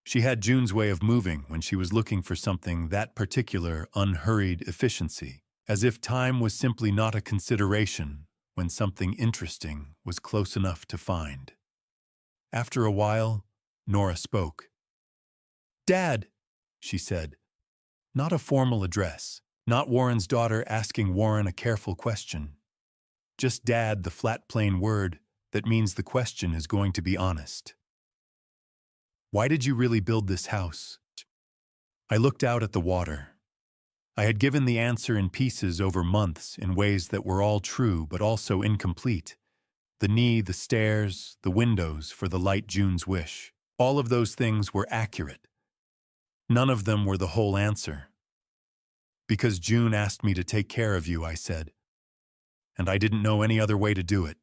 She had June's way of moving when she was looking for something, that particular, unhurried efficiency, as if time was simply not a consideration when something interesting was close enough to find. After a while, Nora spoke. "Dad," she said. Not a formal address, not Warren's daughter asking Warren a careful question. Just Dad, the flat plain word that means the question is going to be honest. "Why did you really build this house?" I looked out at the water. I had given the answer in pieces over months in ways that were all true but also incomplete. The knee, the stairs, the windows for the light June's wish. All of those things were accurate. None of them were the whole answer. "Because June asked me to take care of you," I said. "And I didn't know any other way to do it."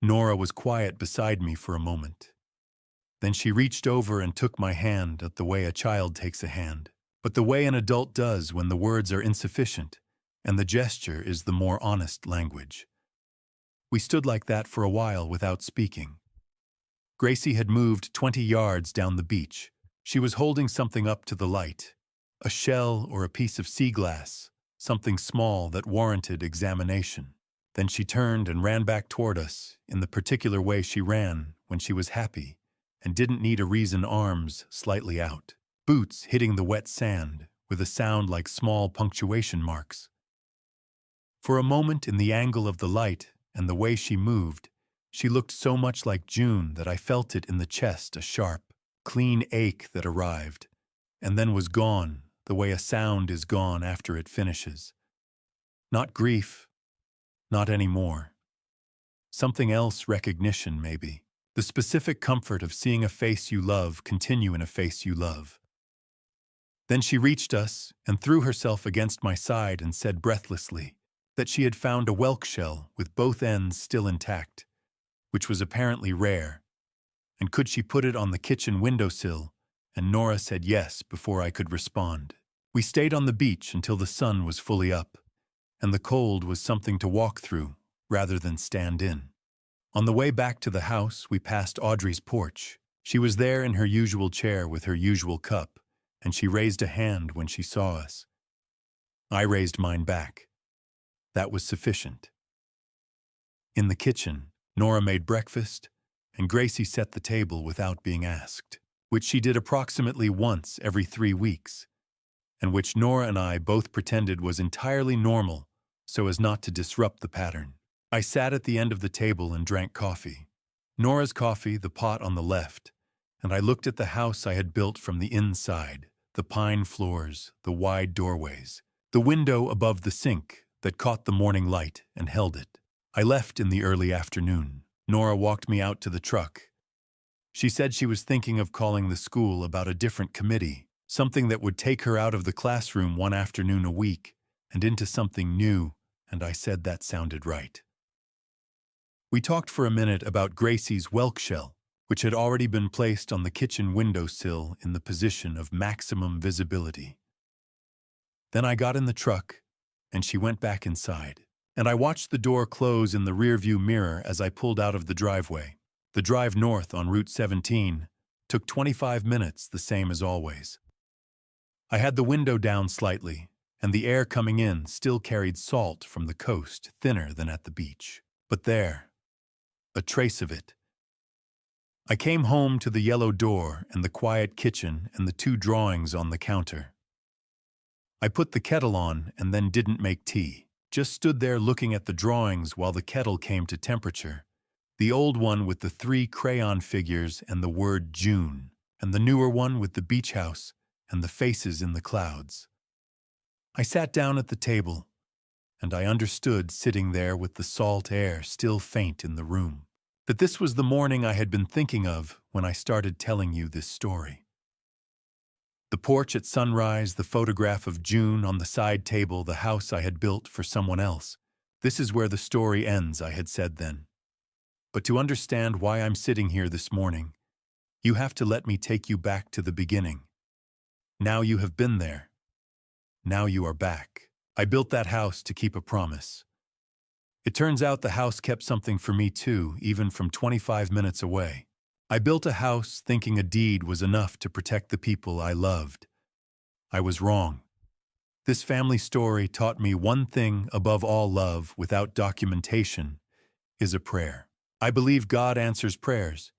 Nora was quiet beside me for a moment. Then she reached over and took my hand at the way a child takes a hand, but the way an adult does when the words are insufficient, and the gesture is the more honest language. We stood like that for a while without speaking. Gracie had moved 20 yards down the beach. She was holding something up to the light, a shell or a piece of sea glass, something small that warranted examination. Then she turned and ran back toward us in the particular way she ran when she was happy and didn't need a reason, arms slightly out, boots hitting the wet sand with a sound like small punctuation marks. For a moment, in the angle of the light and the way she moved, she looked so much like June that I felt it in the chest, a sharp, clean ache that arrived, and then was gone the way a sound is gone after it finishes. Not grief, not anymore. Something else, recognition maybe. The specific comfort of seeing a face you love continue in a face you love. Then she reached us and threw herself against my side and said breathlessly that she had found a whelk shell with both ends still intact, which was apparently rare, and could she put it on the kitchen windowsill, and Nora said yes before I could respond. We stayed on the beach until the sun was fully up, and the cold was something to walk through rather than stand in. On the way back to the house, we passed Audrey's porch. She was there in her usual chair with her usual cup, and she raised a hand when she saw us. I raised mine back. That was sufficient. In the kitchen, Nora made breakfast, and Gracie set the table without being asked, which she did approximately once every 3 weeks, and which Nora and I both pretended was entirely normal so as not to disrupt the pattern. I sat at the end of the table and drank coffee. Nora's coffee, the pot on the left, and I looked at the house I had built from the inside, the pine floors, the wide doorways, the window above the sink that caught the morning light and held it. I left in the early afternoon. Nora walked me out to the truck. She said she was thinking of calling the school about a different committee, something that would take her out of the classroom one afternoon a week and into something new, and I said that sounded right. We talked for a minute about Gracie's whelk shell, which had already been placed on the kitchen windowsill in the position of maximum visibility. Then I got in the truck, and she went back inside, and I watched the door close in the rearview mirror as I pulled out of the driveway. The drive north on Route 17 took 25 minutes, the same as always. I had the window down slightly, and the air coming in still carried salt from the coast, thinner than at the beach. But there, a trace of it. I came home to the yellow door and the quiet kitchen and the two drawings on the counter. I put the kettle on and then didn't make tea. Just stood there looking at the drawings while the kettle came to temperature. The old one with the 3 crayon figures and the word June, and the newer one with the beach house and the faces in the clouds. I sat down at the table, and I understood, sitting there with the salt air still faint in the room, that this was the morning I had been thinking of when I started telling you this story. The porch at sunrise, the photograph of June on the side table, the house I had built for someone else. This is where the story ends, I had said then. But to understand why I'm sitting here this morning, you have to let me take you back to the beginning. Now you have been there. Now you are back. I built that house to keep a promise. It turns out the house kept something for me too, even from 25 minutes away. I built a house thinking a deed was enough to protect the people I loved. I was wrong. This family story taught me one thing above all: love without documentation is a prayer. I believe God answers prayers,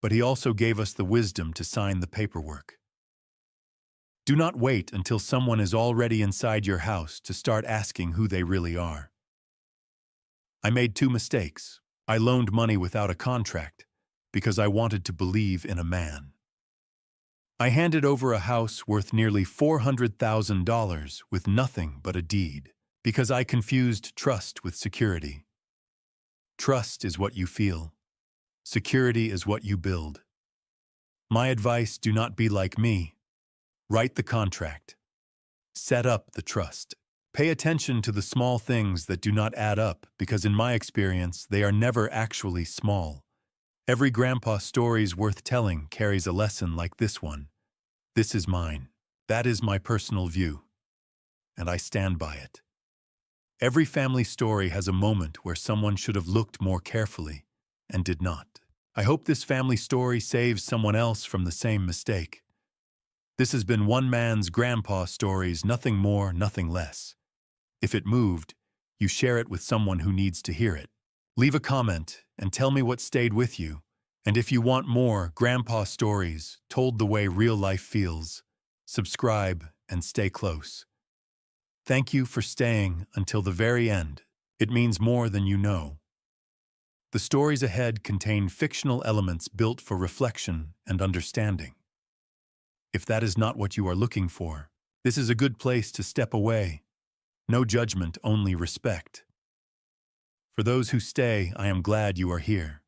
but He also gave us the wisdom to sign the paperwork. Do not wait until someone is already inside your house to start asking who they really are. I made 2 mistakes. I loaned money without a contract because I wanted to believe in a man. I handed over a house worth nearly $400,000 with nothing but a deed because I confused trust with security. Trust is what you feel. Security is what you build. My advice: do not be like me. Write the contract. Set up the trust. Pay attention to the small things that do not add up, because in my experience, they are never actually small. Every grandpa stories worth telling carries a lesson like this one. This is mine. That is my personal view, and I stand by it. Every family story has a moment where someone should have looked more carefully and did not. I hope this family story saves someone else from the same mistake. This has been one man's grandpa stories, nothing more, nothing less. If it moved, you share it with someone who needs to hear it. Leave a comment and tell me what stayed with you. And if you want more grandpa stories told the way real life feels, subscribe and stay close. Thank you for staying until the very end. It means more than you know. The stories ahead contain fictional elements built for reflection and understanding. If that is not what you are looking for, this is a good place to step away. No judgment, only respect. For those who stay, I am glad you are here.